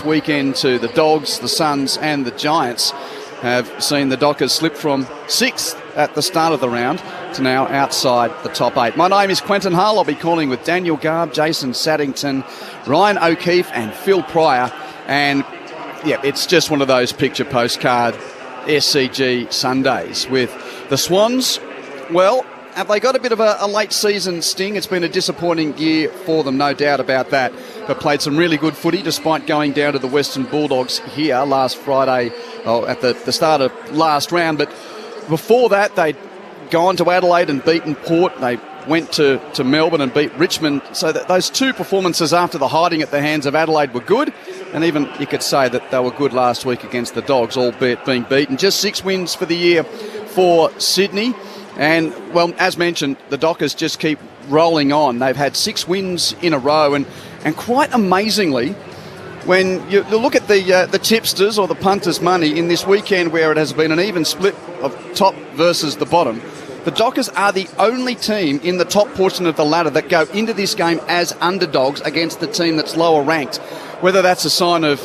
weekend to the Dogs, the Suns and the Giants have seen the Dockers slip from 6th at the start of the round to now outside the top 8. My name is Quentin Hull. I'll be calling with Daniel Garb, Jason Saddington, Ryan O'Keefe and Phil Pryor. And yeah, it's just one of those picture postcard SCG Sundays with the Swans. Well, have they got a bit of a late season sting? It's been a disappointing year for them, no doubt about that. But played some really good footy despite going down to the Western Bulldogs here last Friday at the start of last round. But before that, they'd gone to Adelaide and beaten Port. They went to Melbourne and beat Richmond. So that those two performances after the hiding at the hands of Adelaide were good. And even you could say that they were good last week against the Dogs, albeit being beaten. Just 6 wins for the year for Sydney. And, well, as mentioned, the Dockers just keep rolling on. They've had 6 wins in a row. And quite amazingly, when you look at the tipsters or the punters' money in this weekend where it has been an even split of top versus the bottom, the Dockers are the only team in the top portion of the ladder that go into this game as underdogs against the team that's lower ranked. Whether that's a sign of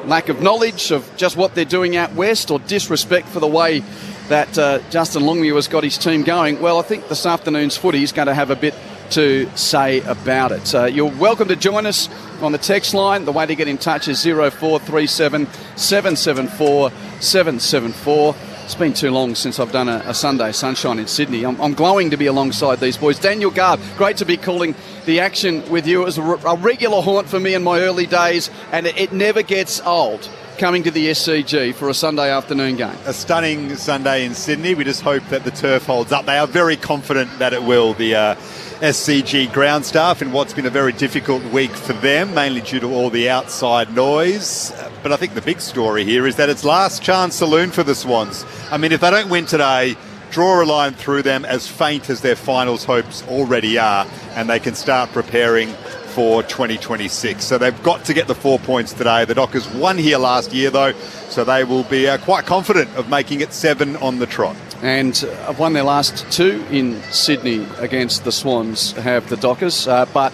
lack of knowledge of just what they're doing out west or disrespect for the way that Justin Longmuir has got his team going, well, I think this afternoon's footy is going to have a bit to say about it. You're welcome to join us on the text line. The way to get in touch is 0437 774 774. It's been too long since I've done a Sunday sunshine in Sydney. I'm glowing to be alongside these boys. Daniel Garb, great to be calling the action with you. It was a regular haunt for me in my early days, and it never gets old coming to the SCG for a Sunday afternoon game. A stunning Sunday in Sydney. We just hope that the turf holds up. They are very confident that it will. The SCG ground staff in what's been a very difficult week for them, mainly due to all the outside noise. But I think the big story here is that it's last chance saloon for the Swans. I mean, if they don't win today, draw a line through them as faint as their finals hopes already are, and they can start preparing for 2026. So they've got to get the 4 points today. The Dockers won here last year, though, so they will be quite confident of making it 7 on the trot. And have won their last 2 in Sydney against the Swans, have the Dockers. But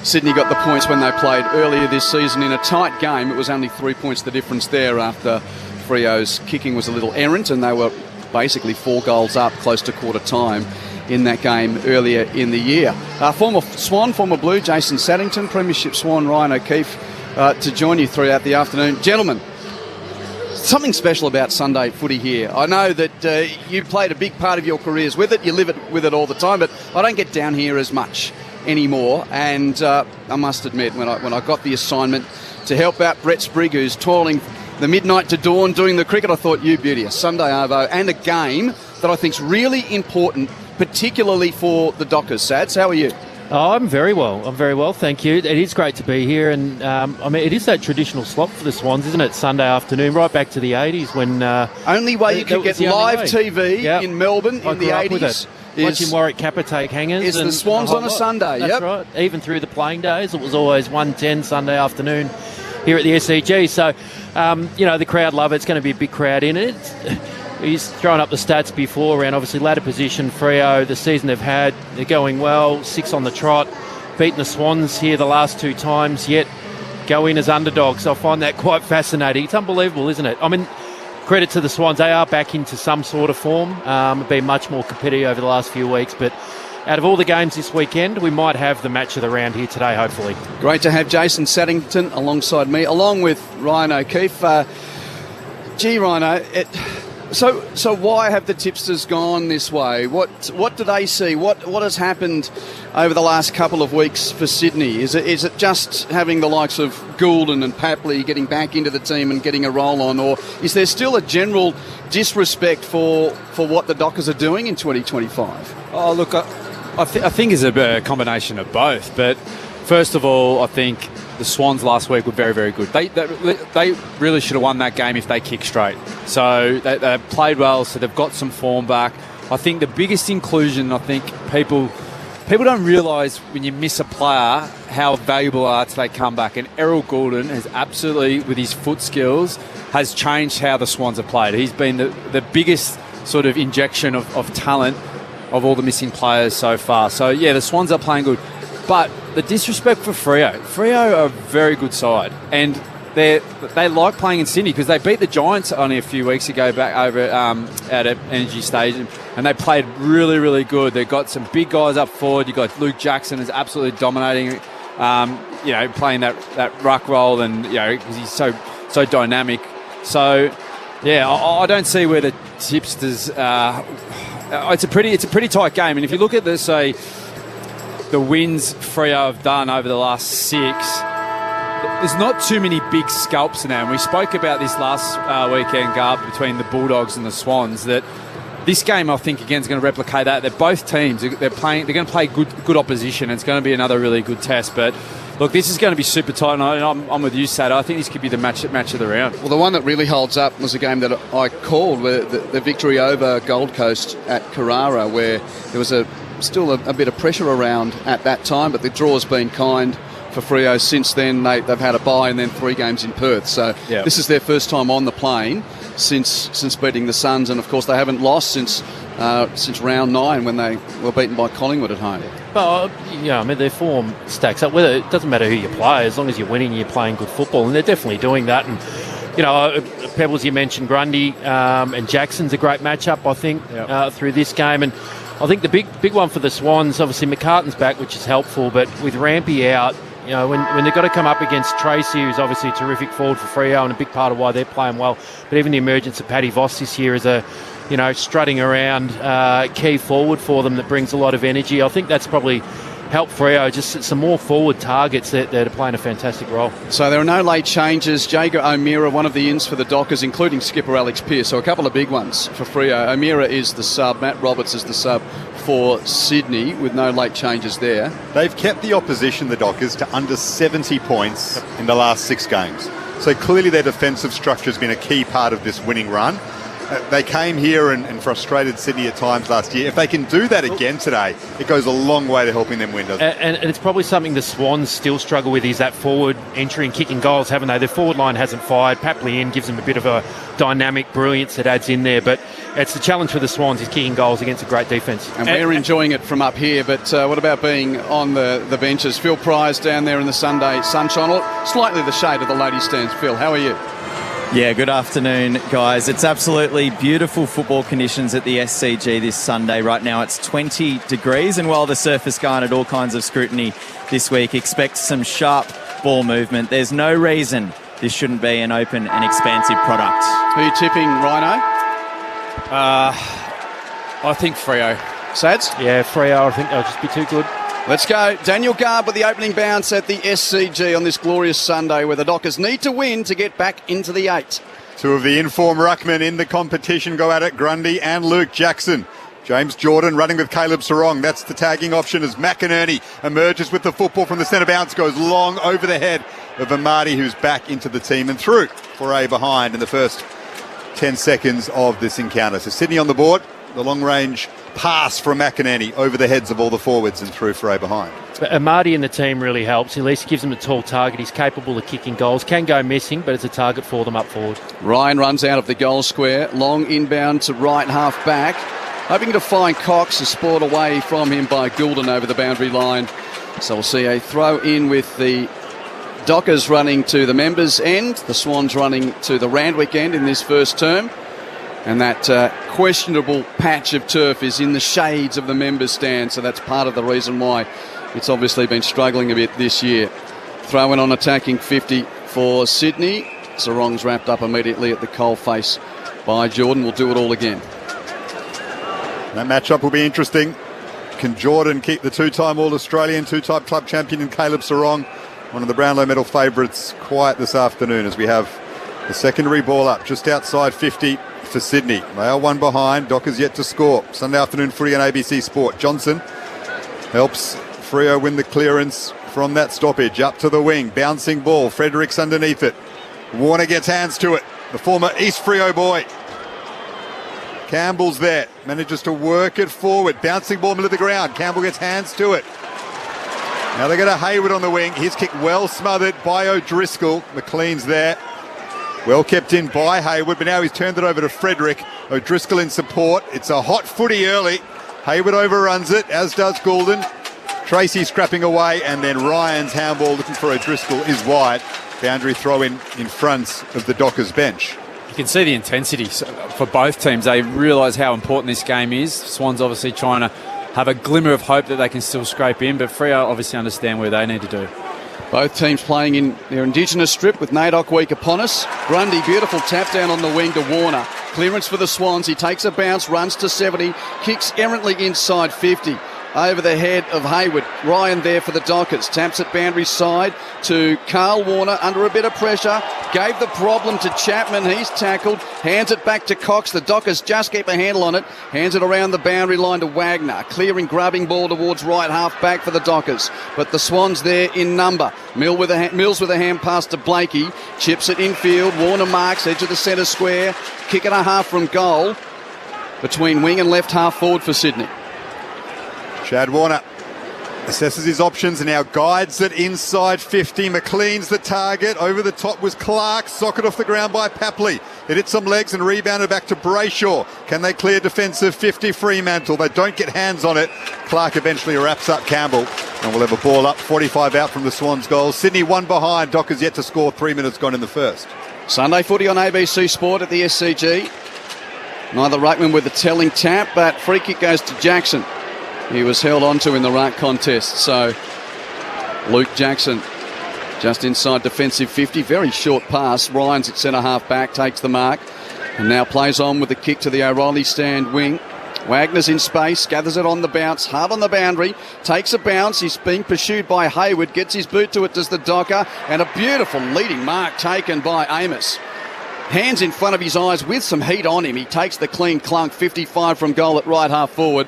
Sydney got the points when they played earlier this season in a tight game. It was only 3 points the difference there after Freo's kicking was a little errant, and they were basically 4 goals up close to quarter time in that game earlier in the year. Former Swan, former Blue, Jason Saddington, Premiership Swan, Ryan O'Keefe, to join you throughout the afternoon. Gentlemen, something special about Sunday footy here. I know that you played a big part of your careers with it, you live with it all the time, but I don't get down here as much anymore. And I must admit, when I got the assignment to help out Brett Sprigg, who's toiling the midnight to dawn doing the cricket, I thought, you beauty, a Sunday arvo and a game that I think is really important, particularly for the Dockers. Sads, how are you? Oh, I'm very well, thank you. It is great to be here, and I mean, it is that traditional slot for the Swans, isn't it? Sunday afternoon, right back to the 80s when... only way you could get live TV in Melbourne in the 80s. Watching Warwick Kappa take hangers. Is the Swans on a Sunday, That's right. Even through the playing days, it was always 1:10 Sunday afternoon here at the SCG. So, the crowd love it. It's going to be a big crowd in it. He's thrown up the stats before around, obviously, ladder position, Freo, the season they've had. They're going well, 6 on the trot, beaten the Swans here the last 2 times, yet go in as underdogs. I find that quite fascinating. It's unbelievable, isn't it? I mean, credit to the Swans. They are back into some sort of form. Been much more competitive over the last few weeks, but out of all the games this weekend, we might have the match of the round here today, hopefully. Great to have Jason Saddington alongside me, along with Ryan O'Keefe. Rhino, So why have the tipsters gone this way? What do they see? What has happened over the last couple of weeks for Sydney? Is it just having the likes of Goulden and Papley getting back into the team and getting a roll on, or is there still a general disrespect for what the Dockers are doing in 2025? Oh, look, I think it's a combination of both. But first of all, I think the Swans last week were very, very good. They really should have won that game if they kicked straight. So they played well, so they've got some form back. I think the biggest inclusion, I think people don't realise when you miss a player how valuable are till they come back. And Errol Goulden has absolutely, with his foot skills, has changed how the Swans have played. He's been the biggest sort of injection of talent of all the missing players so far. So, yeah, the Swans are playing good. But the disrespect for Freo are a very good side. And they like playing in Sydney because they beat the Giants only a few weeks ago back over at Energy Stadium, and they played really, really good. They've got some big guys up forward. You've got Luke Jackson is absolutely dominating, playing that ruck role, and because he's so dynamic. So yeah, I don't see where the tipsters. It's a pretty tight game, and if you look at the wins Freo have done over the last 6. There's not too many big scalps now, and we spoke about this last weekend, Garb, between the Bulldogs and the Swans, that this game, I think, again, is going to replicate that. They're both teams. They're going to play good opposition, and it's going to be another really good test. But look, this is going to be super tight, and I'm with you, Sad. I think this could be the match of the round. Well, the one that really holds up was a game that I called, where the victory over Gold Coast at Carrara, where there was still a bit of pressure around at that time, but the draw's been kind for Freo since then. They've had a bye and then 3 games in Perth. So This is their first time on the plane since beating the Suns, and of course they haven't lost since round 9 when they were beaten by Collingwood at home. But their form stacks up. It doesn't matter who you play, as long as you're winning, you're playing good football, and they're definitely doing that. And Pebbles, you mentioned Grundy and Jackson's a great matchup, I think, through this game. And I think the big one for the Swans, obviously McCartan's back, which is helpful, but with Rampy out, when they've got to come up against Tracy, who's obviously a terrific forward for Freo and a big part of why they're playing well, but even the emergence of Paddy Voss this year as a strutting around key forward for them that brings a lot of energy. I think that's probably helped Freo, just some more forward targets that are playing a fantastic role. So there are no late changes. Jager O'Meara, one of the ins for the Dockers, including skipper Alex Pearce. So a couple of big ones for Freo. O'Meara is the sub. Matt Roberts is the sub for Sydney, with no late changes there. They've kept the opposition, the Dockers, to under 70 points in the last 6 games. So clearly their defensive structure has been a key part of this winning run. They came here and frustrated Sydney at times last year. If they can do that again today, it goes a long way to helping them win, doesn't it? And it's probably something the Swans still struggle with, is that forward entry and kicking goals, haven't they? Their forward line hasn't fired. Papley in gives them a bit of a dynamic brilliance that adds in there. But it's the challenge for the Swans is kicking goals against a great defence. And we're enjoying it from up here, but what about being on the benches? Phil Pry's down there in the Sunday sunshine, or slightly the shade of the ladies' stands. Phil, how are you? Yeah, good afternoon, guys. It's absolutely beautiful football conditions at the SCG this Sunday. Right now it's 20 degrees, and while the surf has garnered all kinds of scrutiny this week, expect some sharp ball movement. There's no reason this shouldn't be an open and expansive product. Who are you tipping, Rhino? I think Freo. Sads? Yeah, Freo, I think they'll just be too good. Let's go. Daniel Garb with the opening bounce at the SCG on this glorious Sunday, where the Dockers need to win to get back into the 8. 2 of the informed ruckmen in the competition go at it, Grundy and Luke Jackson. James Jordan running with Caleb Sarong. That's the tagging option as McInerney emerges with the football from the centre bounce, goes long over the head of Amadi, who's back into the team and through for a behind in the first 10 seconds of this encounter. So Sydney on the board, the long range pass from McInerney over the heads of all the forwards and through for a behind. But Amadi in the team really helps. At least gives him a tall target. He's capable of kicking goals. Can go missing, but it's a target for them up forward. Ryan runs out of the goal square. Long inbound to right half back. Hoping to find Cox, is spoiled away from him by Goulden over the boundary line. So we'll see a throw in with the Dockers running to the members' end. The Swans running to the Randwick end in this first term. And that questionable patch of turf is in the shades of the members' stand, so that's part of the reason why it's obviously been struggling a bit this year. Throw in on attacking 50 for Sydney. Sarong's wrapped up immediately at the coalface by Jordan. We'll do it all again. That matchup will be interesting. Can Jordan keep the 2-time All-Australian, 2-time club champion in Caleb Sarong, one of the Brownlow medal favourites, quiet this afternoon as we have the secondary ball up just outside 50 for Sydney. They are 1 behind. Dockers yet to score. Sunday afternoon free on ABC Sport. Johnson helps Freo win the clearance from that stoppage. Up to the wing. Bouncing ball. Fredericks underneath it. Warner gets hands to it. The former East Freo boy. Campbell's there. Manages to work it forward. Bouncing ball middle of the ground. Campbell gets hands to it. Now they go to Hayward on the wing. His kick well smothered by O'Driscoll. McLean's there. Well kept in by Hayward, but now he's turned it over to Frederick. O'Driscoll in support. It's a hot footy early. Hayward overruns it, as does Goulden. Tracy scrapping away, and then Ryan's handball looking for O'Driscoll is wide. Boundary throw in front of the Dockers bench. You can see the intensity for both teams. They realise how important this game is. Swans obviously trying to have a glimmer of hope that they can still scrape in, but Freo obviously understand where they need to do. Both teams playing in their Indigenous strip with NAIDOC week upon us. Grundy, beautiful tap down on the wing to Warner. Clearance for the Swans. He takes a bounce, runs to 70, kicks errantly inside 50. Over the head of Hayward. Ryan there for the Dockers. Taps at Boundary side to Carl Warner under a bit of pressure. Gave the problem to Chapman. He's tackled. Hands it back to Cox. The Dockers just keep a handle on it. Hands it around the boundary line to Wagner. Clearing, grubbing ball towards right half back for the Dockers. But the Swans there in number. Mills with a hand pass to Blakey. Chips it infield. Warner marks. Edge of the centre square. Kick and a half from goal. Between wing and left half forward for Sydney. Chad Warner assesses his options and now guides it inside 50. McLean's the target. Over the top was Clark. Socket off the ground by Papley. It hit some legs and rebounded back to Brayshaw. Can they clear defensive 50? Fremantle. They don't get hands on it. Clark eventually wraps up Campbell and we'll have a ball up. 45 out from the Swans goal. Sydney one behind. Dockers yet to score. 3 minutes gone in the first. Sunday footy on ABC Sport at the SCG. Neither ruckman with a telling tap, but free kick goes to Jackson. He was held onto in the ruck contest. So Luke Jackson just inside defensive 50. Very short pass. Ryan's at centre half back, takes the mark and now plays on with the kick to the O'Reilly stand wing. Wagner's in space, gathers it on the bounce, hard on the boundary, takes a bounce. He's being pursued by Hayward, gets his boot to it, does the Docker, and a beautiful leading mark taken by Amos. Hands in front of his eyes with some heat on him. He takes the clean clunk, 55 from goal at right half forward.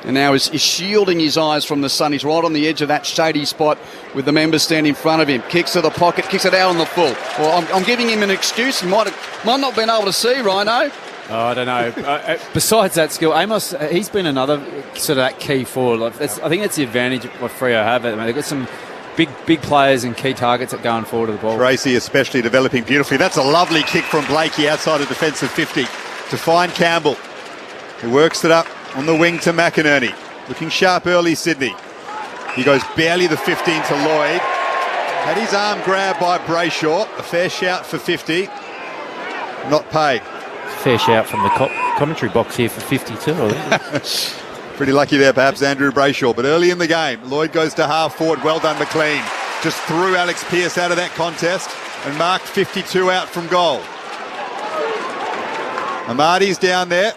And now is shielding his eyes from the sun. He's right on the edge of that shady spot with the members standing in front of him. Kicks to the pocket, kicks it out on the full. Well, I'm giving him an excuse. He might not have been able to see, Rhino. Oh, I don't know. Besides that skill, Amos, he's been another sort of that key forward. I think that's the advantage of what Freo have. I mean, they've got some big players and key targets that going forward to the ball. Tracy especially developing beautifully. That's a lovely kick from Blakey outside of defensive 50 to find Campbell, who works it up on the wing to McInerney. Looking sharp early, Sydney. He goes barely the 15 to Lloyd. Had his arm grabbed by Brayshaw. A fair shout for 50. Not paid. Fair shout from the commentary box here for 52. Pretty lucky there, perhaps, Andrew Brayshaw. But early in the game, Lloyd goes to half forward. Well done, McLean. Just threw Alex Pearce out of that contest and marked 52 out from goal. Amadi's down there.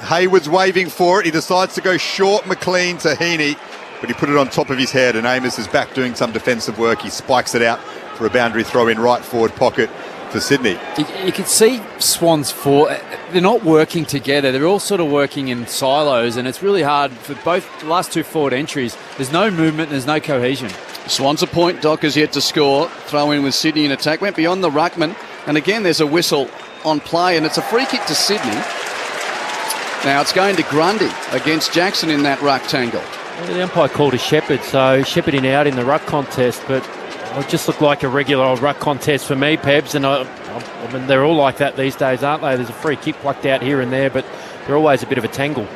Hayward's waving for it. He decides to go short McLean to Heaney, but he put it on top of his head, and Amos is back doing some defensive work. He spikes it out for a boundary throw in right forward pocket for Sydney. You can see Swans they're not working together. They're all sort of working in silos, and it's really hard for both the last two forward entries. There's no movement, there's no cohesion. Swans a point, Dockers yet to score. Throw in with Sydney in attack. Went beyond the ruckman, and again there's a whistle on play, and it's a free kick to Sydney. Now it's going to Grundy against Jackson in that ruck tangle. Well, the umpire called a Shepherd, so shepherding out in the ruck contest, but it just looked like a regular old ruck contest for me, Pebs, and I mean, they're all like that these days, aren't they? There's a free kick plucked out here and there, but they're always a bit of a tangle.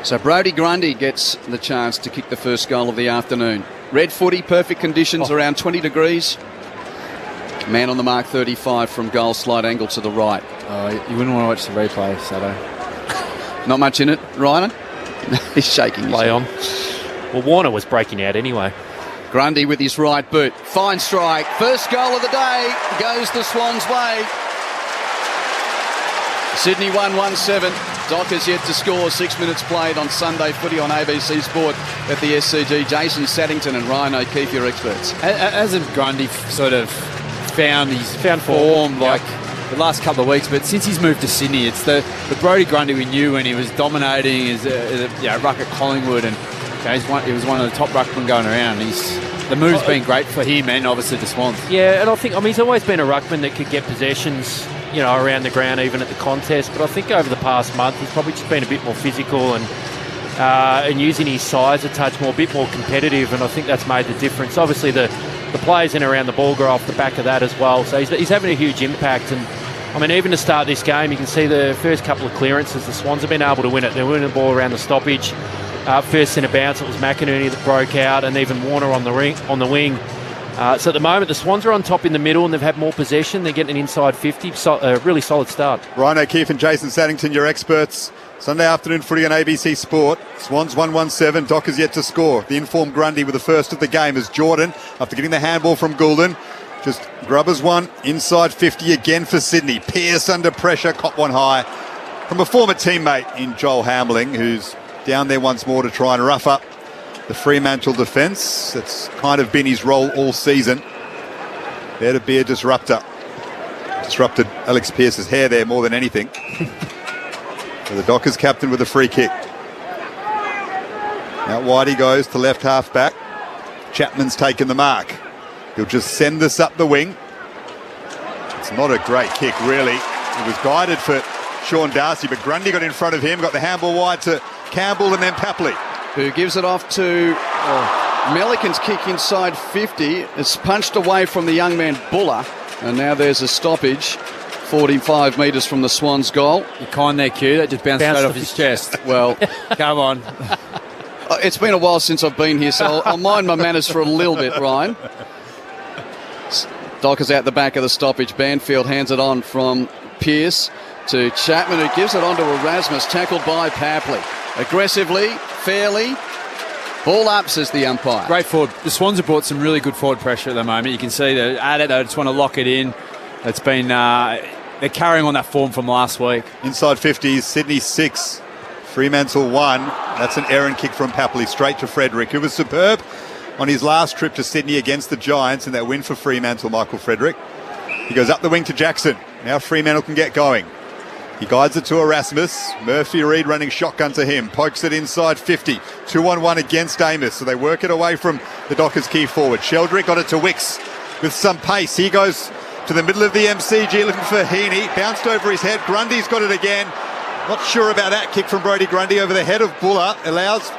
So Brodie Grundy gets the chance to kick the first goal of the afternoon. Red footy, perfect conditions, around 20 degrees. Man on the mark, 35 from goal, slight angle to the right. You wouldn't want to watch the replay, Sato. Not much in it, Ryan. He's shaking his Play on. Well, Warner was breaking out anyway. Grundy with his right boot. Fine strike. First goal of the day goes the Swans' way. Sydney 1-1-7. Dockers yet to score. 6 minutes played on Sunday footy on ABC Sport at the SCG. Jason Saddington and Ryan O'Keefe, your experts. Hasn't Grundy sort of found form like the last couple of weeks, but since he's moved to Sydney, it's the Brodie Grundy we knew when he was dominating as a ruck at Collingwood, and he was one of the top ruckmen going around. The move's been great for him and obviously the Swans. Yeah, and he's always been a ruckman that could get possessions, around the ground, even at the contest. But I think over the past month, he's probably just been a bit more physical and using his size a touch more, a bit more competitive, and I think that's made the difference. Obviously, the players in around the ball grow off the back of that as well, so he's having a huge impact. And I mean, even to start this game, you can see the first couple of clearances, the Swans have been able to win it. They're winning the ball around the stoppage. First centre bounce, it was McInerney that broke out, and even Warner on the wing So at the moment, the Swans are on top in the middle and they've had more possession. They're getting an inside 50. Really solid start. Ryan O'Keefe and Jason Saddington, your experts. Sunday afternoon footy on ABC Sport. Swans 1-1-7. Dockers yet to score. The informed Grundy with the first of the game as Jordan, after getting the handball from Goulden, just grubbers one. Inside 50 again for Sydney. Pearce under pressure. Cop one high from a former teammate in Joel Hamling, who's down there once more to try and rough up the Fremantle defence. That's kind of been his role all season. There to be a disruptor. Disrupted Alex Pearce's hair there more than anything. So the Dockers captain with a free kick. Out wide he goes to left half back. Chapman's taken the mark. He'll just send this up the wing. It's not a great kick, really. It was guided for Sean Darcy, but Grundy got in front of him, got the handball wide to Campbell and then Papley, who gives it off to Melican's kick inside 50. It's punched away from the young man Buller, and now there's a stoppage 45 metres from the Swans' goal. You kind there, Q. That just bounced straight off his chest. Well, come on. It's been a while since I've been here, so I'll mind my manners for a little bit, Ryan. Dockers out the back of the stoppage. Banfield hands it on from Pearce to Chapman, who gives it on to Erasmus, tackled by Papley. Aggressively, fairly, ball up, says the umpire. Great forward. The Swans have brought some really good forward pressure at the moment. You can see they're at it. They just want to lock it in. It's been they're carrying on that form from last week. Inside 50s, Sydney 6, Fremantle 1. That's an errant kick from Papley straight to Frederick, who was superb on his last trip to Sydney against the Giants in that win for Fremantle, Michael Frederick. He goes up the wing to Jackson. Now Fremantle can get going. He guides it to Erasmus. Murphy Reid running shotgun to him. Pokes it inside 50. 2-on-1 against Amos. So they work it away from the Dockers' key forward. Sheldrick got it to Wicks with some pace. He goes to the middle of the MCG looking for Heaney. Bounced over his head. Grundy's got it again. Not sure about that kick from Brodie Grundy over the head of Buller. Allows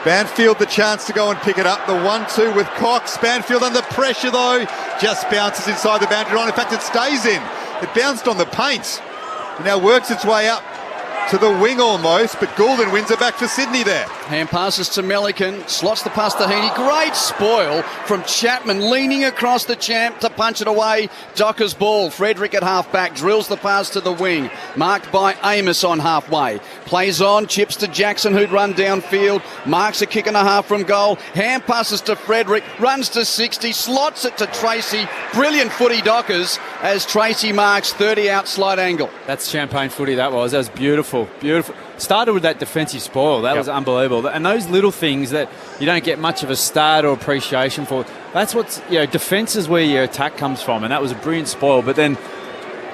Banfield the chance to go and pick it up. The 1-2 with Cox. Banfield under pressure though. Just bounces inside the boundary line. In fact, it stays in. It bounced on the paint. It now works its way up to the wing almost, but Goulden wins it back for Sydney there. Hand passes to Melican, slots the pass to Heaney. Great spoil from Chapman, leaning across the champ to punch it away. Dockers ball. Frederick at half-back, drills the pass to the wing. Marked by Amos on halfway. Plays on, chips to Jackson, who'd run downfield. Marks a kick and a half from goal. Hand passes to Frederick, runs to 60, slots it to Tracy. Brilliant footy, Dockers, as Tracy marks 30 out slide angle. That's champagne footy, that was beautiful. Beautiful. Started with that defensive spoil. That was unbelievable. And those little things that you don't get much of a start or appreciation for, that's what's, defence is where your attack comes from. And that was a brilliant spoil. But then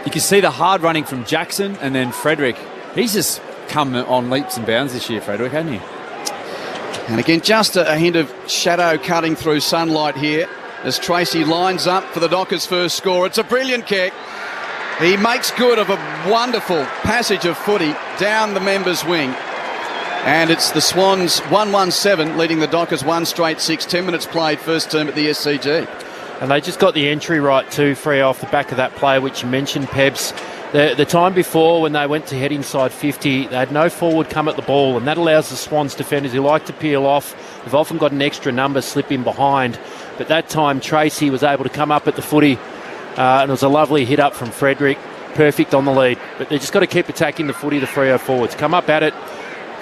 you can see the hard running from Jackson and then Frederick. He's just come on leaps and bounds this year, Frederick, hasn't he? And again, just a hint of shadow cutting through sunlight here as Tracy lines up for the Dockers' first score. It's a brilliant kick. He makes good of a wonderful passage of footy down the members' wing. And it's the Swans 1-1-7, leading the Dockers 1 straight 6. 10 minutes played, first term at the SCG. And they just got the entry right too, free off the back of that play, which you mentioned, Pebs. The time before, when they went to head inside 50, they had no forward come at the ball, and that allows the Swans defenders who like to peel off. They've often got an extra number slip in behind. But that time, Tracy was able to come up at the footy. And it was a lovely hit up from Frederick. Perfect on the lead. But they've just got to keep attacking the footy, the Freo forwards. Come up at it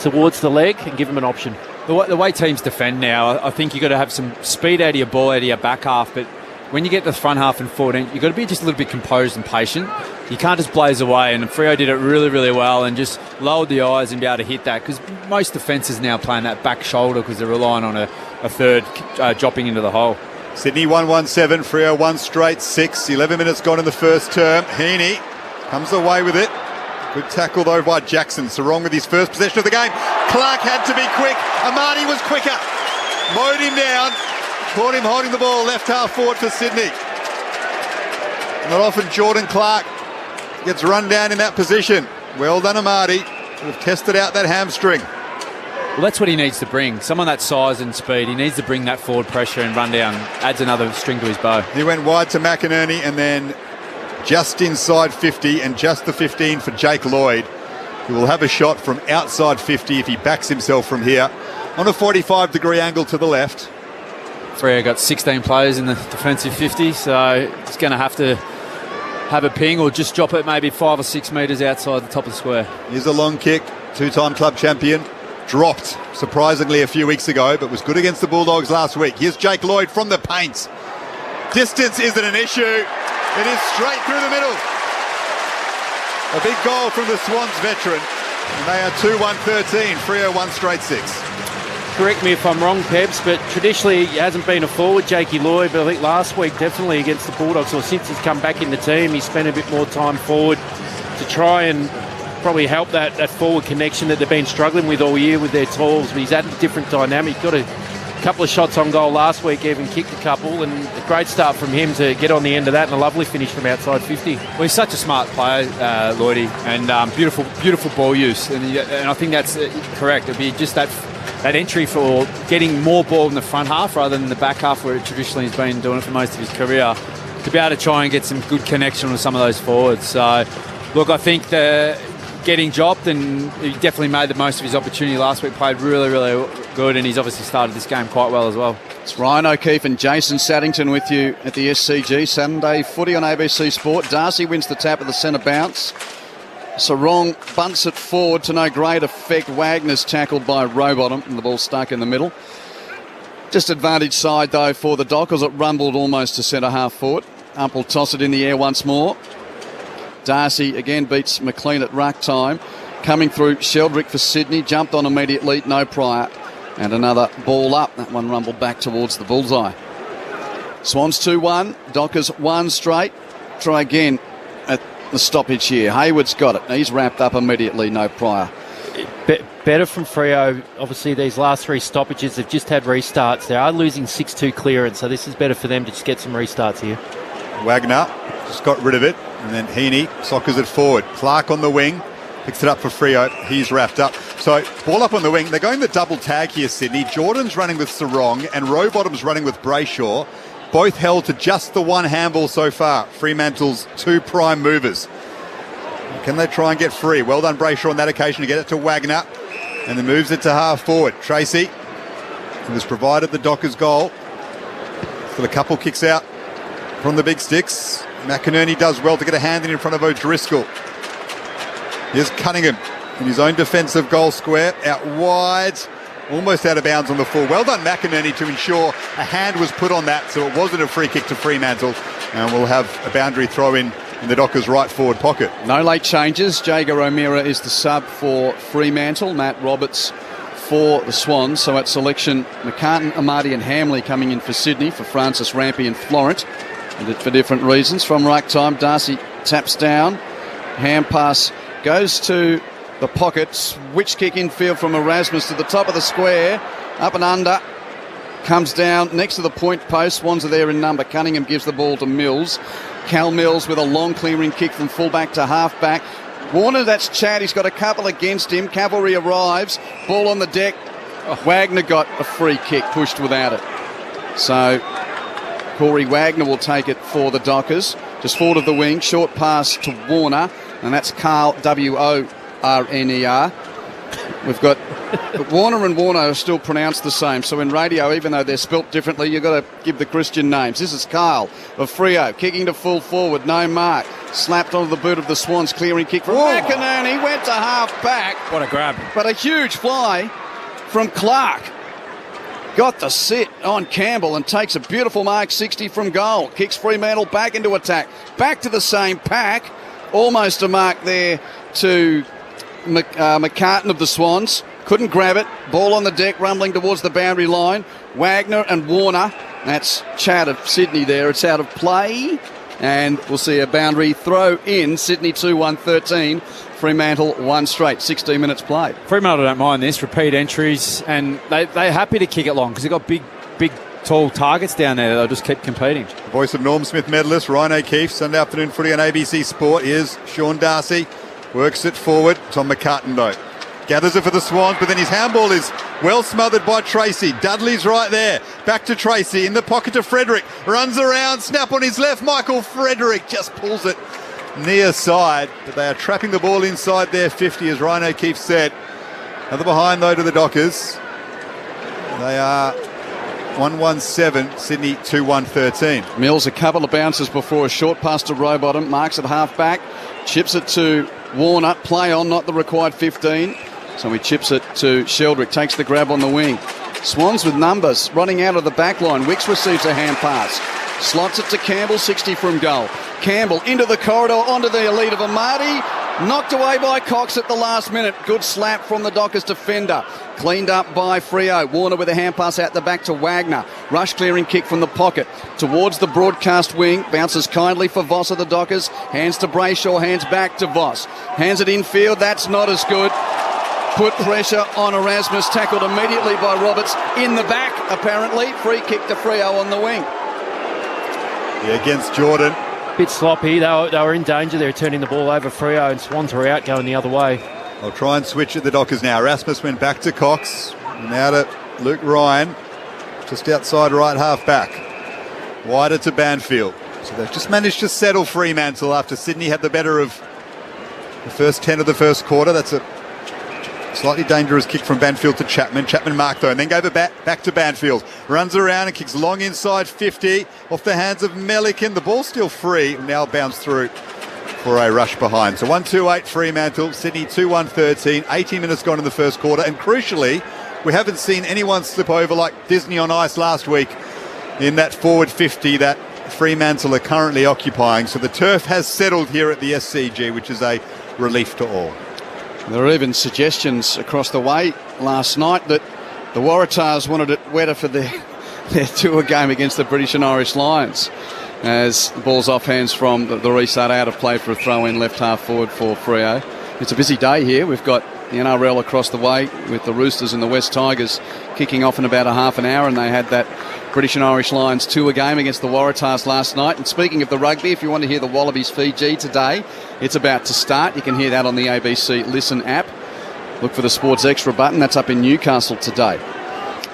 towards the leg and give them an option. The way teams defend now, I think you've got to have some speed out of your ball, out of your back half. But when you get to the front half and forward, you've got to be just a little bit composed and patient. You can't just blaze away. And Freo did it really, really well and just lowered the eyes and be able to hit that. Because most defences now playing that back shoulder because they're relying on a third dropping into the hole. Sydney 1-1-7, Freo 1 straight 6. 11 minutes gone in the first term. Heaney comes away with it. Good tackle though by Jackson. Sarong with his first possession of the game. Clark had to be quick. Amati was quicker. Mowed him down. Caught him holding the ball left half forward for Sydney. Not often Jordan Clark gets run down in that position. Well done, Amati. We've tested out that hamstring. Well, that's what he needs to bring. Someone that size and speed. He needs to bring that forward pressure and run down. Adds another string to his bow. He went wide to McInerney and then just inside 50 and just the 15 for Jake Lloyd, who will have a shot from outside 50 if he backs himself from here on a 45-degree angle to the left. Freo got 16 players in the defensive 50, so it's going to have a ping or just drop it maybe 5 or 6 metres outside the top of the square. Here's a long kick, two-time club champion. Dropped, surprisingly, a few weeks ago, but was good against the Bulldogs last week. Here's Jake Lloyd from the paint. Distance isn't an issue. It is straight through the middle. A big goal from the Swans veteran. And they are 2-1-13. Freo 1 straight 6. Correct me if I'm wrong, Pebs, but traditionally he hasn't been a forward, Jakey Lloyd, but I think last week definitely against the Bulldogs, or since he's come back in the team, he's spent a bit more time forward to try and probably help that forward connection that they've been struggling with all year with their talls, but he's added a different dynamic. Got a couple of shots on goal last week, even kicked a couple, and a great start from him to get on the end of that, and a lovely finish from outside 50. Well, he's such a smart player, Lloydie, and beautiful ball use, and I think that's correct. It'll be just that entry for getting more ball in the front half rather than the back half, where it traditionally has been doing it for most of his career, to be able to try and get some good connection with some of those forwards. So, look, I think getting dropped, and he definitely made the most of his opportunity last week, played really, really good, and he's obviously started this game quite well as well. It's Ryan O'Keefe and Jason Saddington with you at the SCG. Sunday footy on ABC Sport. Darcy wins the tap at the centre bounce. Sarong bunts it forward to no great effect. Wagner's tackled by Rowbottom, and the ball stuck in the middle. Just advantage side, though, for the Dockers. It rumbled almost to centre half forward. Ump will toss it in the air once more. Darcy again beats McLean at ruck time. Coming through, Sheldrick for Sydney. Jumped on immediately, no prior. And another ball up. That one rumbled back towards the bullseye. Swans 2-1. Dockers 1 straight. Try again at the stoppage here. Hayward's got it. He's wrapped up immediately, no prior. Better from Freo. Obviously, these last 3 stoppages, they've just had restarts. They are losing 6-2 clearance, so this is better for them to just get some restarts here. Wagner just got rid of it, and then Heaney soccers it forward. Clark on the wing, picks it up for Freo. He's wrapped up. So, ball up on the wing. They're going the double tag here, Sydney. Jordan's running with Sarong, and Rowbottom's running with Brayshaw. Both held to just the one handball so far. Fremantle's 2 prime movers. Can they try and get free? Well done, Brayshaw, on that occasion to get it to Wagner. And then moves it to half forward. Tracy, who has provided the Dockers goal. Still a couple kicks out from the big sticks. McInerney does well to get a hand in front of O'Driscoll. Here's Cunningham in his own defensive goal square. Out wide. Almost out of bounds on the full. Well done, McInerney, to ensure a hand was put on that, so it wasn't a free kick to Fremantle. And we'll have a boundary throw in the Dockers' right forward pocket. No late changes. Jager O'Meara is the sub for Fremantle. Matt Roberts for the Swans. So at selection, McCartan, Amati and Hamley coming in for Sydney, for Francis, Rampy and Florent. And for different reasons. From ruck time, Darcy taps down. Hand pass goes to the pocket. Switch kick infield from Erasmus to the top of the square. Up and under. Comes down next to the point post. Swans are there in number. Cunningham gives the ball to Mills. Cal Mills with a long clearing kick from fullback to halfback. Warner, that's Chad. He's got a couple against him. Cavalry arrives. Ball on the deck. Wagner got a free kick, pushed without it. So Corey Wagner will take it for the Dockers. Just forward of the wing. Short pass to Warner. And that's Carl, W-O-R-N-E-R. We've got Warner and Warner are still pronounced the same. So in radio, even though they're spelt differently, you've got to give the Christian names. This is Carl of Freo, kicking to full forward, no mark. Slapped onto the boot of the Swans, clearing kick from McInerney, went to half back. What a grab. But a huge fly from Clark. Got the sit on Campbell and takes a beautiful mark, 60 from goal. Kicks Fremantle back into attack. Back to the same pack. Almost a mark there to McCartan of the Swans. Couldn't grab it. Ball on the deck, rumbling towards the boundary line. Wagner and Warner. That's Chad of Sydney there. It's out of play. And we'll see a boundary throw in. Sydney 2-1-13. Fremantle 1 straight. 16 minutes played. Fremantle don't mind this. Repeat entries. And they're happy to kick it long because they've got big, tall targets down there. They'll just keep competing. Voice of Norm Smith medalist, Ryan O'Keefe. Sunday afternoon footy on ABC Sport. Here's Sean Darcy. Works it forward. Tom McCartan, though. Gathers it for the Swans, but then his handball is well smothered by Tracy. Dudley's right there. Back to Tracy. In the pocket to Frederick. Runs around. Snap on his left. Michael Frederick just pulls it near side. But they are trapping the ball inside their 50, as Ryan O'Keefe said. Another behind, though, to the Dockers. They are 1-1-7, Sydney 2-1-13. Mills a couple of bounces before a short pass to Rowbottom, marks at half back, chips it to Warner, play on, not the required 15. So he chips it to Sheldrick, takes the grab on the wing. Swans with numbers, running out of the back line. Wicks receives a hand pass. Slots it to Campbell, 60 from goal. Campbell into the corridor, onto the elite of Amati. Knocked away by Cox at the last minute. Good slap from the Dockers defender. Cleaned up by Freo. Warner with a hand pass out the back to Wagner. Rush clearing kick from the pocket. Towards the broadcast wing. Bounces kindly for Voss of the Dockers. Hands to Brayshaw, hands back to Voss. Hands it infield, that's not as good. Put pressure on Erasmus, tackled immediately by Roberts. In the back, apparently. Free kick to Freo on the wing. Yeah, against Jordan. Bit sloppy. They were in danger. They were turning the ball over Freo, and Swans were out going the other way. I'll try and switch at the Dockers now. Erasmus went back to Cox. Now to Luke Ryan, just outside right half back. Wider to Banfield. So they've just managed to settle Fremantle after Sydney had the better of the first 10 of the first quarter. That's a slightly dangerous kick from Banfield to Chapman. Chapman marked though, and then gave it back to Banfield. Runs around and kicks long inside 50 off the hands of Melican. The ball's still free. Now bounced through for a rush behind. So 1-2-8 Fremantle. Sydney 2-1-13. 18 minutes gone in the first quarter. And crucially, we haven't seen anyone slip over like Disney on Ice last week in that forward 50 that Fremantle are currently occupying. So the turf has settled here at the SCG, which is a relief to all. There were even suggestions across the way last night that the Waratahs wanted it wetter for their tour game against the British and Irish Lions, as the ball's off hands from the restart, out of play for a throw-in left half forward for Freo. It's a busy day here. We've got the NRL across the way with the Roosters and the West Tigers kicking off in about a half an hour, and they had that British and Irish Lions tour game against the Waratahs last night. And speaking of the rugby, if you want to hear the Wallabies Fiji today, it's about to start. You can hear that on the ABC Listen app. Look for the Sports Extra button. That's up in Newcastle today.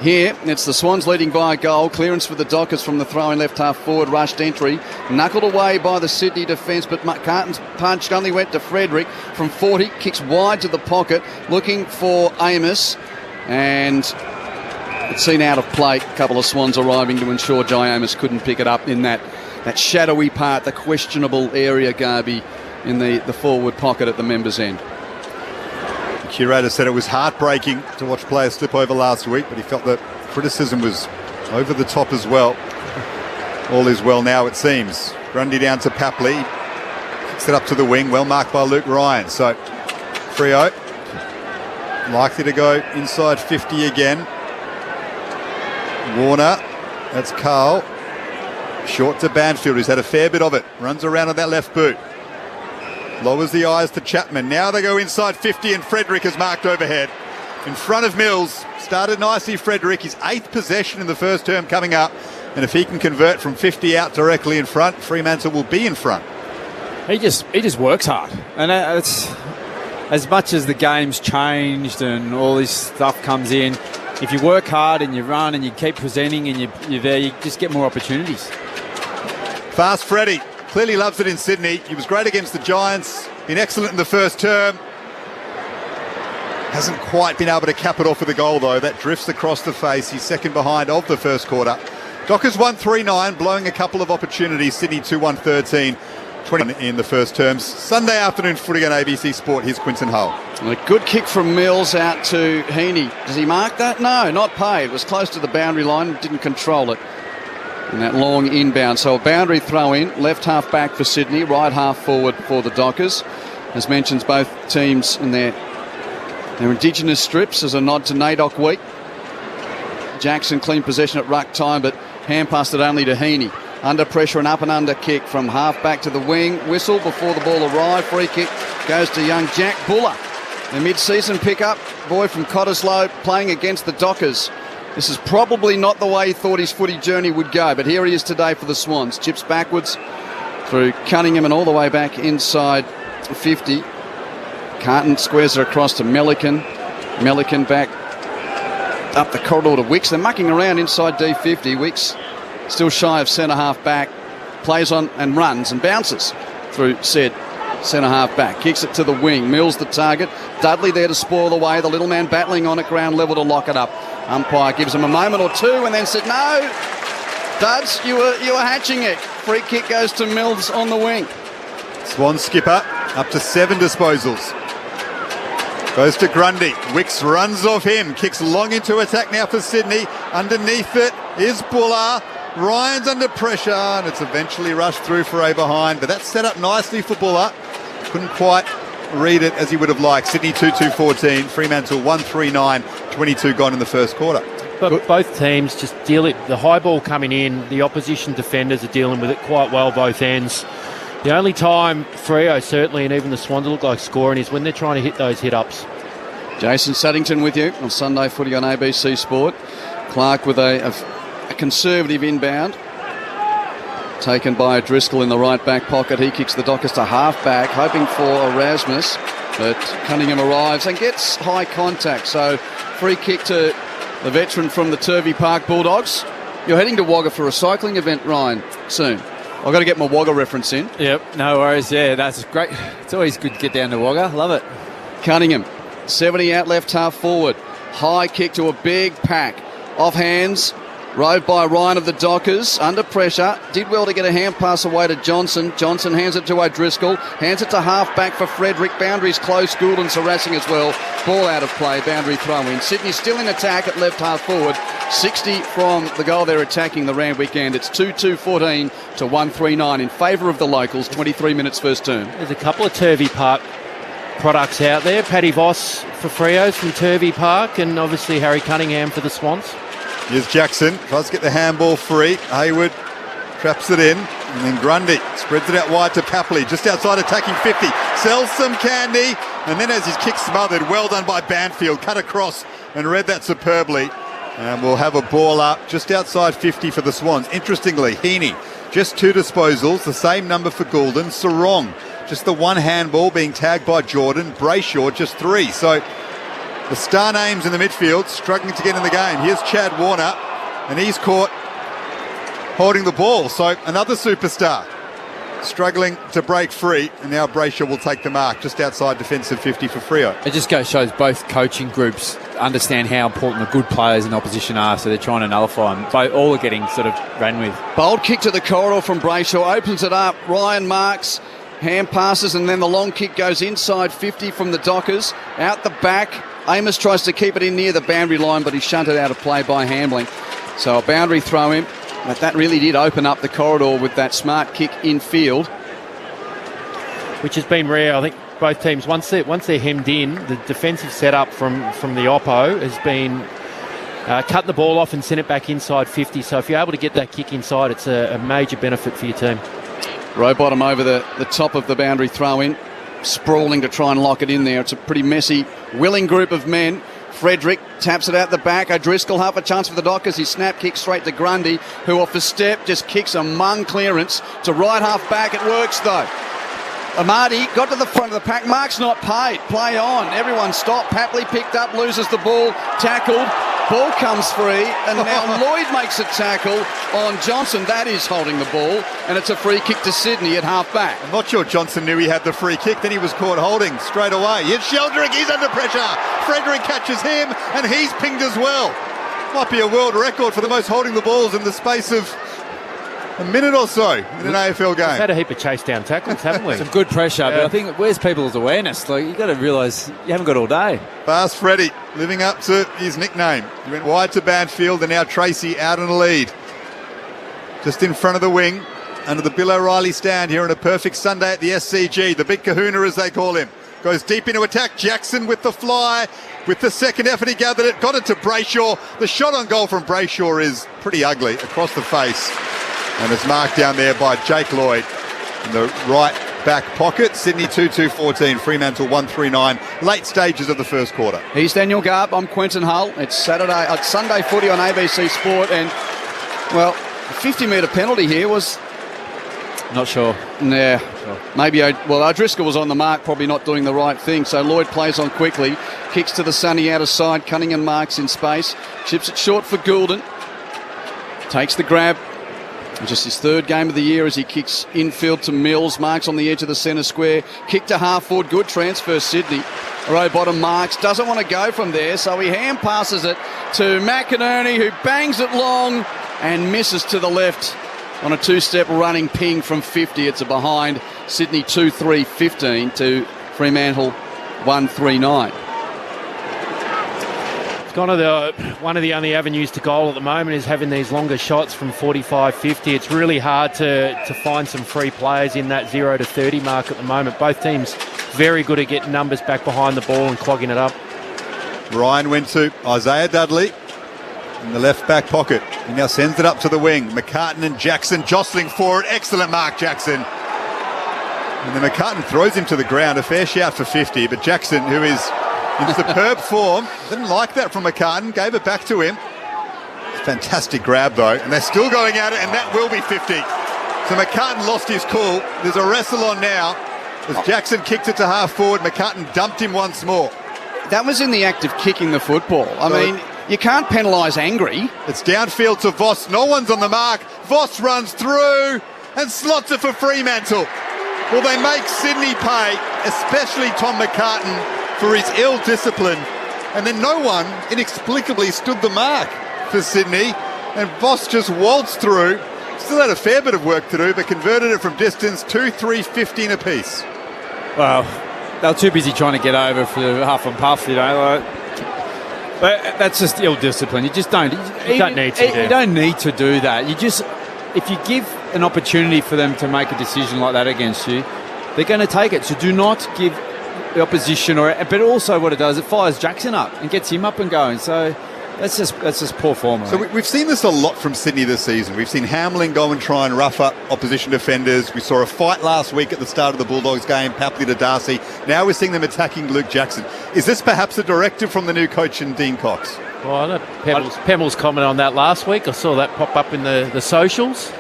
Here, it's the Swans leading by a goal. Clearance for the Dockers from the throw-in left half forward. Rushed entry. Knuckled away by the Sydney defence, but Carton's punch only went to Frederick from 40. Kicks wide to the pocket, looking for Amos. And it's seen out of play. A couple of Swans arriving to ensure Jai Amos couldn't pick it up in that shadowy part, the questionable area, Garby, in the forward pocket at the members' end. The curator said it was heartbreaking to watch players slip over last week, but he felt that criticism was over the top as well. All is well now, it seems. Grundy down to Papley. Kicks it up to the wing, well marked by Luke Ryan. So Freo likely to go inside 50 again. Warner, that's Carl. Short to Banfield, who's had a fair bit of it. Runs around on that left boot. Lowers the eyes to Chapman. Now they go inside 50 and Frederick is marked overhead. In front of Mills. Started nicely, Frederick. His 8th possession in the first term coming up. And if he can convert from 50 out directly in front, Fremantle will be in front. He just works hard. And it's, as much as the game's changed and all this stuff comes in, if you work hard and you run and you keep presenting and you're there, you just get more opportunities. Fast Freddie. Clearly loves it in Sydney. He was great against the Giants. Been excellent in the first term. Hasn't quite been able to cap it off with a goal, though. That drifts across the face. He's second behind of the first quarter. Dockers 1-3-9, blowing a couple of opportunities. Sydney 2-1-13. 20 in the first terms. Sunday afternoon footy on ABC Sport. Here's Quinton Hull. A good kick from Mills out to Heaney. Does he mark that? No, not paid. It was close to the boundary line. Didn't control it. And that long inbound. So a boundary throw in. Left half back for Sydney. Right half forward for the Dockers. As mentioned, both teams in their Indigenous strips as a nod to NAIDOC week. Jackson clean possession at ruck time, but hand passed it only to Heaney. Under pressure, an up and under kick from half back to the wing. Whistle before the ball arrived. Free kick goes to young Jack Buller. The mid-season pickup, boy from Cottesloe, playing against the Dockers. This is probably not the way he thought his footy journey would go, but here he is today for the Swans. Chips backwards through Cunningham and all the way back inside 50. Carton squares it across to Melican. Melican back up the corridor to Wicks. They're mucking around inside D50. Wicks still shy of centre half back, plays on and runs and bounces through said centre half back, kicks it to the wing. Mills the target. Dudley there to spoil away. The little man battling on at ground level to lock it up. Umpire gives him a moment or two and then said, no, Duds, you were hatching it. Free kick goes to Mills on the wing. Swan skipper up to 7 disposals. Goes to Grundy. Wicks runs off him. Kicks long into attack now for Sydney. Underneath it is Buller. Ryan's under pressure and it's eventually rushed through for a behind. But that's set up nicely for Buller. Couldn't quite read it as he would have liked. Sydney 2-2-14. Fremantle 1-3-9. 22 gone in the first quarter. But both teams just deal it. The high ball coming in, the opposition defenders are dealing with it quite well both ends. The only time Freo certainly, and even the Swans look like scoring, is when they're trying to hit those hit-ups. Jason Saddington with you on Sunday Footy on ABC Sport. Clark with a conservative inbound. Taken by Driscoll in the right back pocket. He kicks the Dockers to half-back, hoping for Erasmus. But Cunningham arrives and gets high contact. So free kick to the veteran from the Turvey Park Bulldogs. You're heading to Wagga for a cycling event, Ryan, soon. I've got to get my Wagga reference in. Yep, no worries. Yeah, that's great. It's always good to get down to Wagga. Love it. Cunningham, 70 out left half forward. High kick to a big pack. Off hands, rode by Ryan of the Dockers. Under pressure, did well to get a hand pass away to Johnson. Johnson hands it to O'Driscoll. Hands it to half back for Frederick. Boundary's close. Gould's harassing as well. Ball out of play. Boundary throw in. Sydney still in attack at left half forward. 60 from the goal they're attacking the Randwick end. It's 2-2-14 to 1-3-9 in favour of the locals. 23 minutes first term. There's a couple of Turvey Park products out there. Paddy Voss for Freo's from Turvey Park, and obviously Harry Cunningham for the Swans. Here's Jackson. Tries to get the handball free. Hayward traps it in. And then Grundy spreads it out wide to Papley. Just outside attacking 50. Sells some candy. And then as his kick smothered, well done by Banfield. Cut across and read that superbly. And we'll have a ball up just outside 50 for the Swans. Interestingly, Heaney, just 2 disposals. The same number for Goulden. Sarong, just the 1 handball being tagged by Jordan. Brayshaw, just 3. So the star names in the midfield struggling to get in the game. Here's Chad Warner, and he's caught holding the ball. So another superstar struggling to break free, and now Brayshaw will take the mark just outside defensive 50 for Freo. It just shows both coaching groups understand how important the good players in opposition are, so they're trying to nullify them. Both, all are getting sort of ran with. Bold kick to the corridor from Brayshaw, opens it up. Ryan marks, hand passes, and then the long kick goes inside 50 from the Dockers. Out the back, Amos tries to keep it in near the boundary line, but he's shunted out of play by Hambling. So a boundary throw in. But that really did open up the corridor with that smart kick in field. Which has been rare. I think both teams, once they're hemmed in, the defensive setup from the Oppo has been cut the ball off and send it back inside 50. So if you're able to get that kick inside, it's a major benefit for your team. Rowbottom over the top of the boundary throw in, sprawling to try and lock it in there. It's a pretty messy, willing group of men. Frederick taps it out the back. O'Driscoll, half a chance for the Dockers. His snap kick straight to Grundy, who off the step just kicks a mung clearance to right half back. It works though. Amadi got to the front of the pack. Mark's not paid. Play on. Everyone stopped. Papley picked up, loses the ball, tackled. Ball comes free, and now Lloyd makes a tackle on Johnson. That is holding the ball, and it's a free kick to Sydney at half back. I'm not sure Johnson knew he had the free kick. Then he was caught holding straight away. Here's Sheldrick. He's under pressure. Frederick catches him, and he's pinged as well. Might be a world record for the most holding the balls in the space of a minute or so in an AFL game. We've had a heap of chase down tackles, haven't we? Some good pressure, but I think where's people's awareness? Like, you've got to realise you haven't got all day. Fast Freddy living up to his nickname. He went wide to Banfield, and now Tracy out in the lead. Just in front of the wing, under the Bill O'Reilly stand here on a perfect Sunday at the SCG. The big kahuna, as they call him. Goes deep into attack. Jackson with the fly. With the second effort, he gathered it. Got it to Brayshaw. The shot on goal from Brayshaw is pretty ugly across the face. And it's marked down there by Jake Lloyd in the right back pocket. Sydney 2-2-14, Fremantle 1-3-9. Late stages of the first quarter. He's Daniel Garb. I'm Quentin Hull. It's Sunday Footy on ABC Sport, and well, a 50-metre penalty here was. Not sure. Nah, maybe. O'Driscoll was on the mark, probably not doing the right thing. So Lloyd plays on quickly, kicks to the sunny outer side. Cunningham marks in space, chips it short for Goulden. Takes the grab. Just his third game of the year as he kicks infield to Mills. Marks on the edge of the centre square. Kick to half forward. Good transfer, Sydney. Row bottom Marks doesn't want to go from there, so he hand passes it to McInerney, who bangs it long and misses to the left on a two-step running ping from 50. It's a behind. Sydney 2-3-15 to Fremantle 1-3-9. One of the only avenues to goal at the moment is having these longer shots from 45-50. It's really hard to find some free players in that 0 to 30 mark at the moment. Both teams very good at getting numbers back behind the ball and clogging it up. Ryan went to Isaiah Dudley in the left back pocket. He now sends it up to the wing. McCartan and Jackson jostling forward. Excellent mark, Jackson. And then McCartan throws him to the ground. A fair shout for 50, but Jackson, who is in superb form, didn't like that from McCartan, gave it back to him. Fantastic grab though, and they're still going at it, and that will be 50. So McCartan lost his cool. There's a wrestle on now as Jackson kicked it to half forward. McCartan dumped him once more. That was in the act of kicking the football. I mean, you can't penalise angry. It's downfield to Voss. No one's on the mark. Voss runs through and slots it for Fremantle. Well, they make Sydney pay, especially Tom McCartan, for his ill discipline. And then no one inexplicably stood the mark for Sydney. And Voss just waltzed through. Still had a fair bit of work to do, but converted it from distance. 2-3-15 apiece. Well, they were too busy trying to get over for huff and puff, you know. But that's just ill discipline. You just don't. You don't need to. You don't need to do that. You just, if you give an opportunity for them to make a decision like that against you, they're going to take it. So do not give the opposition, but also what it does, it fires Jackson up and gets him up and going. So that's just poor form. So we've seen this a lot from Sydney this season. We've seen Hamlin go and try and rough up opposition defenders. We saw a fight last week at the start of the Bulldogs game, Papley to Darcy. Now we're seeing them attacking Luke Jackson. Is this perhaps a directive from the new coach in Dean Cox? Well, I know Pebbles commented on that last week. I saw that pop up in the socials.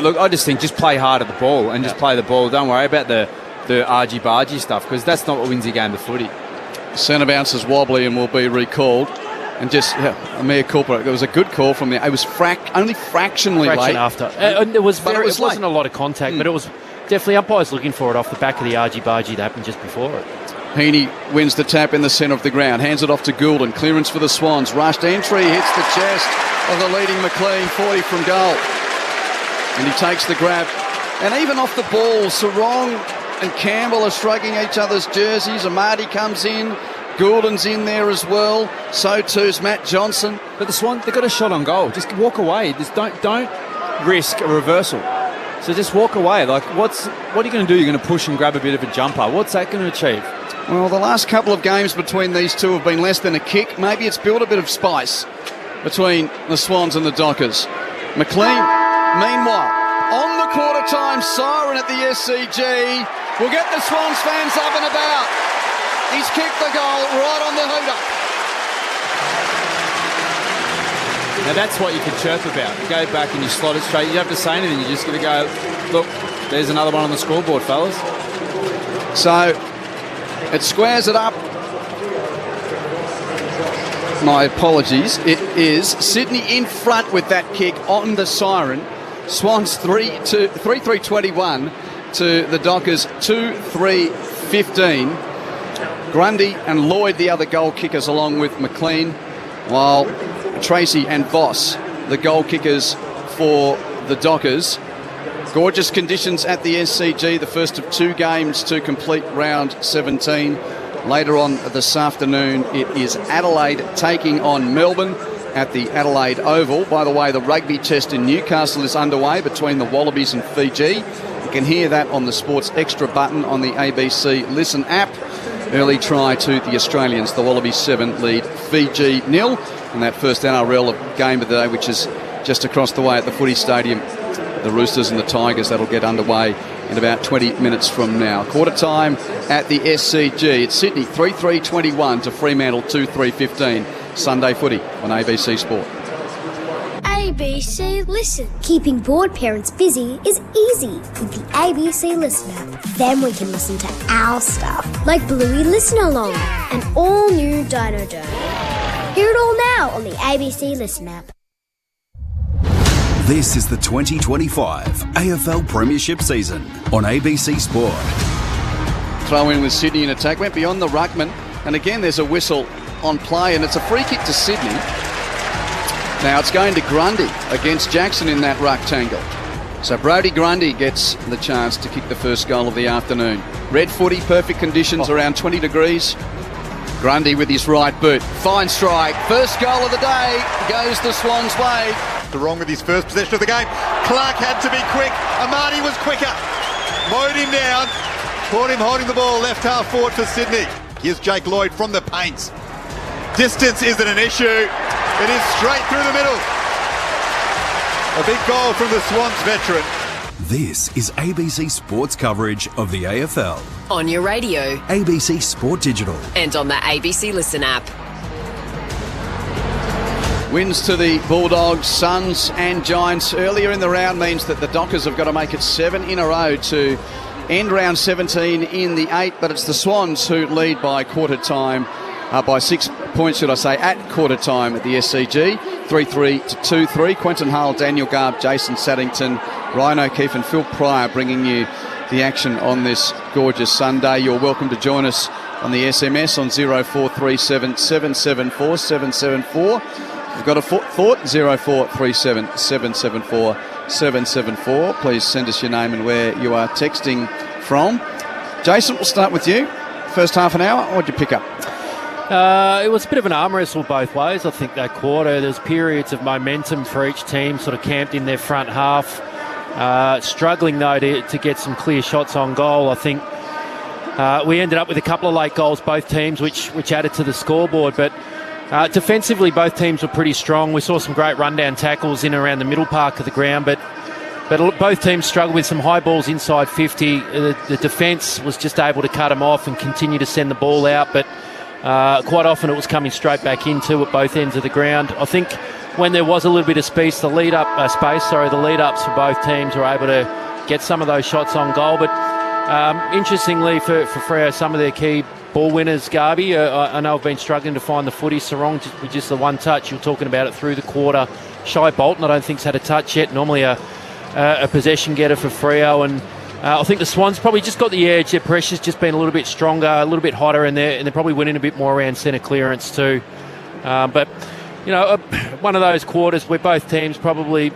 Look, I just think just play hard at the ball and just play the ball. Don't worry about the argy-bargy stuff, because that's not what wins your game, the footy. Centre bounce is wobbly and will be recalled. And just a mere culprit. It was a good call from there. It was only fractionally late. After. It wasn't a lot of contact, but it was definitely umpires looking for it off the back of the argy-bargy that happened just before it. Heaney wins the tap in the centre of the ground, hands it off to Goulden. Clearance for the Swans. Rushed entry, hits the chest of the leading McLean, 40 from goal. And he takes the grab. And even off the ball, Sarong and Campbell are shrugging each other's jerseys. Amadi comes in. Goulden's in there as well. So too's Matt Johnson. But the Swans, they've got a shot on goal. Just walk away. Just don't risk a reversal. So just walk away. Like, what are you going to do? You're going to push and grab a bit of a jumper. What's that going to achieve? Well, the last couple of games between these two have been less than a kick. Maybe it's built a bit of spice between the Swans and the Dockers. McLean, meanwhile, on the quarter-time siren at the SCG. We'll get the Swans fans up and about. He's kicked the goal right on the hooter. Now that's what you can chirp about. You go back and you slot it straight. You don't have to say anything. You're just going to go, look, there's another one on the scoreboard, fellas. So it squares it up. My apologies. It is Sydney in front with that kick on the siren. Swans 3-3-21 to the Dockers 2-3-15. Grundy and Lloyd, the other goal kickers, along with McLean, while Tracy and Voss, the goal kickers for the Dockers. Gorgeous conditions at the SCG, the first of two games to complete round 17. Later on this afternoon, it is Adelaide taking on Melbourne at the Adelaide Oval. By the way, the rugby test in Newcastle is underway between the Wallabies and Fiji. You can hear that on the Sports Extra button on the ABC Listen app. Early try to the Australians. The Wallabies 7 lead Fiji 0. And that first NRL game of the day, which is just across the way at the Footy Stadium. The Roosters and the Tigers, that'll get underway in about 20 minutes from now. Quarter time at the SCG. It's Sydney 3-3-21 to Fremantle 2-3-15. Sunday footy on ABC Sport. ABC Listen. Keeping bored parents busy is easy with the ABC Listen app. Then we can listen to our stuff, like Bluey Listen Along and all new Dino Dome. Hear it all now on the ABC Listen app. This is the 2025 AFL Premiership season on ABC Sport. Throw in with Sydney in attack, went beyond the ruckman, and again there's a whistle on play, and it's a free kick to Sydney. Now it's going to Grundy against Jackson in that rectangle. So Brodie Grundy gets the chance to kick the first goal of the afternoon. Red footy, perfect conditions, around 20 degrees. Grundy with his right boot. Fine strike. First goal of the day goes the Swans' way. Wrong with his first possession of the game. Clark had to be quick. Amati was quicker. Mowed him down. Caught him holding the ball left half forward for Sydney. Here's Jake Lloyd from the paint. Distance isn't an issue. It is straight through the middle. A big goal from the Swans veteran. This is ABC Sports coverage of the AFL. On your radio. ABC Sport Digital. And on the ABC Listen app. Wins to the Bulldogs, Suns and Giants earlier in the round means that the Dockers have got to make it 7 in a row to end round 17 in the 8, but it's the Swans who lead by quarter time, by 6 points, should I say, at quarter time at the SCG, 3-3 to 2-3. Quentin Hull, Daniel Garb, Jason Saddington, Ryan O'Keefe and Phil Pryor bringing you the action on this gorgeous Sunday. You're welcome to join us on the SMS on 0437 774 774. We've got a thought, 0437 774 774. Please send us your name and where you are texting from. Jason, we'll start with you. First half an hour, what'd you pick up? It was a bit of an arm wrestle both ways. I think that quarter, there's periods of momentum for each team sort of camped in their front half. Struggling, though, to get some clear shots on goal. I think we ended up with a couple of late goals, both teams, which added to the scoreboard. But defensively, both teams were pretty strong. We saw some great rundown tackles in and around the middle park of the ground, but both teams struggled with some high balls inside 50. The defence was just able to cut them off and continue to send the ball out, but quite often it was coming straight back into at both ends of the ground. I think when there was a little bit of space, the lead-ups for both teams were able to get some of those shots on goal. But interestingly for Freo, some of their key ball winners, Garby, I know I've been struggling to find the footy. Sarong with just the one touch. You're talking about it through the quarter. Shai Bolton, I don't think's had a touch yet. Normally a possession getter for Freo, and I think the Swans probably just got the edge. Their pressure's just been a little bit stronger, a little bit hotter, and they're probably winning a bit more around centre clearance too. But one of those quarters where both teams probably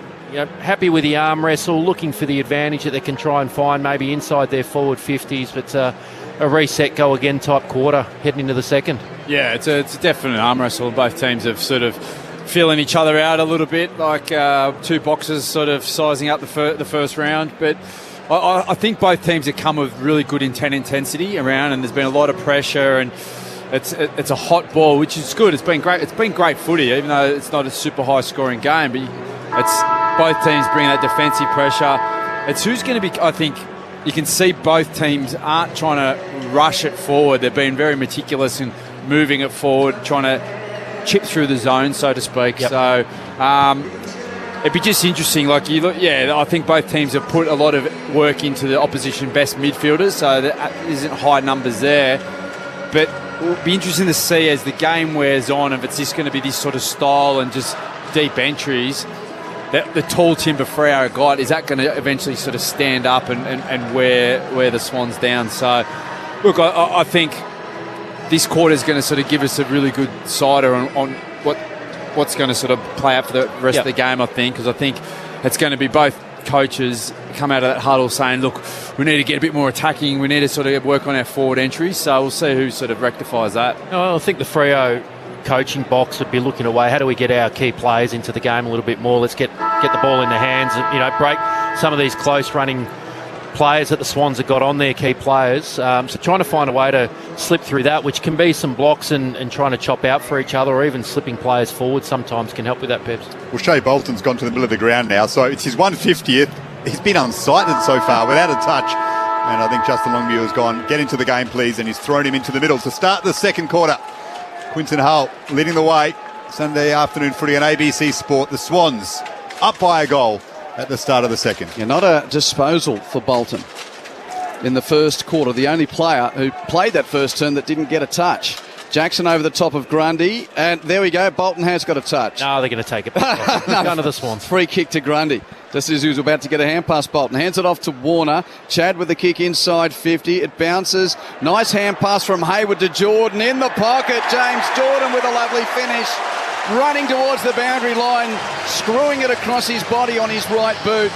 happy with the arm wrestle, looking for the advantage that they can try and find maybe inside their forward 50s, but a reset go again type quarter heading into the second. Yeah, it's a definite arm wrestle. Both teams have sort of feeling each other out a little bit, like two boxes sort of sizing up the first round. But I think both teams have come with really good intensity around, and there's been a lot of pressure, and it's a hot ball, which is good. It's been great. It's been great footy, even though it's not a super high scoring game. But it's both teams bring that defensive pressure. It's who's going to be. I think you can see both teams aren't trying to rush it forward. They've been very meticulous in moving it forward, trying to chip through the zone, so to speak. Yep. So it'd be just interesting. I think both teams have put a lot of work into the opposition best midfielders, so there isn't high numbers there. But it'll be interesting to see as the game wears on if it's just going to be this sort of style and just deep entries. That the tall timber Freo got, is that going to eventually sort of stand up and wear the Swans down? So, look, I think this quarter is going to sort of give us a really good cider on what's going to sort of play out for the rest of the game, I think, because I think it's going to be both coaches come out of that huddle saying, look, we need to get a bit more attacking, we need to sort of work on our forward entries, so we'll see who sort of rectifies that. I think the Freo coaching box would be looking away. How do we get our key players into the game a little bit more? Let's get the ball in their hands and break some of these close running players that the Swans have got on their key players. So trying to find a way to slip through that, which can be some blocks and trying to chop out for each other, or even slipping players forward sometimes can help with that, Peps. Well, Shea Bolton's gone to the middle of the ground now, so it's his 150th. He's been unsighted so far without a touch. And I think Justin Longmuir has gone, get into the game, please, and he's thrown him into the middle to start the second quarter. Quinton Hull leading the way. Sunday afternoon footy on ABC Sport. The Swans up by a goal at the start of the second. Not a disposal for Bolton in the first quarter. The only player who played that first turn that didn't get a touch. Jackson over the top of Grundy, and there we go. Bolton has got a touch. No, they're going to take it back. None of the Swans. Free kick to Grundy. Just as he was about to get a hand past Bolton. Hands it off to Warner. Chad with the kick inside 50. It bounces. Nice hand pass from Hayward to Jordan. In the pocket, James Jordan with a lovely finish. Running towards the boundary line. Screwing it across his body on his right boot.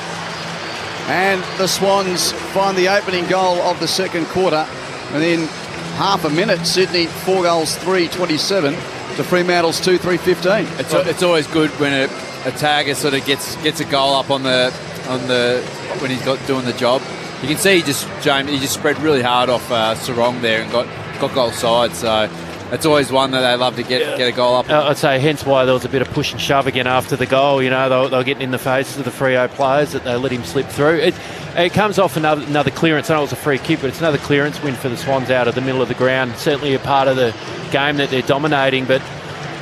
And the Swans find the opening goal of the second quarter. And in half a minute, Sydney 4 goals, 3-27 to Fremantle's 2-3-15. It's always good when a tagger sort of gets a goal up on the when he's doing the job. You can see he just spread really hard off Sarong there and got goal side. So it's always one that they love to get a goal up. I'd say hence why there was a bit of push and shove again after the goal. You know, they were getting in the faces of the Freo players that they let him slip through. It comes off another clearance. I know it was a free kick, but it's another clearance win for the Swans out of the middle of the ground. Certainly a part of the game that they're dominating. But,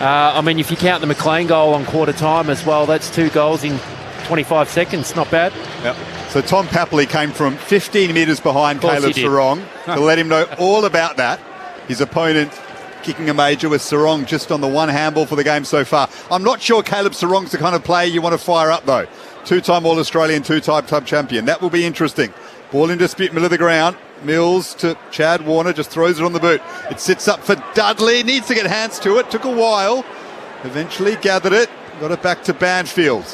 I mean, if you count the McLean goal on quarter time as well, that's 2 goals in 25 seconds. Not bad. Yep. So Tom Papley came from 15 metres behind Caleb Sarong to let him know all about that. His opponent kicking a major with Sarong just on the one handball for the game so far. I'm not sure Caleb Sarong's the kind of player you want to fire up, though. 2-time All-Australian, 2-time club champion. That will be interesting. Ball in dispute, middle of the ground. Mills to Chad Warner, just throws it on the boot. It sits up for Dudley. Needs to get hands to it. Took a while. Eventually gathered it. Got it back to Banfield.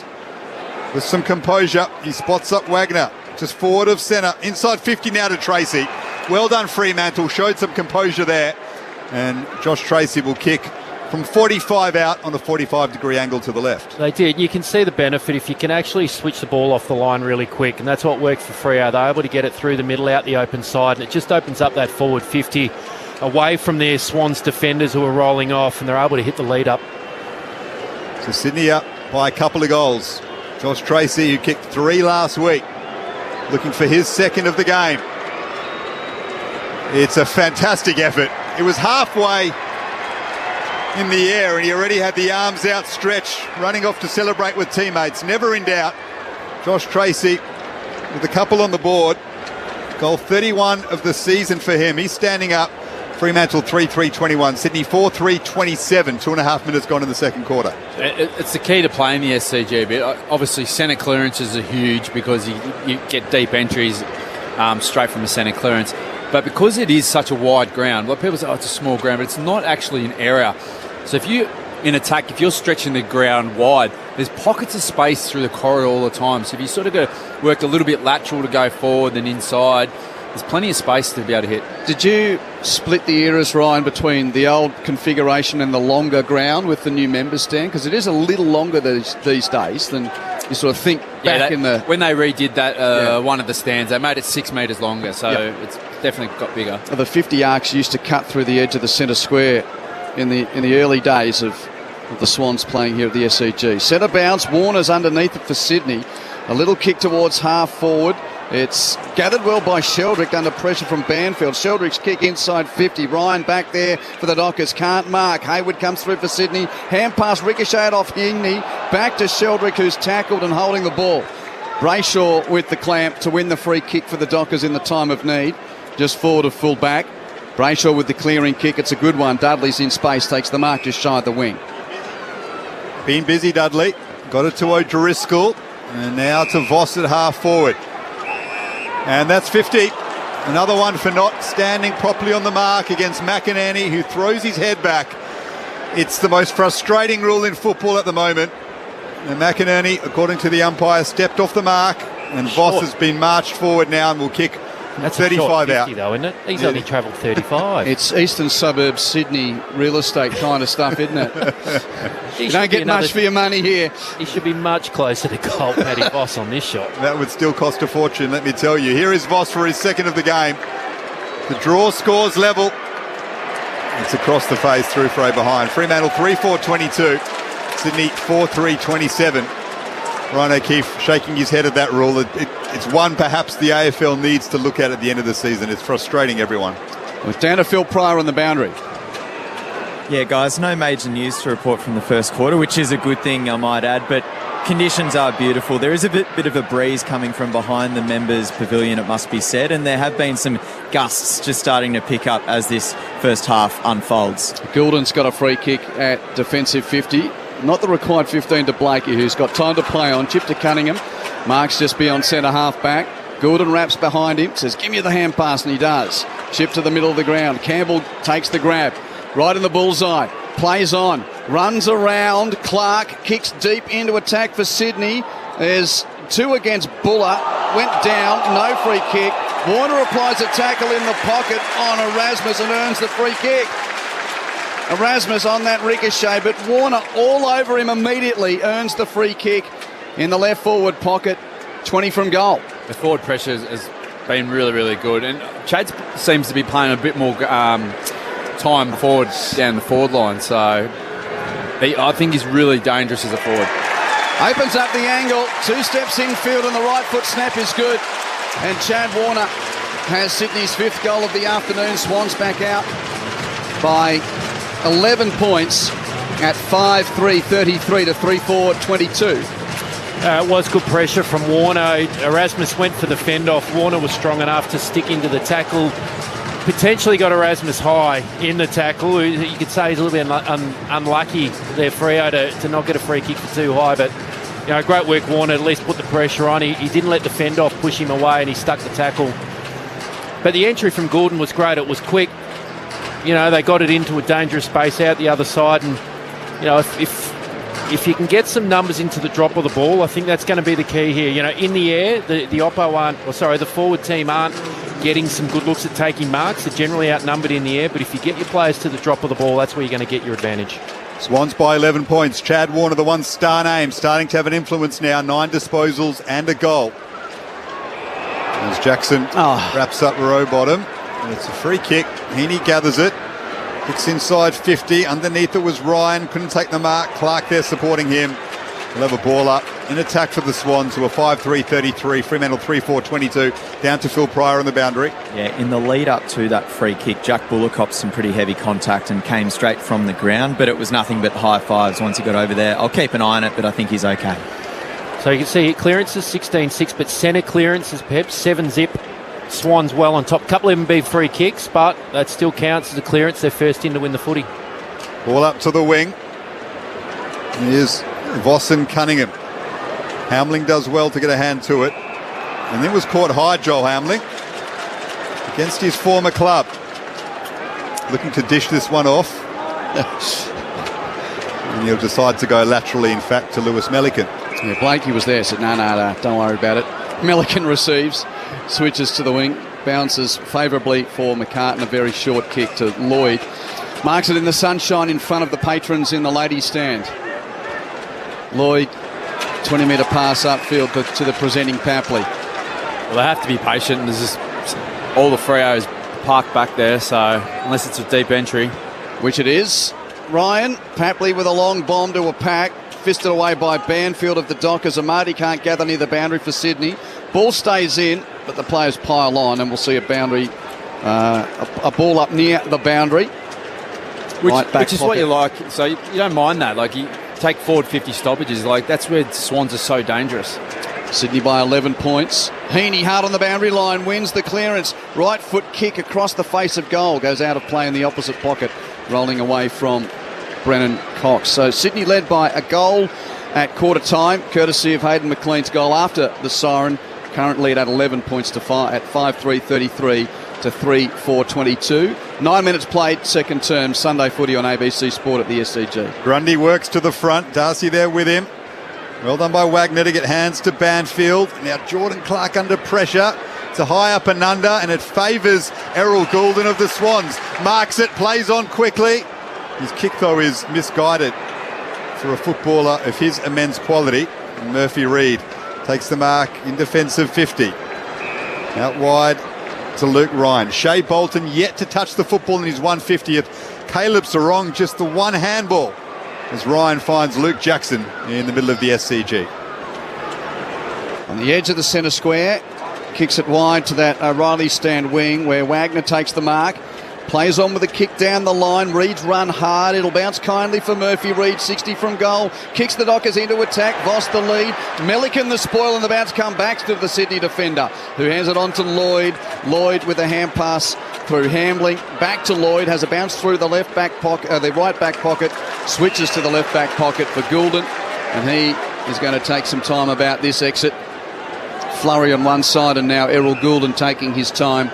With some composure, he spots up Wagner. Just forward of centre. Inside 50 now to Tracy. Well done, Fremantle. Showed some composure there. And Josh Tracy will kick from 45 out on a 45-degree angle to the left. They did. You can see the benefit if you can actually switch the ball off the line really quick, and that's what worked for Freo. They're able to get it through the middle, out the open side, and it just opens up that forward 50 away from their Swans defenders who are rolling off, and they're able to hit the lead up. So Sydney up by a couple of goals. Josh Tracy, who kicked 3 last week, looking for his second of the game. It's a fantastic effort. It was halfway in the air and he already had the arms outstretched, running off to celebrate with teammates. Never in doubt. Josh Tracy with a couple on the board. Goal 31 of the season for him. He's standing up. Fremantle 3-3-21. Sydney 4-3-27. 2.5 minutes gone in the second quarter. It's the key to playing the SCG a bit. Obviously, centre clearances are huge because you get deep entries straight from a centre clearance. But because it is such a wide ground, a lot of people say, oh, it's a small ground, but it's not actually an area. So if you, in attack, if you're stretching the ground wide, there's pockets of space through the corridor all the time. So if you sort of got worked a little bit lateral to go forward than inside, there's plenty of space to be able to hit. Did you split the eras, Ryan, between the old configuration and the longer ground with the new members stand? Because it is a little longer these days than you sort of think back in the... When they redid that, one of the stands, they made it 6 metres longer, so it's definitely got bigger. The 50 arcs used to cut through the edge of the centre square in the early days of the Swans playing here at the SCG. Centre bounce, Warner's underneath it for Sydney. A little kick towards half forward. It's gathered well by Sheldrick under pressure from Banfield. Sheldrick's kick inside 50. Ryan back there for the Dockers. Can't mark. Hayward comes through for Sydney. Hand pass ricocheted off Hingney. Back to Sheldrick, who's tackled and holding the ball. Brayshaw with the clamp to win the free kick for the Dockers in the time of need. Just forward of full back. Brayshaw with the clearing kick. It's a good one. Dudley's in space. Takes the mark just shy of the wing. Been busy, Dudley. Got it to O'Driscoll. And now to Voss at half forward. And that's 50. Another one for not standing properly on the mark against McInerney, who throws his head back. It's the most frustrating rule in football at the moment. And McInerney, according to the umpire, stepped off the mark. And Voss has been marched forward now and will kick That's 35 a short 50 out. though, isn't it? He's only travelled 35. It's eastern suburbs Sydney real estate kind of stuff, isn't it? You don't get much for your money here. He should be much closer to goal, Paddy Voss, on this shot. That would still cost a fortune, let me tell you. Here is Voss for his second of the game. The draw scores level. It's across the face through Frey behind. Fremantle 3-4-22. Sydney 4-3-27. Ryan O'Keefe shaking his head at that rule. It's one perhaps the AFL needs to look at the end of the season. It's frustrating everyone. With down to Phil Pryor on the boundary. Yeah, guys, no major news to report from the first quarter, which is a good thing, I might add, but conditions are beautiful. There is a bit of a breeze coming from behind the members' pavilion, it must be said, and there have been some gusts just starting to pick up as this first half unfolds. Goulden's got a free kick at defensive 50. Not the required 15 to Blakey, who's got time to play on. Chip to Cunningham. Mark's just beyond centre half back. Goulden wraps behind him, says, give me the hand pass, and he does. Chip to the middle of the ground. Campbell takes the grab. Right in the bullseye. Plays on. Runs around. Clark kicks deep into attack for Sydney. There's 2 against Buller. Went down. No free kick. Warner applies a tackle in the pocket on Erasmus and earns the free kick. Erasmus on that ricochet, but Warner all over him immediately, earns the free kick in the left forward pocket. 20 from goal. The forward pressure has been really, really good. And Chad seems to be playing a bit more time forward down the forward line. So I think he's really dangerous as a forward. Opens up the angle. 2 steps infield and the right foot snap is good. And Chad Warner has Sydney's 5th goal of the afternoon. Swans back out by 11 points at 5-3-33 to 3-4-22. It was good pressure from Warner. Erasmus went for the fend off. Warner was strong enough to stick into the tackle. Potentially got Erasmus high in the tackle. You could say he's a little bit unlucky there, Freo, to not get a free kick for too high. But great work, Warner. At least put the pressure on. He didn't let the fend off push him away, and he stuck the tackle. But the entry from Goulden was great. It was quick. They got it into a dangerous space out the other side, and if you can get some numbers into the drop of the ball, I think that's going to be the key here. In the air, the forward team aren't getting some good looks at taking marks. They're generally outnumbered in the air, but if you get your players to the drop of the ball, that's where you're going to get your advantage. Swans by 11 points. Chad Warner, the one star name, starting to have an influence now. 9 disposals and a goal. As Jackson wraps up row bottom. And it's a free kick. Heaney gathers it. Kicks inside 50. Underneath it was Ryan. Couldn't take the mark. Clark there supporting him. He'll have a ball up in attack for the Swans, who are 5-3-33. Fremantle 3-4-22. Down to Phil Pryor on the boundary. Yeah, in the lead up to that free kick, Jack Buller copped some pretty heavy contact and came straight from the ground, but it was nothing but high fives once he got over there. I'll keep an eye on it, but I think he's okay. So you can see clearance is 16-6, but centre clearance is perhaps 7-zip. Swans well on top. Couple of them be free kicks, but that still counts as a clearance. They're first in to win the footy. Ball up to the wing. Here's Voss and Cunningham. Hamling does well to get a hand to it. And then was caught high, Joel Hamling, against his former club. Looking to dish this one off. And he'll decide to go laterally, in fact, to Lewis Melican. Yeah, Blakey was there, said, no, don't worry about it. Melican receives, switches to the wing, bounces favourably for McCartan, a very short kick to Lloyd. Marks it in the sunshine in front of the patrons in the ladies' stand. Lloyd, 20-metre pass upfield to the presenting Papley. Well, they have to be patient. There's just all the Freos parked back there, so unless it's a deep entry. Which it is. Ryan, Papley with a long bomb to a pack. Fisted away by Banfield of the Dockers. Amati can't gather near the boundary for Sydney. Ball stays in, but the players pile on, and we'll see a boundary, a ball up near the boundary. Which is what you like. So you don't mind that. Like, you take forward 50 stoppages. Like, that's where Swans are so dangerous. Sydney by 11 points. Heaney hard on the boundary line, wins the clearance. Right foot kick across the face of goal. Goes out of play in the opposite pocket, rolling away from Brennan Cox. So Sydney led by a goal at quarter time, courtesy of Hayden McLean's goal after the siren. Currently at 11 points to 5-3-33 to 3-4-22. 9 minutes played, second term, Sunday footy on ABC Sport at the SCG. Grundy works to the front. Darcy there with him. Well done by Wagner to get hands to Banfield. Now Jordan Clark under pressure. It's a high up and under, and it favours Errol Goulden of the Swans. Marks it, plays on quickly. His kick, though, is misguided for a footballer of his immense quality. And Murphy Reid takes the mark in defensive 50. Out wide to Luke Ryan. Shea Bolton yet to touch the football in his 150th. Caleb Sarong just the one handball as Ryan finds Luke Jackson in the middle of the SCG. On the edge of the centre square, kicks it wide to that Riley stand wing where Wagner takes the mark. Plays on with a kick down the line. Reed's run hard. It'll bounce kindly for Murphy. Reed 60 from goal. Kicks the Dockers into attack. Voss the lead. Milliken the spoil, and the bounce come back to the Sydney defender, who hands it on to Lloyd. Lloyd with a hand pass through Hambling. Back to Lloyd. Has a bounce through the left back pocket, the right back pocket. Switches to the left back pocket for Goulden, and he is going to take some time about this exit. Flurry on one side, and now Errol Goulden taking his time.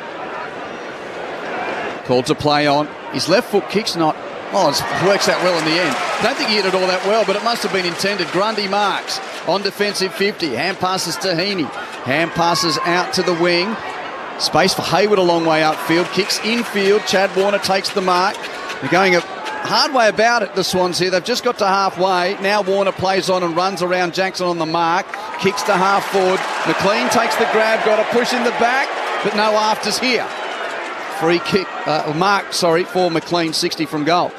Called to play on. His left foot kick's not... Oh, it works out well in the end. Don't think he hit it all that well, but it must have been intended. Grundy marks on defensive 50. Hand passes to Heaney. Hand passes out to the wing. Space for Hayward a long way upfield. Kicks infield. Chad Warner takes the mark. They're going a hard way about it, the Swans here. They've just got to halfway. Now Warner plays on and runs around Jackson on the mark. Kicks to half forward. McLean takes the grab. Got a push in the back, but no afters here. Free kick, for McLean, 60 from goal.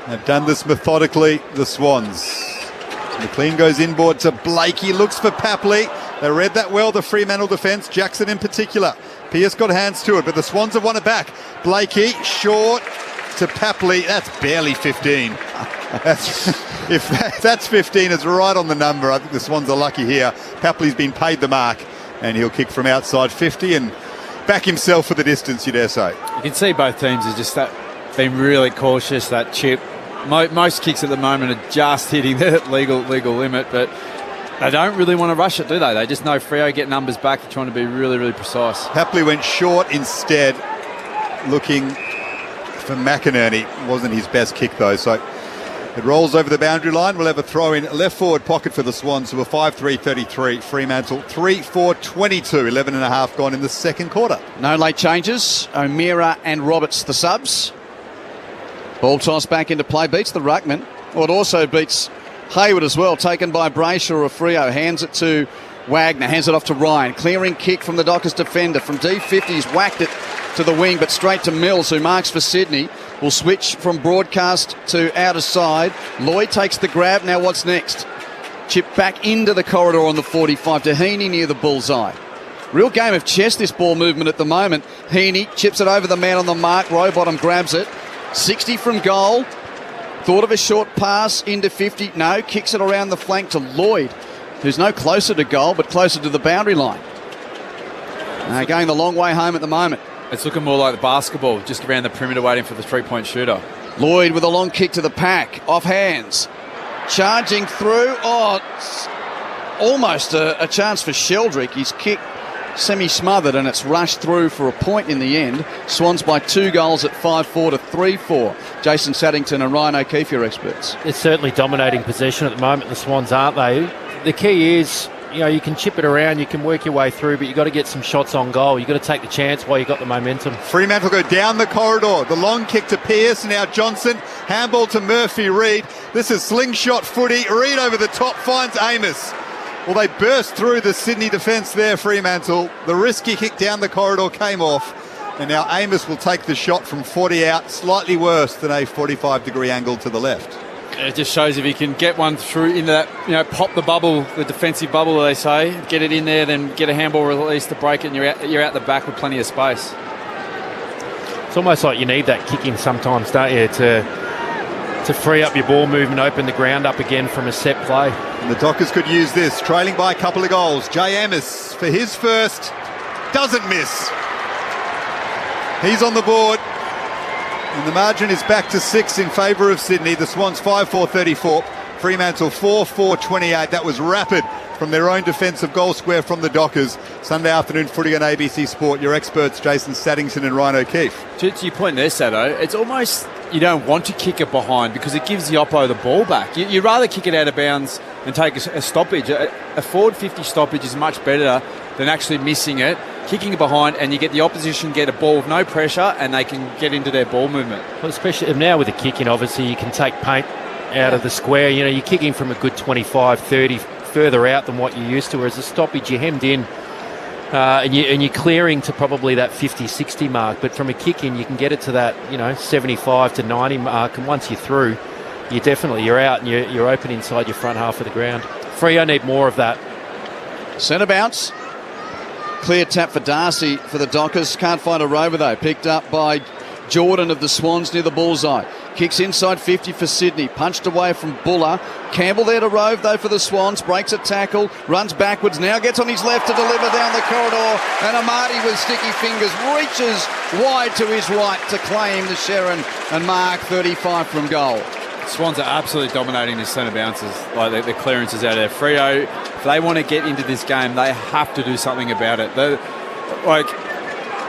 They've done this methodically, the Swans. McLean goes inboard to Blakey, looks for Papley. They read that well, the Fremantle defence, Jackson in particular. Pierce got hands to it, but the Swans have won it back. Blakey, short to Papley. That's barely 15. If that's 15, it's right on the number. I think the Swans are lucky here. Papley's been paid the mark, and he'll kick from outside 50 and back himself for the distance, you dare say. You can see both teams are just being really cautious, that chip. Most kicks at the moment are just hitting the legal limit, but they don't really want to rush it, do they? They just know Freo get numbers back. They're trying to be really, really precise. Papley went short instead, looking for McInerney. Wasn't his best kick, though, so it rolls over the boundary line. We'll have a throw in left forward pocket for the Swans, who are 5-3-33. Fremantle 3-4-22. 11 and a half gone in the second quarter. No late changes. O'Meara and Roberts the subs. Ball toss back into play. Beats the ruckman. Well, it also beats Hayward as well. Taken by Brayshaw of Freo. Hands it to Wagner. Hands it off to Ryan. Clearing kick from the Dockers defender. From D50, he's whacked it to the wing, but straight to Mills, who marks for Sydney. Will switch from broadcast to outer side. Lloyd takes the grab. Now what's next? Chip back into the corridor on the 45 to Heaney near the bullseye. Real game of chess, this ball movement at the moment. Heaney chips it over the man on the mark. Rowbottom grabs it. 60 from goal. Thought of a short pass into 50. No, kicks it around the flank to Lloyd, who's no closer to goal, but closer to the boundary line. Going the long way home at the moment. It's looking more like the basketball, just around the perimeter waiting for the three-point shooter. Lloyd with a long kick to the pack, off hands. Charging through. Oh, it's almost a chance for Sheldrick. His kick semi-smothered, and it's rushed through for a point in the end. Swans by 2 goals at 5-4 to 3-4. Jason Saddington and Ryan O'Keefe, your experts. It's certainly dominating possession at the moment, the Swans, aren't they? The key is, you can chip it around, you can work your way through, but you've got to get some shots on goal. You've got to take the chance while you've got the momentum. Fremantle go down the corridor. The long kick to Pierce, now Johnson. Handball to Murphy Reed. This is slingshot footy. Reed over the top finds Amos. Well, they burst through the Sydney defence there, Fremantle. The risky kick down the corridor came off, and now Amos will take the shot from 40 out, slightly worse than a 45-degree angle to the left. It just shows if you can get one through into that, pop the bubble, the defensive bubble, they say, get it in there, then get a handball release to break it, and you're out the back with plenty of space. It's almost like you need that kicking sometimes, don't you, to free up your ball movement, open the ground up again from a set play. And the Dockers could use this, trailing by a couple of goals. Jay Amos for his first, doesn't miss. He's on the board. And the margin is back to 6 in favour of Sydney. The Swans 5-4-34. Fremantle 4-4-28. That was rapid from their own defensive goal square from the Dockers. Sunday afternoon footy on ABC Sport. Your experts, Jason Saddington and Ryan O'Keefe. To your point there, Sado, it's almost you don't want to kick it behind because it gives the oppo the ball back. You'd rather kick it out of bounds and take a stoppage. A forward 50 stoppage is much better than actually missing it, kicking it behind, and you get the opposition get a ball with no pressure and they can get into their ball movement. Well, especially now with the kicking, obviously you can take paint out of the square. You're kicking from a good 25, 30 further out than what you're used to, whereas a stoppage you're hemmed in and you're clearing to probably that 50, 60 mark, but from a kick in you can get it to that 75 to 90 mark, and once you're through you're out and you're open inside your front half of the ground. Freo need more of that. Centre bounce. Clear tap for Darcy for the Dockers. Can't find a rover though. Picked up by Jordan of the Swans near the bullseye. Kicks inside 50 for Sydney. Punched away from Buller. Campbell there to rove though for the Swans. Breaks a tackle. Runs backwards. Now gets on his left to deliver down the corridor. And Amati with sticky fingers reaches wide to his right to claim the Sharon and mark 35 from goal. Swans are absolutely dominating the centre bounces, like the clearances out there. Freo, if they want to get into this game, they have to do something about it.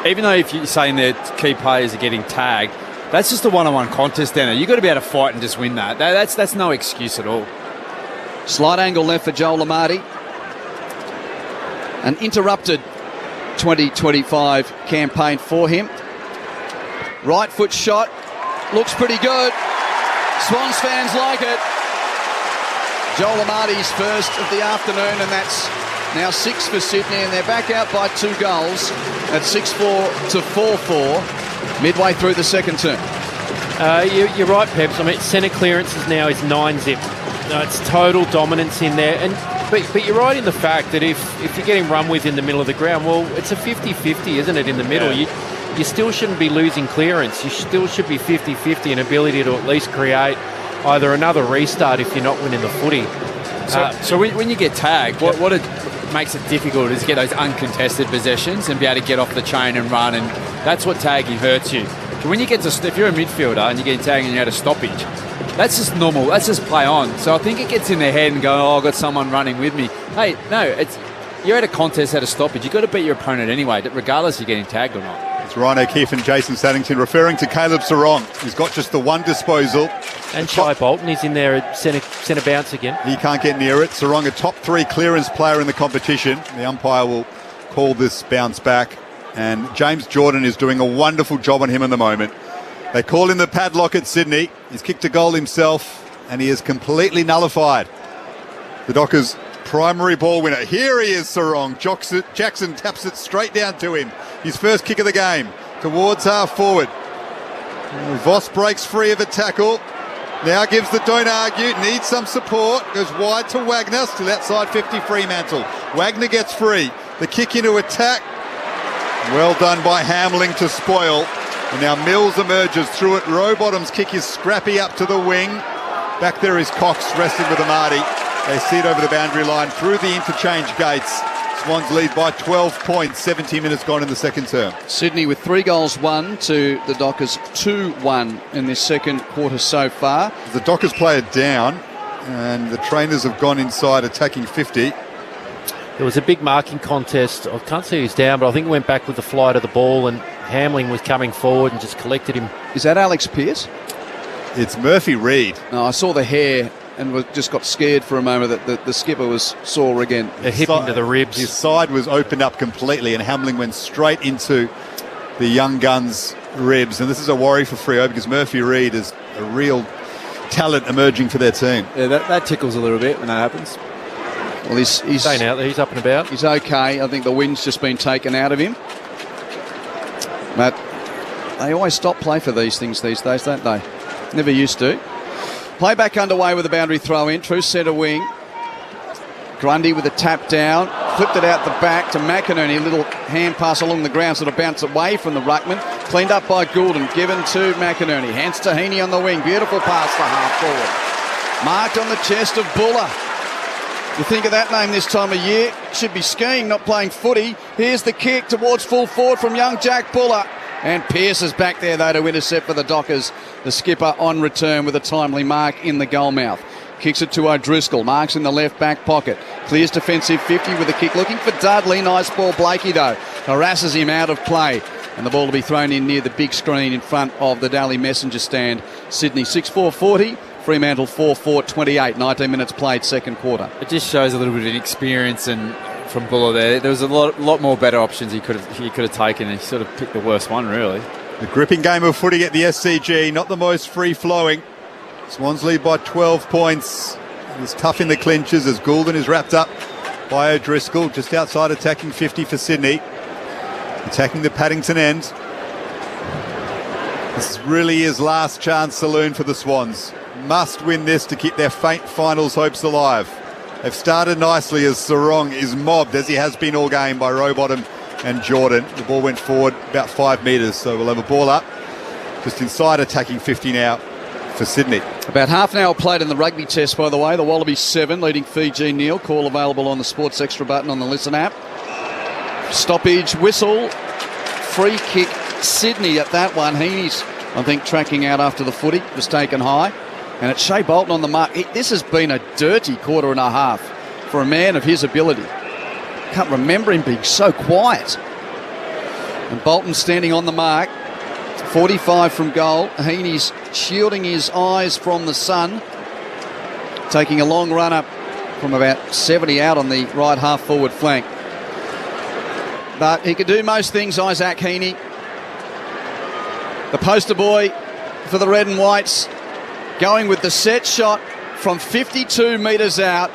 Even though if you're saying their key players are getting tagged, that's just a one-on-one contest down there. You've got to be able to fight and just win that. That's no excuse at all. Slight angle left for Joel Amati. An interrupted 2025 campaign for him. Right foot shot. Looks pretty good. Swans fans like it. Joel Amati's first of the afternoon, and that's now 6 for Sydney, and they're back out by 2 goals at 6-4 to 4-4 midway through the second term. You're right, Peps. I mean, centre clearances now is 9-zip. It's total dominance in there. But you're right in the fact that if you're getting run with in the middle of the ground, well, it's a 50-50, isn't it, in the middle? Yeah. You still shouldn't be losing clearance. You still should be 50-50 in ability to at least create either another restart if you're not winning the footy. So when you get tagged, what it makes it difficult is get those uncontested possessions and be able to get off the chain and run, and that's what tagging hurts you. So when you get to, if you're a midfielder and you're getting tagged and you're at a stoppage, that's just normal. That's just play on. So I think it gets in their head and go, oh, I've got someone running with me. Hey, no, you're at a contest at a stoppage. You've got to beat your opponent anyway, regardless of you're getting tagged or not. It's Ryan O'Keefe and Jason Saddington referring to Caleb Sarong. He's got just the one disposal. And Shai Bolton is in there at centre bounce again. He can't get near it. Sarong, a top 3 clearance player in the competition. The umpire will call this bounce back. And James Jordan is doing a wonderful job on him in the moment. They call him the padlock at Sydney. He's kicked a goal himself, and he is completely nullified. The Dockers' primary ball winner. Here he is, Sarong. Jackson taps it straight down to him. His first kick of the game towards half forward. Voss breaks free of a tackle. Now gives the don't argue, needs some support. Goes wide to Wagner, still outside 50 Fremantle. Wagner gets free. The kick into attack. Well done by Hamling to spoil. And now Mills emerges through it. Rowbottom's kick is scrappy up to the wing. Back there is Cox resting with Amati. They see it over the boundary line through the interchange gates. Swans lead by 12 points, 17 minutes gone in the second term. Sydney with 3 goals won to the Dockers 2-1 in this second quarter so far. The Dockers player down, and the trainers have gone inside attacking 50. There was a big marking contest. I can't see who's down, but I think it went back with the flight of the ball, and Hamling was coming forward and just collected him. Is that Alex Pearce? It's Murphy Reid. No, I saw the hair and just got scared for a moment that the skipper was sore again. A hip into the ribs. His side was opened up completely, and Hamling went straight into the young gun's ribs. And this is a worry for Freo because Murphy Reid is a real talent emerging for their team. Yeah, that tickles a little bit when that happens. Well, he's staying out there. He's up and about. He's okay. I think the wind's just been taken out of him. But they always stop play for these things these days, don't they? Never used to. Play back underway with a boundary throw in. True centre wing. Grundy with a tap down. Flipped it out the back to McInerney. A little hand pass along the ground, sort of bounced away from the ruckman. Cleaned up by Goulden. Given to McInerney. Hands to Heaney on the wing. Beautiful pass for half forward. Marked on the chest of Buller. You think of that name this time of year. Should be skiing, not playing footy. Here's the kick towards full forward from young Jack Buller. And Pearce is back there, though, to intercept for the Dockers. The skipper on return with a timely mark in the goal mouth. Kicks it to O'Driscoll. Marks in the left back pocket. Clears defensive 50 with a kick. Looking for Dudley. Nice ball. Blakey, though, harasses him out of play. And the ball to be thrown in near the big screen in front of the Daily Messenger stand. Sydney 6-4-40. Fremantle 4-4-28. 19 minutes played, second quarter. It just shows a little bit of inexperience and from Buller there. There was a lot more better options he could have taken, and he sort of picked the worst one, really. The gripping game of footy at the SCG, not the most free-flowing. Swans lead by 12 points. It's tough in the clinches as Goulden is wrapped up by O'Driscoll, just outside attacking 50 for Sydney. Attacking the Paddington end. This really is last chance saloon for the Swans. Must win this to keep their faint finals hopes alive. They've started nicely as Sarong is mobbed, as he has been all game, by Rowbottom and Jordan. The ball went forward about 5 metres, so we'll have a ball up. just inside attacking 50 now for Sydney. About half an hour played in the rugby test, by the way. The Wallabies 7, leading Fiji 0. Call available on the Sports Extra button on the Listen app. Stoppage, whistle, free kick, Sydney at that one. Heaney's, I think, tracking out after the footy, was taken high. And it's Shea Bolton on the mark. This has been a dirty quarter and a half for a man of his ability. Can't remember him being so quiet. And Bolton standing on the mark. 45 from goal. Heaney's shielding his eyes from the sun. Taking a long run up from about 70 out on the right half forward flank. But he could do most things, Isaac Heaney. The poster boy for the red and whites. Going with the set shot from 52 metres out.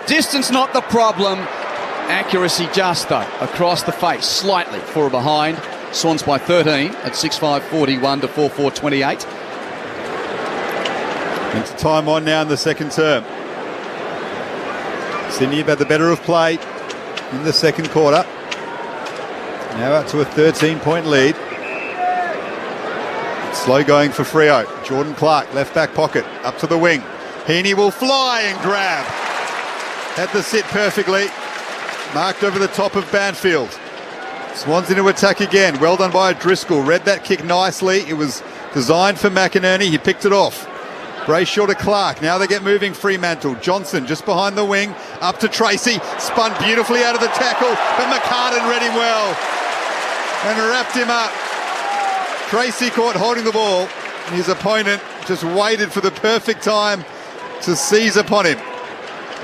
Distance not the problem. Accuracy just, though, across the face, slightly for a behind. Swans by 13 at 6:5:41 to 4:4:28. Into time on now in the second term. Sydney have had the better of play in the second quarter. Now out to a 13-point lead. Slow going for Freo. Jordan Clark, left back pocket, up to the wing. Heaney will fly and grab. Had the sit perfectly. Marked over the top of Banfield. Swans into attack again. Well done by Driscoll. Read that kick nicely. It was designed for McInerney. He picked it off. Brayshaw to Clark. Now they get moving. Fremantle. Johnson just behind the wing. Up to Tracy. Spun beautifully out of the tackle. But McCartan read him well. And wrapped him up. Tracy caught holding the ball. His opponent just waited for the perfect time to seize upon him.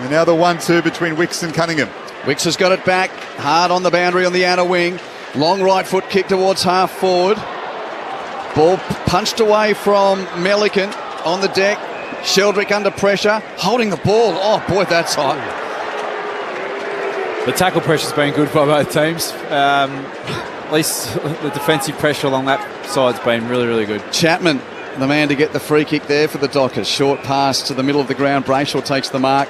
And now the 1-2 between Wicks and Cunningham. Wicks has got it back. Hard on the boundary on the outer wing. Long right foot kick towards half forward. Ball punched away from Melican on the deck. Sheldrick under pressure. Holding the ball. Oh, boy, that's hot. The tackle pressure's been good for both teams. At least the defensive pressure along that side's been really, really good. Chapman, the man to get the free kick there for the Dockers. Short pass to the middle of the ground. Brayshaw takes the mark.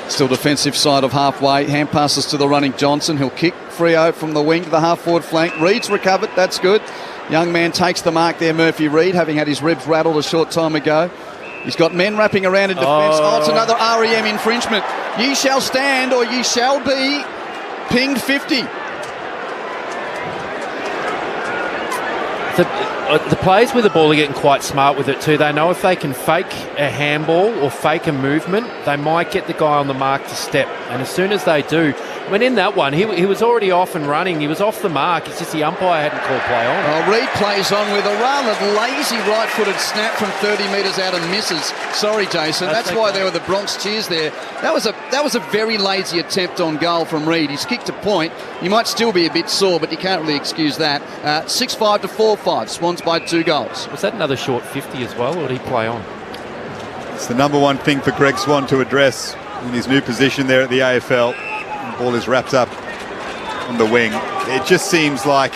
Still defensive side of halfway. Hand passes to the running Johnson. He'll kick Freo from the wing to the half-forward flank. Reed's recovered. That's good. Young man takes the mark there, Murphy Reed, having had his ribs rattled a short time ago. He's got men wrapping around in defence. Oh, it's another REM infringement. Ye shall stand or ye shall be pinged 50. The players with the ball are getting quite smart with it too. They know if they can fake a handball or fake a movement, they might get the guy on the mark to step. And as soon as they do, I mean, in that one, he was already off and running. He was off the mark. It's just the umpire hadn't called play on. Well, Reed plays on with a rather lazy right-footed snap from 30 metres out and misses. Sorry, Jason. That's why there were the Bronx cheers there. That was a very lazy attempt on goal from Reed. He's kicked a point. You might still be a bit sore, but you can't really excuse that. 6-5 to 4-5. Swans by 2 goals. Was that another short 50 as well, or did he play on? It's the number one thing for Greg Swan to address in his new position there at the AFL. The ball is wrapped up on the wing. It just seems like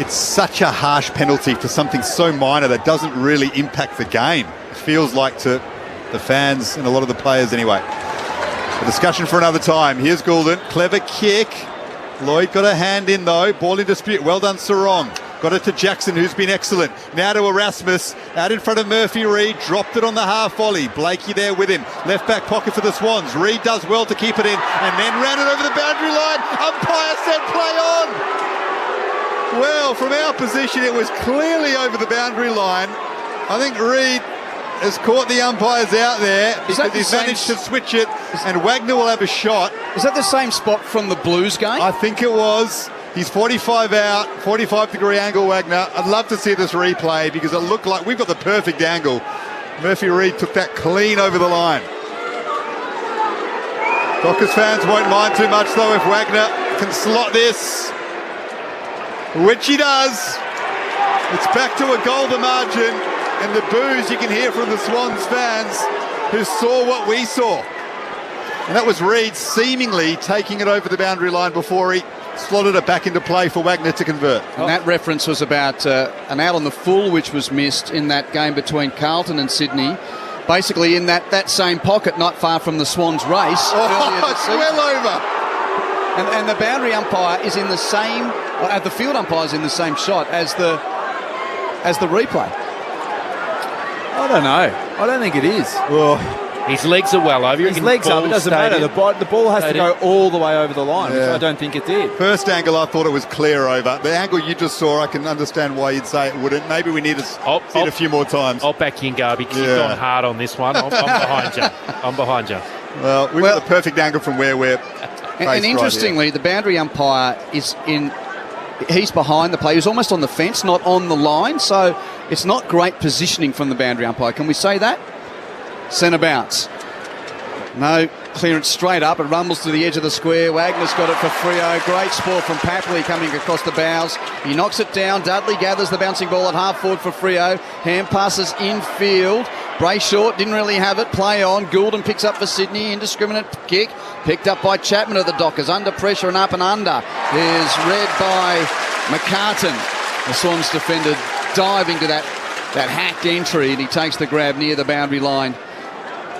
it's such a harsh penalty for something so minor that doesn't really impact the game. It feels like to the fans and a lot of the players anyway. A discussion for another time. Here's Goulden. Clever kick. Lloyd got a hand in though. Ball in dispute. Well done, Sarong. Got it to Jackson, who's been excellent. Now to Erasmus, out in front of Murphy Reed, dropped it on the half volley. Blakey there with him. Left back pocket for the Swans. Reed does well to keep it in, and then ran it over the boundary line. Umpire said play on. Well, from our position, it was clearly over the boundary line. I think Reed has caught the umpires out there because he's managed to switch it, and Wagner will have a shot. Is that the same spot from the Blues game? I think it was. He's 45 out, 45-degree angle, Wagner. I'd love to see this replay because it looked like we've got the perfect angle. Murphy Reed took that clean over the line. Dockers fans won't mind too much, though, if Wagner can slot this, which he does. It's back to a goal the margin, and the boos you can hear from the Swans fans who saw what we saw. And that was Reed seemingly taking it over the boundary line before he slotted it back into play for Wagner to convert. And that reference was about an out on the full, which was missed in that game between Carlton and Sydney. Basically in that same pocket, not far from the Swans race. It's well over. And the boundary umpire is in the same, the field umpire is in the same shot as the as the replay? I don't know. I don't think it is. His legs are well over. His legs up. It doesn't matter. The ball has to go all the way over the line, which Yeah. I don't think it did. First angle, I thought it was clear over. The angle you just saw, I can understand why you'd say it wouldn't. Maybe we need to see it a few more times. I'll back you in, Garby, because you've gone hard on this one. I'm behind you. I'm behind you. Well, we've got the perfect angle from where we're And interestingly, the boundary umpire is in. He's behind the play. He's almost on the fence, not on the line. So it's not great positioning from the boundary umpire. Can we say that? Centre bounce. No clearance straight up. It rumbles to the edge of the square. Wagner's got it for Freo. Great sport from Papley coming across the bows. He knocks it down. Dudley gathers the bouncing ball at half forward for Freo. Hand passes infield. Bray Short didn't really have it. Play on. Goulden picks up for Sydney. Indiscriminate kick. Picked up by Chapman of the Dockers. Under pressure and up and under. Is read by McCartan. The Swans defender diving to that hacked entry, and he takes the grab near the boundary line.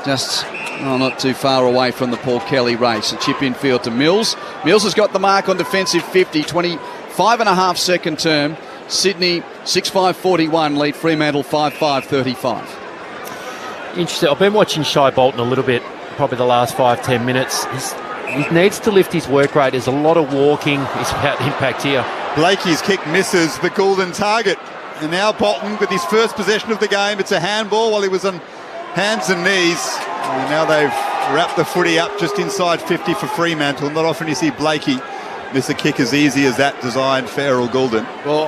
Just not too far away from the Paul Kelly race. A chip infield to Mills. Mills has got the mark on defensive 50. 25.5 second term. Sydney 6-5-41 lead. Fremantle 5-5-35. Interesting. I've been watching Shai Bolton a little bit, probably the last 5-10 minutes. He needs to lift his work rate. There's a lot of walking. It's about impact here. Blakey's kick misses the Goulden target. And now Bolton with his first possession of the game. It's a handball while he was on hands and knees. And now they've wrapped the footy up just inside 50 for Fremantle. Not often you see Blakey miss a kick as easy as that designed for Errol Goulden. Well,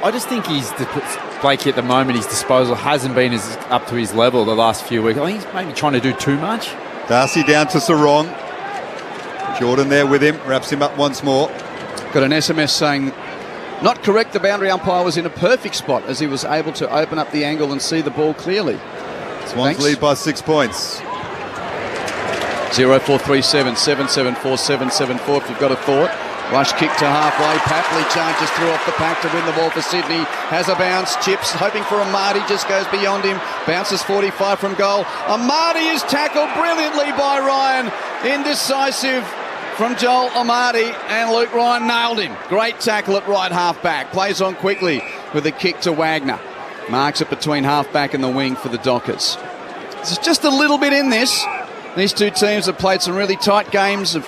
I just think Blakey at the moment, his disposal hasn't been as up to his level the last few weeks. I think he's maybe trying to do too much. Darcy down to Sarong. Jordan there with him, wraps him up once more. Got an SMS saying, not correct, the boundary umpire was in a perfect spot as he was able to open up the angle and see the ball clearly. Swans lead by 6 points. 0437 774 774 if you've got a thought. Rush kick to halfway. Papley charges through off the pack to win the ball for Sydney. Has a bounce. Chips hoping for Amati. Just goes beyond him. Bounces 45 from goal. Amati is tackled brilliantly by Ryan. Indecisive from Joel Amati, and Luke Ryan nailed him. Great tackle at right half back. Plays on quickly with a kick to Wagner. Marks it between half back and the wing for the Dockers. There's just a little bit in this. These two teams have played some really tight games of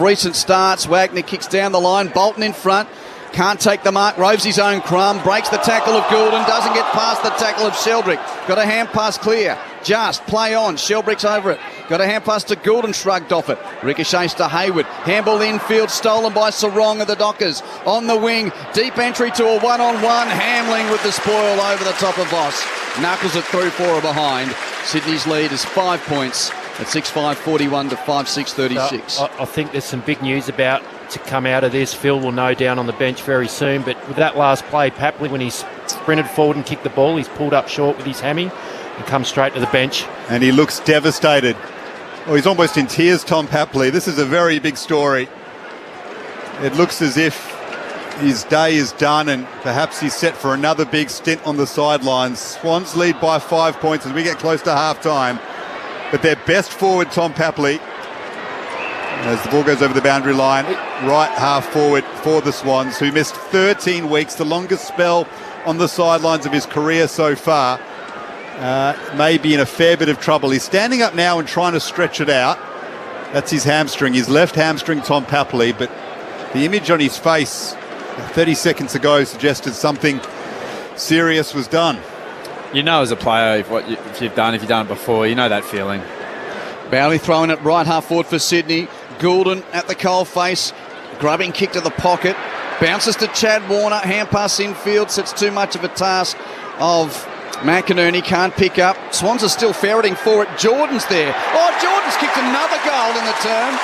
recent starts. Wagner kicks down the line. Bolton in front. Can't take the mark. Roves his own crumb. Breaks the tackle of Goulden. Doesn't get past the tackle of Sheldrick. Got a hand pass clear. Just play on. Sheldrick's over it. Got a hand pass to Goulden. Shrugged off it. Ricochets to Hayward. Handball infield. Stolen by Sarong of the Dockers. On the wing. Deep entry to a one-on-one. Hamling with the spoil over the top of Voss. Knuckles it through 4 behind. Sydney's lead is 5 points at 6-5-41 to 5-6-36. I think there's some big news about to come out of this. Phil will know down on the bench very soon, but with that last play, Papley, when he's sprinted forward and kicked the ball, he's pulled up short with his hammy and comes straight to the bench. And he looks devastated. Oh, he's almost in tears, Tom Papley. This is a very big story. It looks as if his day is done and perhaps he's set for another big stint on the sidelines. Swans lead by 5 points as we get close to half-time. But their best forward, Tom Papley, as the ball goes over the boundary line, right half forward for the Swans, who missed 13 weeks, the longest spell on the sidelines of his career so far, may be in a fair bit of trouble. He's standing up now and trying to stretch it out. That's his hamstring, his left hamstring, Tom Papley, but the image on his face 30 seconds ago suggested something serious was done. You know as a player if you've done it before, you know that feeling. Bowley throwing it right half forward for Sydney. Goulden at the coal face. Grubbing kick to the pocket. Bounces to Chad Warner. Hand pass infield. Sets too much of a task of McInerney. Can't pick up. Swans are still ferreting for it. Jordan's there. Oh, Jordan's kicked another goal in the term.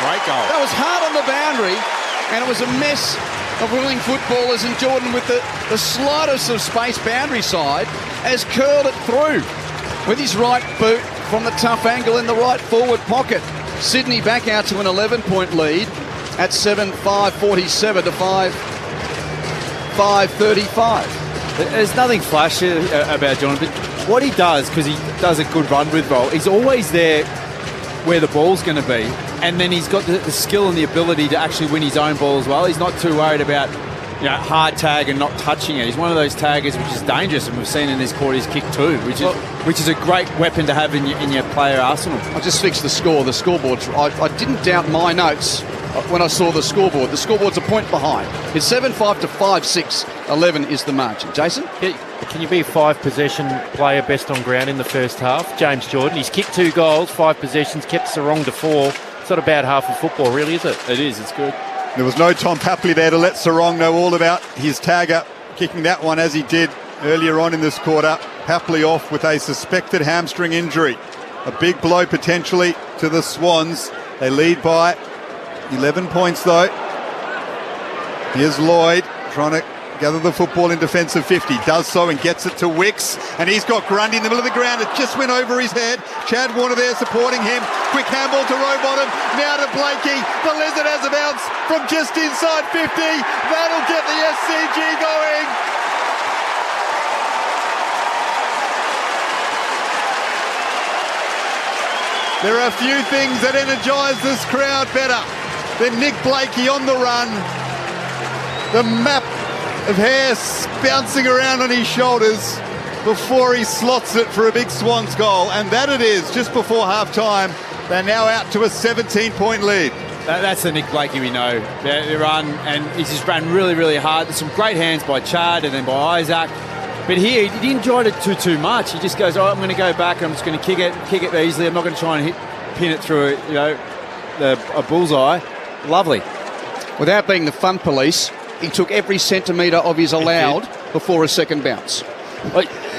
Great goal. That was hard on the boundary, and it was a mess of willing footballers, and Jordan with the slightest of space boundary side has curled it through with his right boot from the tough angle in the right forward pocket. Sydney back out to an 11-point lead at 7-5-47 to 5-5-35. There's nothing flashy about Jordan, but what he does, because he does a good run with ball, he's always there where the ball's going to be, and then he's got the skill and the ability to actually win his own ball as well. He's not too worried about hard tag and not touching it. He's one of those taggers which is dangerous, and we've seen in this quarter his kick too, which is a great weapon to have in your player arsenal. I just fixed the score, the scoreboard. I didn't doubt my notes when I saw the scoreboard. The scoreboard's a point behind. It's 7-5 to 5-6. 11 is the margin. Jason? Can you be a 5-possession player best on ground in the first half? James Jordan, he's kicked 2 goals, 5 possessions, kept Sarong to 4. It's not a bad half of football, really, is it? It is, it's good. There was no Tom Papley there to let Sarong know all about his tagger, kicking that one as he did earlier on in this quarter. Papley off with a suspected hamstring injury. A big blow potentially to the Swans. They lead by 11 points though. Here's Lloyd trying to gather the football in defensive 50. Does so and gets it to Wicks. And he's got Grundy in the middle of the ground. It just went over his head. Chad Warner there supporting him. Quick handball to Rowbottom. Now to Blakey. The Lizard has a bounce from just inside 50. That'll get the SCG going. There are a few things that energise this crowd better than Nick Blakey on the run. The map of hair bouncing around on his shoulders before he slots it for a big Swans goal. And that it is, just before half-time. They're now out to a 17-point lead. That's the Nick Blakey we know. They run, and he's just ran really, really hard. There's some great hands by Chad and then by Isaac. But here, he didn't enjoy it too much. He just goes, I'm going to go back, I'm just going to kick it easily. I'm not going to try and pin it through a bullseye. Lovely. Without being the fun police, he took every centimetre of his allowed before a second bounce.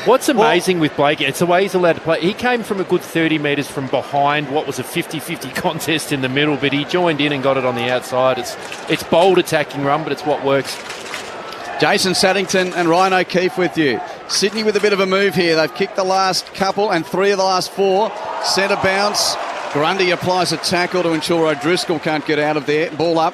What's amazing with Blake, it's the way he's allowed to play. He came from a good 30 metres from behind what was a 50-50 contest in the middle, but he joined in and got it on the outside. It's bold attacking run, but it's what works. Jason Saddington and Ryan O'Keefe with you. Sydney with a bit of a move here. They've kicked the last couple and 3 of the last 4. Centre bounce. Grundy applies a tackle to ensure O'Driscoll can't get out of there. Ball up.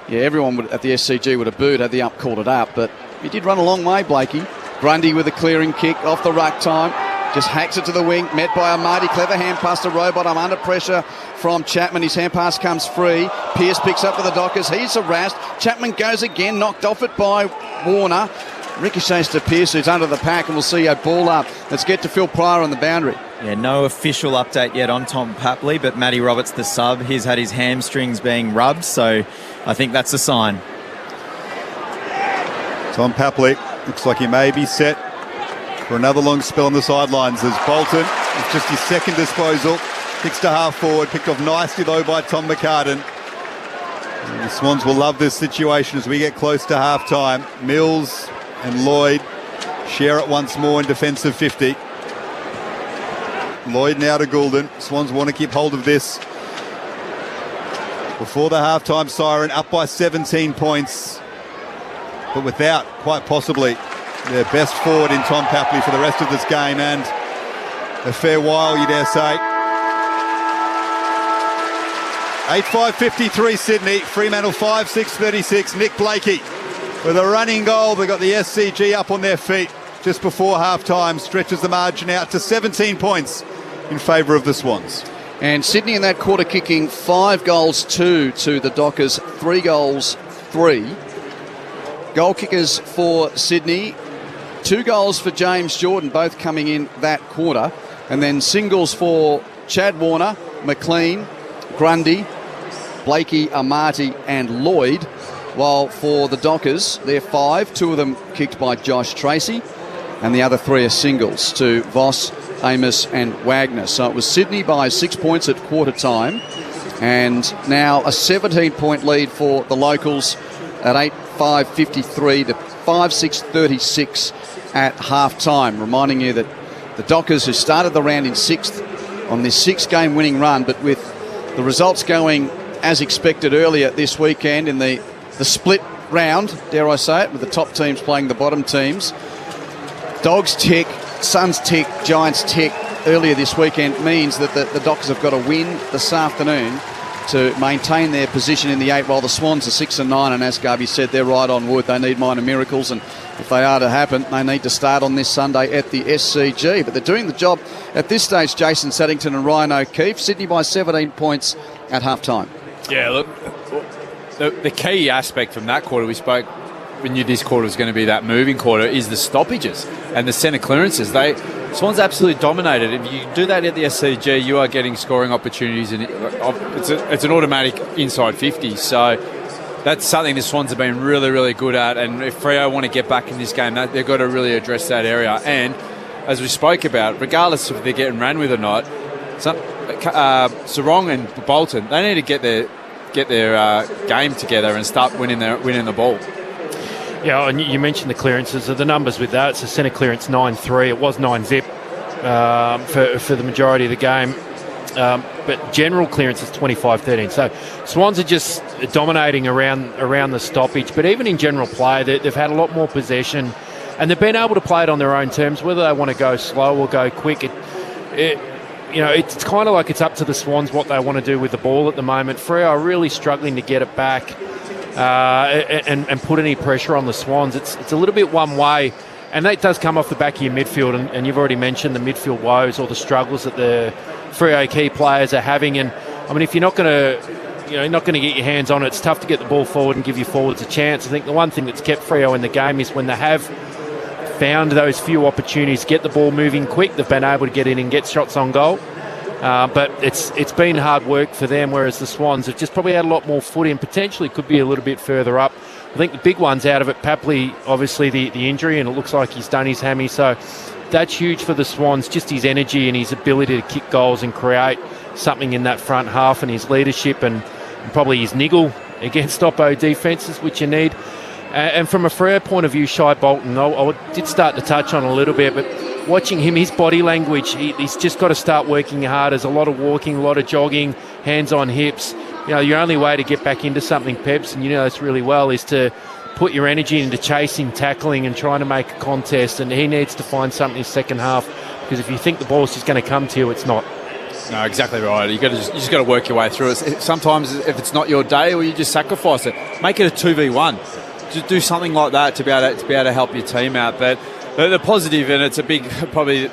Yeah, everyone at the SCG would have booed had the up called it up, but he did run a long way, Blakey. Grundy with a clearing kick off the ruck time. Just hacks it to the wing, met by Amati. Clever hand pass to Rowbottom under pressure from Chapman. His hand pass comes free. Pearce picks up for the Dockers. He's harassed. Chapman goes again, knocked off it by Warner. Ricochets to Pearce, who's under the pack, and we'll see a ball up. Let's get to Phil Pryor on the boundary. Yeah, no official update yet on Tom Papley, but Matty Roberts, the sub, he's had his hamstrings being rubbed, so I think that's a sign. Tom Papley looks like he may be set for another long spell on the sidelines as Bolton, it's just his second disposal, kicks to half forward, picked off nicely though by Tom McCartan. And the Swans will love this situation as we get close to half time. Mills and Lloyd share it once more in defensive 50. Lloyd now to Goulden. Swans want to keep hold of this before the half-time siren, up by 17 points, but without, quite possibly, their best forward in Tom Papley for the rest of this game, and a fair while, you dare say. 8-5-53 Sydney, Fremantle 5-6-36. Nick Blakey with a running goal. They got the SCG up on their feet just before half-time, stretches the margin out to 17 points in favour of the Swans. And Sydney in that quarter kicking 5 goals 2 to the Dockers, 3 goals 3. Goal kickers for Sydney, 2 goals for James Jordan, both coming in that quarter. And then singles for Chad Warner, McLean, Grundy, Blakey, Amati and Lloyd. While for the Dockers, they're 5, 2 of them kicked by Josh Tracy, and the other 3 are singles to Voss, Amos and Wagner. So it was Sydney by 6 points at quarter time, and now a 17-point lead for the locals at 8-5-53 to 5-6-36 at half-time. Reminding you that the Dockers, who started the round in 6th on this 6-game winning run, but with the results going as expected earlier this weekend in the split round, dare I say it, with the top teams playing the bottom teams. Dogs tick, Suns tick, Giants tick earlier this weekend means that the Dockers have got to win this afternoon to maintain their position in the 8, while the Swans are 6 and 9, and as Garby said, they're right on wood. They need minor miracles, and if they are to happen, they need to start on this Sunday at the SCG. But they're doing the job at this stage, Jason Saddington and Ryan O'Keefe. Sydney by 17 points at half-time. Yeah, look, the key aspect from that quarter, we knew this quarter was going to be that moving quarter, is the stoppages and the centre clearances. Swans absolutely dominated. If you do that at the SCG, you are getting scoring opportunities, and it's an automatic inside 50. So that's something the Swans have been really, really good at. And if Freo want to get back in this game, they've got to really address that area. And as we spoke about, regardless if they're getting ran with or not, Sarong and Bolton, they need to get their game together and start winning the ball. Yeah, and you mentioned the clearances. The numbers with that, it's a centre clearance 9-3. It was 9-zip for the majority of the game. But general clearance is 25-13. So Swans are just dominating around the stoppage. But even in general play, they've had a lot more possession, and they've been able to play it on their own terms, whether they want to go slow or go quick. It's kind of like it's up to the Swans what they want to do with the ball at the moment. Freo are really struggling to get it back and put any pressure on the Swans. It's a little bit one way, and that does come off the back of your midfield. And you've already mentioned the midfield woes or the struggles that the Freo key players are having. And I mean, if you're not going to get your hands on it, it's tough to get the ball forward and give your forwards a chance. I think the one thing that's kept Freo in the game is when they have found those few opportunities to get the ball moving quick, they've been able to get in and get shots on goal. But it's been hard work for them, whereas the Swans have just probably had a lot more footy and potentially could be a little bit further up. I think the big ones out of it, Papley, obviously the injury, and it looks like he's done his hammy, so that's huge for the Swans, just his energy and his ability to kick goals and create something in that front half, and his leadership and probably his niggle against Oppo defences, which you need. And from a Freo point of view, Shai Bolton, I did start to touch on a little bit, but watching him, his body language, he's just got to start working hard. There's a lot of walking, a lot of jogging, hands on hips. Your only way to get back into something, Peps, and you know this really well, is to put your energy into chasing, tackling and trying to make a contest, and he needs to find something in the second half, because if you think the ball's just going to come to you, it's not. No, exactly right. You just got to work your way through it. Sometimes if it's not your day, or you just sacrifice it, make it a 2v1. Just do something like that to be able to help your team out. But the positive, and it's a big, probably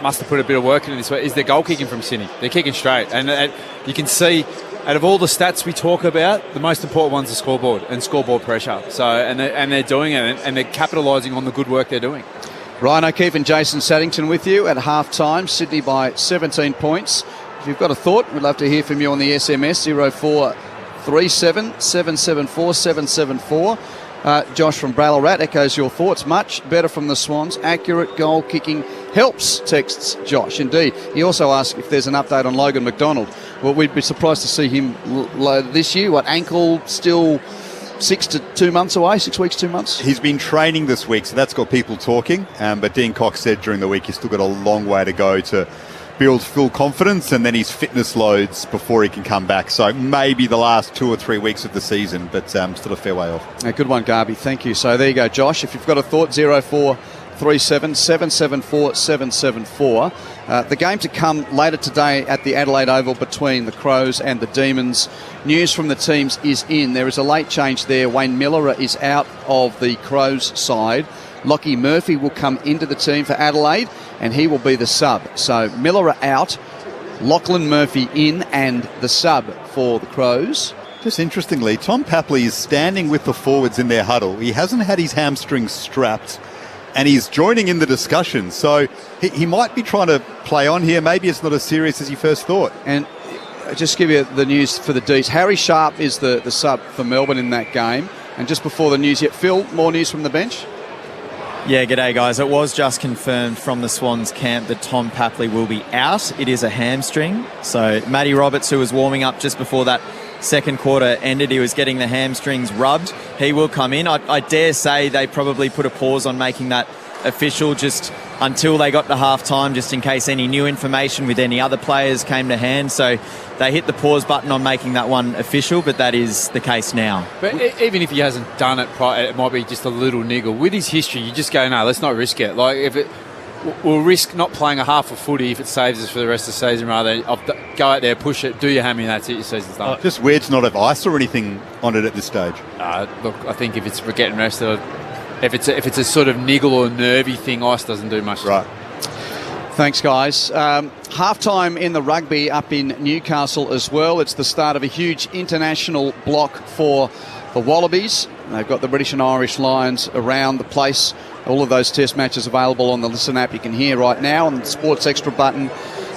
must have put a bit of work into this, is their goal kicking from Sydney. They're kicking straight, and you can see out of all the stats we talk about, the most important one's the scoreboard and scoreboard pressure. So and they're doing it, and they're capitalising on the good work they're doing. Ryan O'Keefe and Jason Saddington with you at half-time. Sydney by 17 points. If you've got a thought, we'd love to hear from you on the SMS 0437 774 774. Josh from Ballarat echoes your thoughts. Much better from the Swans. Accurate goal kicking helps, texts Josh. Indeed. He also asked if there's an update on Logan McDonald. Well, we'd be surprised to see him this year. What, ankle still 6 to 2 months away? 6 weeks, 2 months? He's been training this week, so that's got people talking. But Dean Cox said during the week he's still got a long way to go to build full confidence, and then his fitness loads before he can come back. So maybe the last 2 or 3 weeks of the season, but still a fair way off. A good one, Garby. Thank you. So there you go, Josh. If you've got a thought, 0437 774 774. The game to come later today at the Adelaide Oval between the Crows and the Demons. News from the teams is in. There is a late change there. Wayne Miller is out of the Crows side. Lockie Murphy will come into the team for Adelaide, and he will be the sub. So Miller out, Lachlan Murphy in, and the sub for the Crows. Just interestingly, Tom Papley is standing with the forwards in their huddle. He hasn't had his hamstrings strapped, and he's joining in the discussion. So he might be trying to play on here. Maybe it's not as serious as you first thought. And just give you the news for the Ds. Harry Sharp is the sub for Melbourne in that game. And just before the news yet, Phil, more news from the bench? Yeah, g'day guys. It was just confirmed from the Swans camp that Tom Papley will be out. It is a hamstring. So Matty Roberts, who was warming up just before that second quarter ended, he was getting the hamstrings rubbed. He will come in. I dare say they probably put a pause on making that official just until they got to half-time, just in case any new information with any other players came to hand. So they hit the pause button on making that one official, but that is the case now. But even if he hasn't done it, it might be just a little niggle. With his history, you just go, no, let's not risk it. Like, we'll risk not playing a half of footy if it saves us for the rest of the season, rather than go out there, push it, do your hammy, and that's it, your season's done. Just weird to not have ice or anything on it at this stage. Look, I think if it's getting rested, if it's a sort of niggle or nervy thing, ice doesn't do much. Right. Thanks, guys. Half-time in the rugby up in Newcastle as well. It's the start of a huge international block for the Wallabies. They've got the British and Irish Lions around the place. All of those test matches available on the Listen app. You can hear right now on the Sports Extra button.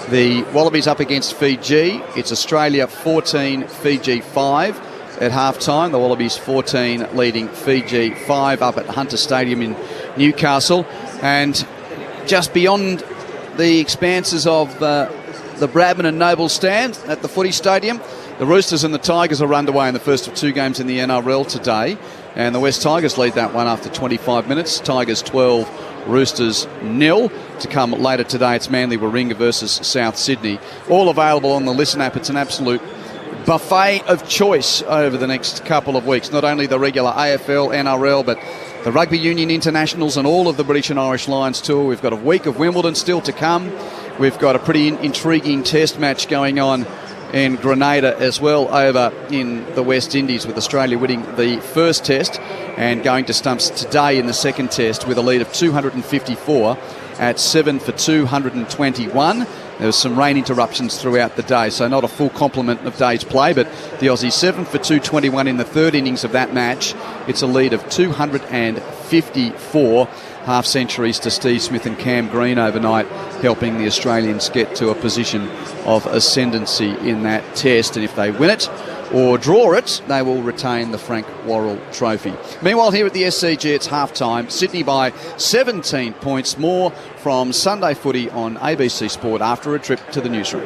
The Wallabies up against Fiji. It's Australia 14, Fiji 5 at half-time. The Wallabies 14 leading Fiji 5 up at Hunter Stadium in Newcastle. And just beyond the expanses of the Bradman and Noble stand at the footy stadium, the Roosters and the Tigers are underway in the first of two games in the NRL today. And the West Tigers lead that one after 25 minutes. Tigers 12, Roosters 0. To come later today, it's Manly Warringah versus South Sydney. All available on the Listen app. It's an absolute buffet of choice over the next couple of weeks. Not only the regular AFL, NRL, but the Rugby Union Internationals and all of the British and Irish Lions tour. We've got a week of Wimbledon still to come. We've got a pretty intriguing test match going on in Grenada as well over in the West Indies, with Australia winning the first test and going to stumps today in the second test with a lead of 254 at 7 for 221. There was some rain interruptions throughout the day, so not a full complement of day's play, but the Aussies 7 for 221 in the third innings of that match. It's a lead of 254. Half centuries to Steve Smith and Cam Green overnight, helping the Australians get to a position of ascendancy in that test. And if they win it or draw it, they will retain the Frank Worrell Trophy. Meanwhile, here at the SCG, it's half-time. Sydney by 17 points. More from Sunday footy on ABC Sport after a trip to the newsroom.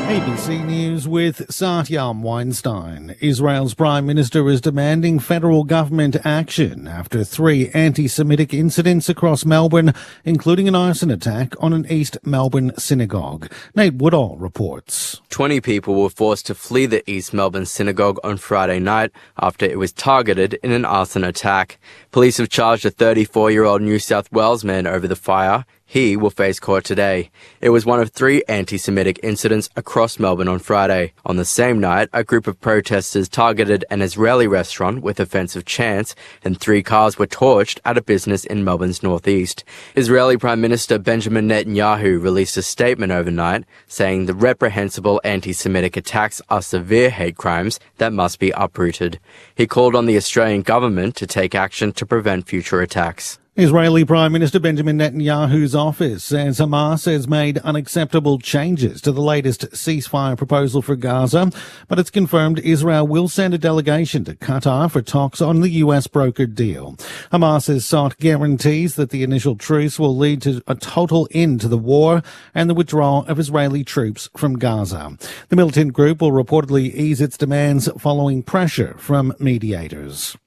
ABC News with Satyam Weinstein. Israel's Prime Minister is demanding federal government action after 3 anti-Semitic incidents across Melbourne, including an arson attack on an East Melbourne synagogue. Nate Woodall reports. 20 people were forced to flee the East Melbourne synagogue on Friday night after it was targeted in an arson attack. Police have charged a 34-year-old New South Wales man over the fire. He will face court today. It was one of 3 anti-Semitic incidents across Melbourne on Friday. On the same night, a group of protesters targeted an Israeli restaurant with offensive chants, and 3 cars were torched at a business in Melbourne's northeast. Israeli Prime Minister Benjamin Netanyahu released a statement overnight saying the reprehensible anti-Semitic attacks are severe hate crimes that must be uprooted. He called on the Australian government to take action to prevent future attacks. Israeli Prime Minister Benjamin Netanyahu's office says Hamas has made unacceptable changes to the latest ceasefire proposal for Gaza, but it's confirmed Israel will send a delegation to Qatar for talks on the US brokered deal. Hamas has sought guarantees that the initial truce will lead to a total end to the war and the withdrawal of Israeli troops from Gaza. The militant group will reportedly ease its demands following pressure from mediators.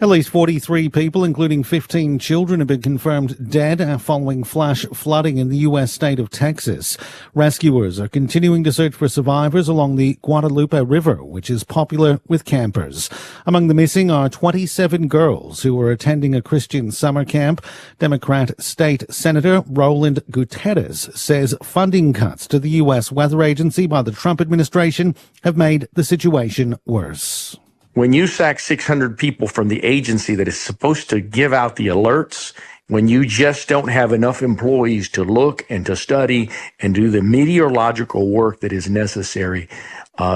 At least 43 people, including 15 children, have been confirmed dead following flash flooding in the U.S. state of Texas. Rescuers are continuing to search for survivors along the Guadalupe River, which is popular with campers. Among the missing are 27 girls who were attending a Christian summer camp. Democrat State Senator Roland Gutierrez says funding cuts to the U.S. Weather Agency by the Trump administration have made the situation worse. When you sack 600 people from the agency that is supposed to give out the alerts, when you just don't have enough employees to look and to study and do the meteorological work that is necessary,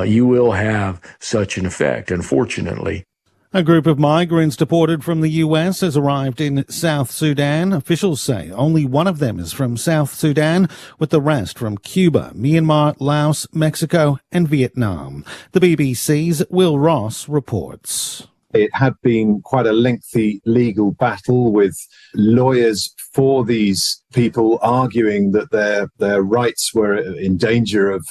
you will have such an effect, unfortunately. A group of migrants deported from the U.S. has arrived in South Sudan. Officials say only one of them is from South Sudan, with the rest from Cuba, Myanmar, Laos, Mexico and Vietnam. The BBC's Will Ross reports. It had been quite a lengthy legal battle with lawyers for these people arguing that their rights were in danger of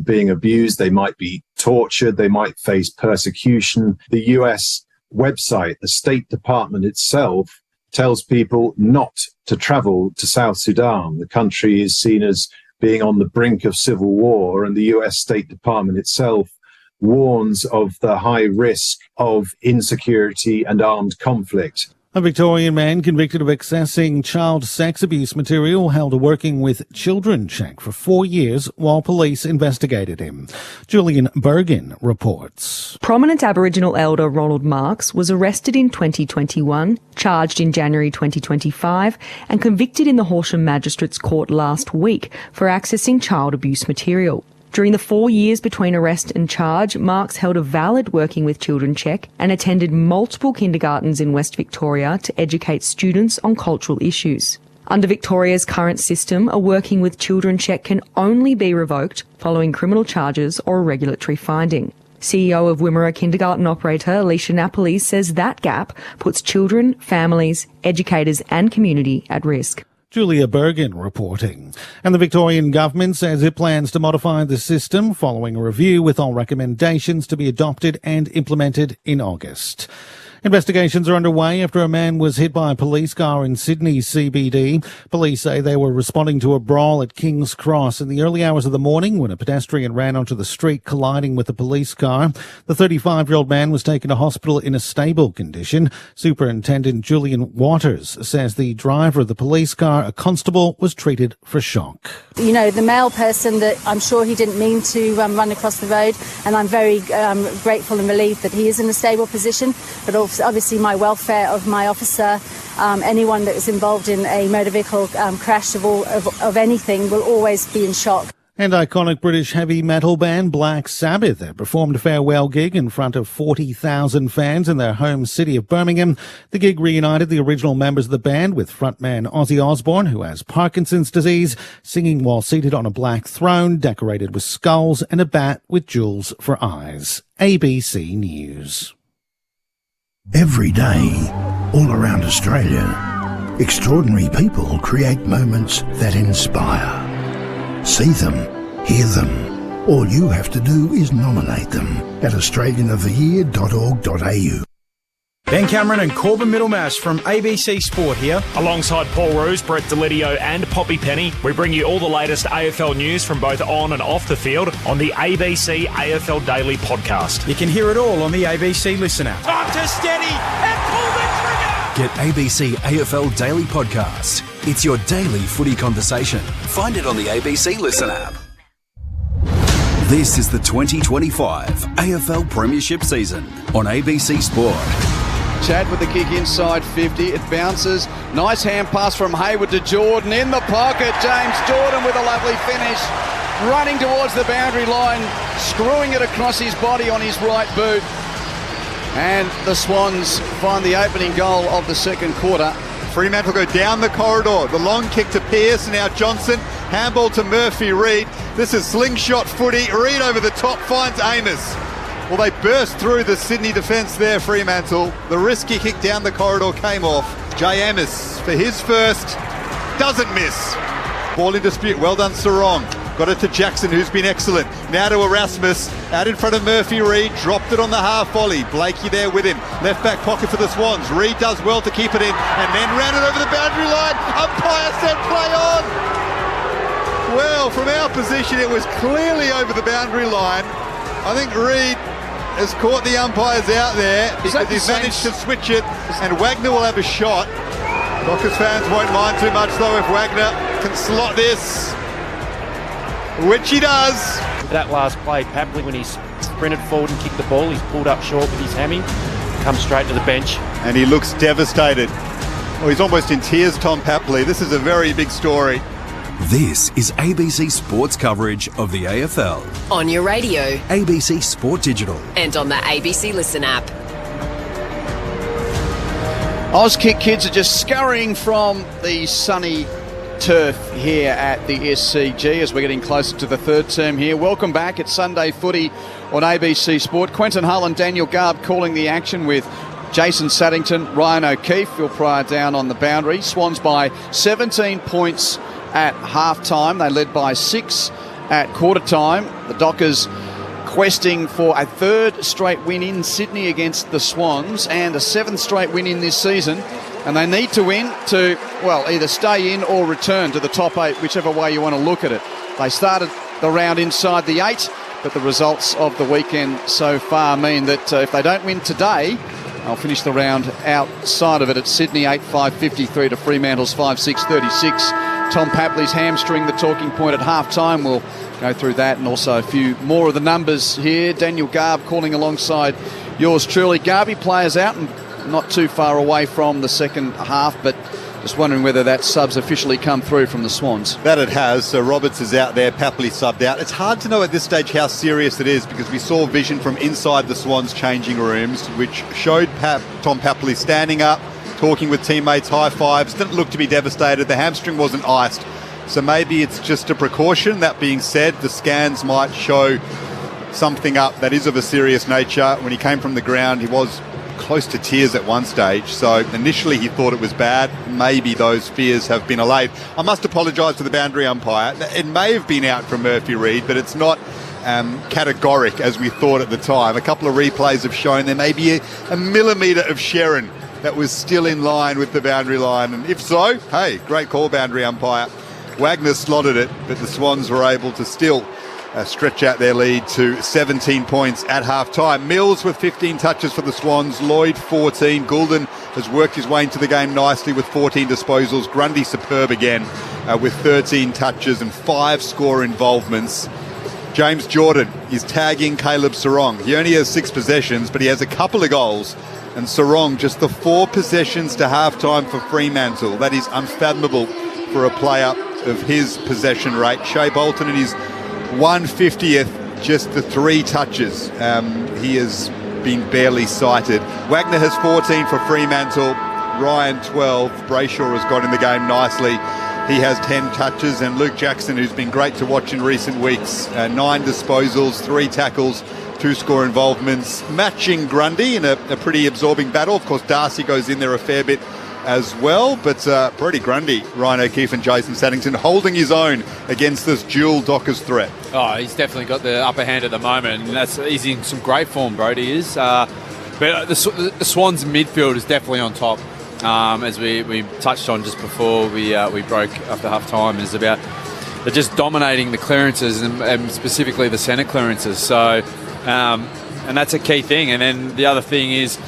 being abused. They might be tortured. They might face persecution. The US website, the State Department itself, tells people not to travel to South Sudan. The country is seen as being on the brink of civil war, and the US State Department itself warns of the high risk of insecurity and armed conflict. A Victorian man convicted of accessing child sex abuse material held a working with children check for 4 years while police investigated him. Julian Bergen reports. Prominent Aboriginal elder Ronald Marks was arrested in 2021, charged in January 2025 and convicted in the Horsham Magistrates Court last week for accessing child abuse material. During the 4 years between arrest and charge, Marks held a valid Working with Children check and attended multiple kindergartens in West Victoria to educate students on cultural issues. Under Victoria's current system, a Working with Children check can only be revoked following criminal charges or a regulatory finding. CEO of Wimmera kindergarten operator Alicia Napoli says that gap puts children, families, educators and community at risk. Julia Bergen reporting. And the Victorian government says it plans to modify the system following a review with all recommendations to be adopted and implemented in August. Investigations are underway after a man was hit by a police car in Sydney's CBD. Police say they were responding to a brawl at King's Cross in the early hours of the morning when a pedestrian ran onto the street, colliding with a police car. The 35-year-old man was taken to hospital in a stable condition. Superintendent Julian Waters says the driver of the police car, a constable, was treated for shock. You know, the male person that I'm sure he didn't mean to run across the road, and I'm very grateful and relieved that he is in a stable position, but also obviously my welfare of my officer, anyone that is involved in a motor vehicle crash of anything will always be in shock. And iconic British heavy metal band Black Sabbath have performed a farewell gig in front of 40,000 fans in their home city of Birmingham. The gig reunited the original members of the band with frontman Ozzy Osbourne, who has Parkinson's disease, singing while seated on a black throne decorated with skulls and a bat with jewels for eyes. ABC News. Every day, all around Australia, extraordinary people create moments that inspire. See them, hear them. All you have to do is nominate them at australianoftheyear.org.au. Ben Cameron and Corbin Middlemash from ABC Sport here. Alongside Paul Roos, Brett Delidio and Poppy Penny, we bring you all the latest AFL news from both on and off the field on the ABC AFL Daily podcast. You can hear it all on the ABC Listen app. Time to steady and pull the trigger! Get ABC AFL Daily Podcast. It's your daily footy conversation. Find it on the ABC Listen app. This is the 2025 AFL Premiership season on ABC Sport. Chad with the kick inside 50. It bounces. Nice hand pass from Hayward to Jordan. In the pocket, James Jordan with a lovely finish. Running towards the boundary line, screwing it across his body on his right boot. And the Swans find the opening goal of the second quarter. Fremantle go down the corridor. The long kick to Pearce, now Johnson. Handball to Murphy-Reid. This is slingshot footy. Reid over the top, finds Amos. Well, they burst through the Sydney defence there, Fremantle. The risky kick down the corridor came off. Jay Amos for his first. Doesn't miss. Ball in dispute. Well done, Sarong. Got it to Jackson, who's been excellent. Now to Erasmus. Out in front of Murphy-Reid. Dropped it on the half volley. Blakey there with him. Left back pocket for the Swans. Reid does well to keep it in. And then ran it over the boundary line. Umpire said play on. Well, from our position, it was clearly over the boundary line. I think Reid has caught the umpires out there. He's managed to switch it, and Wagner will have a shot. Dockers fans won't mind too much, though, if Wagner can slot this, which he does. That last play, Papley, when he's sprinted forward and kicked the ball, he's pulled up short with his hammy, comes straight to the bench. And he looks devastated. Oh, he's almost in tears, Tom Papley. This is a very big story. This is ABC Sports coverage of the AFL. On your radio. ABC Sport Digital. And on the ABC Listen app. Auskick kids are just scurrying from the sunny turf here at the SCG as we're getting closer to the third term here. Welcome back. It's Sunday Footy on ABC Sport. Quentin Hull and Daniel Garb calling the action with Jason Saddington, Ryan O'Keefe, Phil Pryor down on the boundary. Swans by 17 points at half-time. They led by 6 at quarter-time. The Dockers questing for a third straight win in Sydney against the Swans and a 7th straight win in this season. And they need to win to, well, either stay in or return to the top 8, whichever way you want to look at it. They started the round inside the 8, but the results of the weekend so far mean that if they don't win today, I'll finish the round outside of it at Sydney, 8-5-53 to Fremantle's 5-6-36. Tom Papley's hamstring, the talking point at half-time. We'll go through that and also a few more of the numbers here. Daniel Garb calling alongside yours truly. Garby players out and not too far away from the second half, but just wondering whether that sub's officially come through from the Swans. That it has. So Roberts is out there, Papley subbed out. It's hard to know at this stage how serious it is because we saw vision from inside the Swans changing rooms, which showed Tom Papley standing up, talking with teammates, high fives. Didn't look to be devastated. The hamstring wasn't iced. So maybe it's just a precaution. That being said, the scans might show something up that is of a serious nature. When he came from the ground, he was close to tears at one stage. So initially he thought it was bad. Maybe those fears have been allayed. I must apologise to the boundary umpire. It may have been out from Murphy Reid, but it's not categoric as we thought at the time. A couple of replays have shown there may be a millimetre of Sherrin that was still in line with the boundary line. And if so, hey, great call, boundary umpire. Wagner slotted it, but the Swans were able to still stretch out their lead to 17 points at half-time. Mills with 15 touches for the Swans, Lloyd 14. Goulden has worked his way into the game nicely with 14 disposals. Grundy superb again with 13 touches and 5 score involvements. James Jordan is tagging Caleb Sarong. He only has 6 possessions, but he has a couple of goals. And Sarong just the 4 possessions to half-time for Fremantle. That is unfathomable for a player of his possession rate. Shea Bolton in his 150th, just the 3 touches. He has been barely sighted. Wagner has 14 for Fremantle. Ryan 12. Brayshaw has got in the game nicely. He has 10 touches. And Luke Jackson, who's been great to watch in recent weeks, 9 disposals, 3 tackles, 2 score involvements, matching Grundy in a pretty absorbing battle. Of course, Darcy goes in there a fair bit as well, but Brody Grundy, Ryan O'Keefe and Jason Saddington holding his own against this dual Dockers threat. Oh, he's definitely got the upper hand at the moment, and he's in some great form, Brody is. But the Swans midfield is definitely on top, as we touched on just before we broke after half time. Is about they're just dominating the clearances and specifically the centre clearances. So, and that's a key thing. And then the other thing is,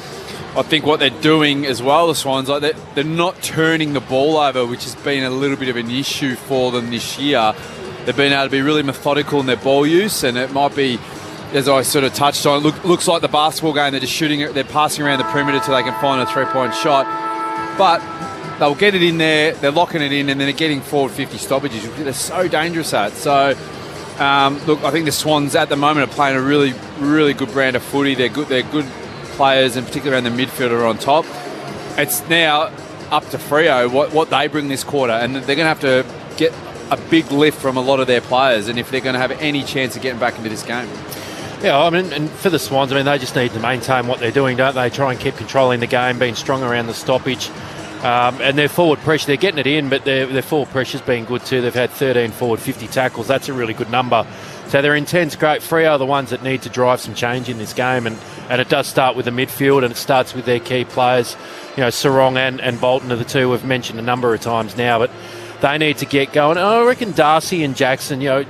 I think what they're doing as well, the Swans, like they're not turning the ball over, which has been a little bit of an issue for them this year. They've been able to be really methodical in their ball use, and it might be, as I sort of touched on, looks like the basketball game. They're just shooting it, they're passing around the perimeter till they can find a 3-point shot. But they'll get it in there, they're locking it in, and then they're getting forward 50 stoppages. They're so dangerous at it. So, look, I think the Swans at the moment are playing a really, really good brand of footy. They're good players, and particularly around the midfield, are on top. It's now up to Freo what they bring this quarter, and they're going to have to get a big lift from a lot of their players, and if they're going to have any chance of getting back into this game. Yeah, I mean, and for the Swans, I mean, they just need to maintain what they're doing, don't they? Try and keep controlling the game, being strong around the stoppage, and their forward pressure, they're getting it in, but their forward pressure's been good too. They've had 13 forward 50 tackles. That's a really good number. So their intent's great. Freo are the ones that need to drive some change in this game, and it does start with the midfield, and it starts with their key players. You know, Sarong and Bolton are the two we've mentioned a number of times now, but they need to get going. I reckon Darcy and Jackson, you know,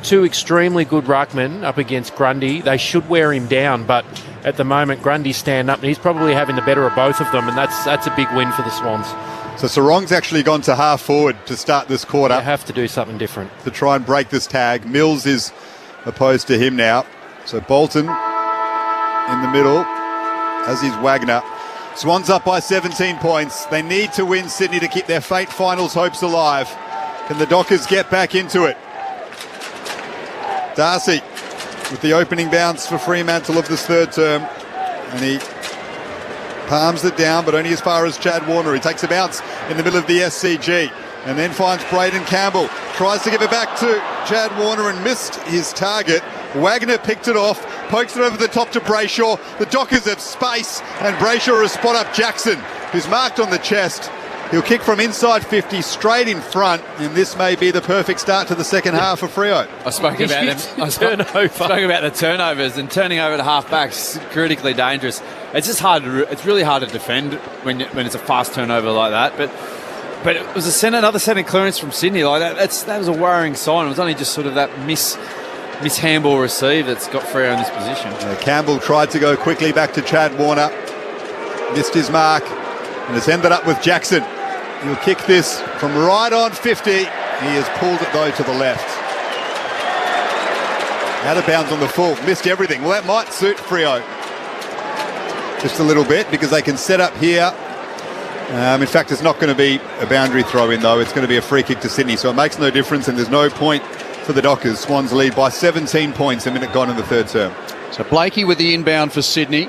2 extremely good ruckmen up against Grundy. They should wear him down, but at the moment Grundy's standing up, and he's probably having the better of both of them, and that's a big win for the Swans. So Sarong's actually gone to half forward to start this quarter. They have to do something different to try and break this tag. Mills is opposed to him now. So Bolton in the middle, as is Wagner. Swans up by 17 points. They need to win Sydney to keep their fate finals hopes alive. Can the Dockers get back into it? Darcy with the opening bounce for Fremantle of this third term. And he palms it down, but only as far as Chad Warner. He takes a bounce in the middle of the SCG and then finds Braden Campbell. Tries to give it back to Chad Warner and missed his target. Wagner picked it off, pokes it over the top to Brayshaw. The Dockers have space, and Brayshaw has spot up Jackson, who's marked on the chest. He'll kick from inside 50 straight in front, and this may be the perfect start to the second half for Freo. I spoke about the turnovers, and turning over the half-backs critically dangerous. It's just hard. It's really hard to defend when it's a fast turnover like that. But it was another centre clearance from Sydney like that. That was a worrying sign. It was only just sort of that miss handball receive that's got Freo in this position. Campbell tried to go quickly back to Chad Warner. Missed his mark and has ended up with Jackson. He'll kick this from right on 50. He has pulled it, though, to the left. Out of bounds on the full. Missed everything. Well, that might suit Freo just a little bit because they can set up here. In fact, it's not going to be a boundary throw in, though. It's going to be a free kick to Sydney, so it makes no difference, and there's no point for the Dockers. Swans lead by 17 points, a minute gone in the third term. So Blakey with the inbound for Sydney.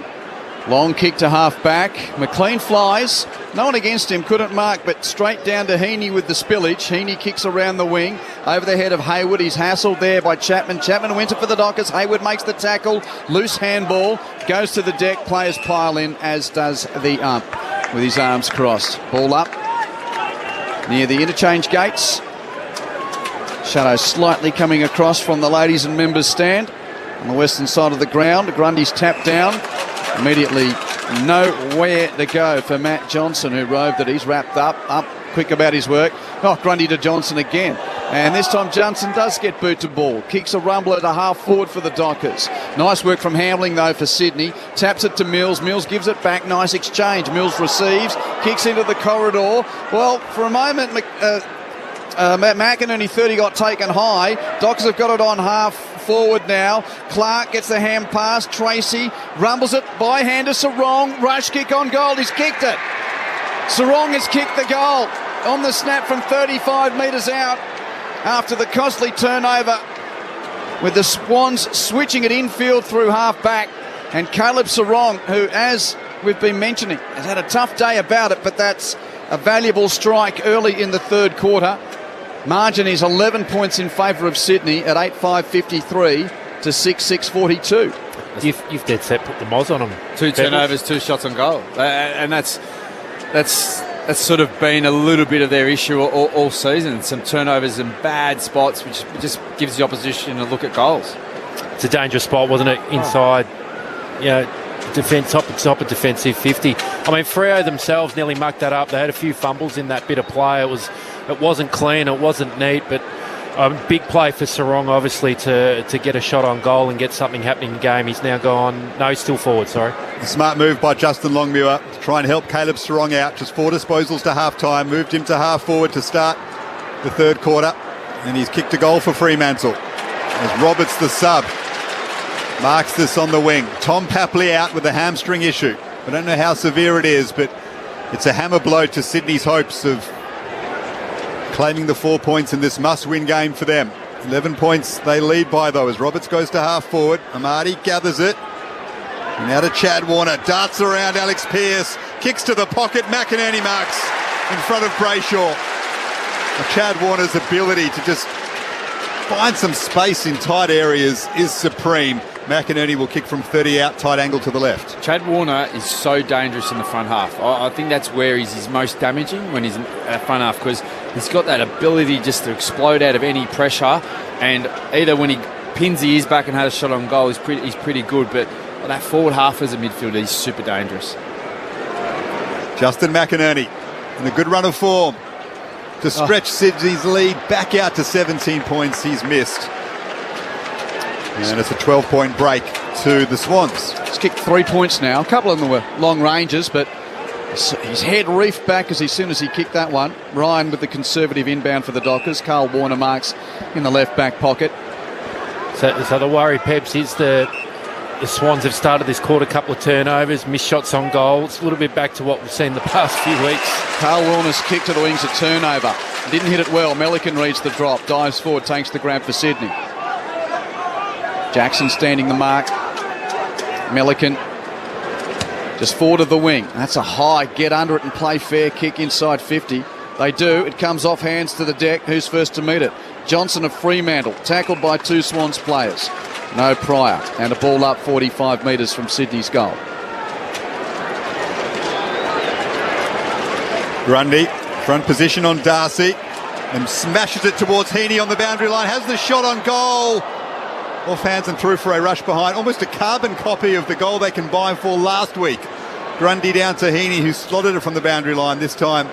Long kick to half-back. McLean flies. No one against him, couldn't mark, but straight down to Heaney with the spillage. Heaney kicks around the wing, over the head of Hayward. He's hassled there by Chapman. Chapman wins it for the Dockers. Hayward makes the tackle. Loose handball. Goes to the deck. Players pile in, as does the ump, with his arms crossed. Ball up near the interchange gates. Shadow slightly coming across from the ladies and members stand on the western side of the ground. Grundy's tapped down. Immediately nowhere to go for Matt Johnson, who roved it. He's wrapped up quick about his work. Oh, Grundy to Johnson again. And this time Johnson does get boot to ball. Kicks a rumble at a half forward for the Dockers. Nice work from Hamling, though, for Sydney. Taps it to Mills. Mills gives it back. Nice exchange. Mills receives. Kicks into the corridor. Well, for a moment, Matt McInerney 30 got taken high. Dockers have got it on half forward now. Clark gets the hand pass. Tracy rumbles it by hand to Sarong. Rush kick on goal. He's kicked it. Sarong has kicked the goal on the snap from 35 metres out after the costly turnover, with the Swans switching it infield through half back. And Caleb Sarong, who, as we've been mentioning, has had a tough day about it, but that's a valuable strike early in the third quarter. Margin is 11 points in favour of Sydney at 8-5-53 to 6-6-42. You've dead set put the Moz on them. 2 turnovers, 2 shots on goal. And that's sort of been a little bit of their issue all season. Some turnovers in bad spots, which just gives the opposition a look at goals. It's a dangerous spot, wasn't it? Inside, defence, top of defensive 50. I mean, Freo themselves nearly mucked that up. They had a few fumbles in that bit of play. It wasn't clean, it wasn't neat, but big play for Sarong, obviously, to get a shot on goal and get something happening in the game. He's now gone... No, he's still forward, sorry. A smart move by Justin Longmuir to try and help Caleb Sarong out. Just 4 disposals to half-time. Moved him to half-forward to start the third quarter. And he's kicked a goal for Fremantle. As Roberts, the sub, marks this on the wing. Tom Papley out with a hamstring issue. I don't know how severe it is, but it's a hammer blow to Sydney's hopes of claiming the 4 points in this must-win game for them. 11 points they lead by, though, as Roberts goes to half-forward. Amadi gathers it. And now to Chad Warner. Darts around Alex Pearce. Kicks to the pocket. McInerney marks in front of Brayshaw. Chad Warner's ability to just find some space in tight areas is supreme. McInerney will kick from 30 out, tight angle to the left. Chad Warner is so dangerous in the front half. I think that's where he's most damaging, when he's in the front half, because he's got that ability just to explode out of any pressure, and either when he pins the ears back and has a shot on goal, he's pretty good, but that forward half as a midfielder, he's super dangerous. Justin McInerney in a good run of form to stretch Sydney's lead back out to 17 points. He's missed. And it's a 12-point break to the Swans. He's kicked 3 points now. A couple of them were long ranges, but his head reefed back as soon as he kicked that one. Ryan with the conservative inbound for the Dockers. Carl Warner marks in the left back pocket. So the worry, Pebs, is the Swans have started this quarter, couple of turnovers, missed shots on goals. A little bit back to what we've seen the past few weeks. Carl Warner's kick to the wings, a turnover. Didn't hit it well. Melican reads the drop, dives forward, takes the grab for Sydney. Jackson standing the mark. Melican just forward of the wing. That's a high, get under it and play fair kick inside 50. They do. It comes off hands to the deck. Who's first to meet it? Johnson of Fremantle, tackled by 2 Swans players. No prior, and a ball up 45 metres from Sydney's goal. Grundy, front position on Darcy, and smashes it towards Heaney on the boundary line. Has the shot on goal. Off hands and through for a rush behind. Almost a carbon copy of the goal they combined for last week. Grundy down to Heaney, who slotted it from the boundary line. This time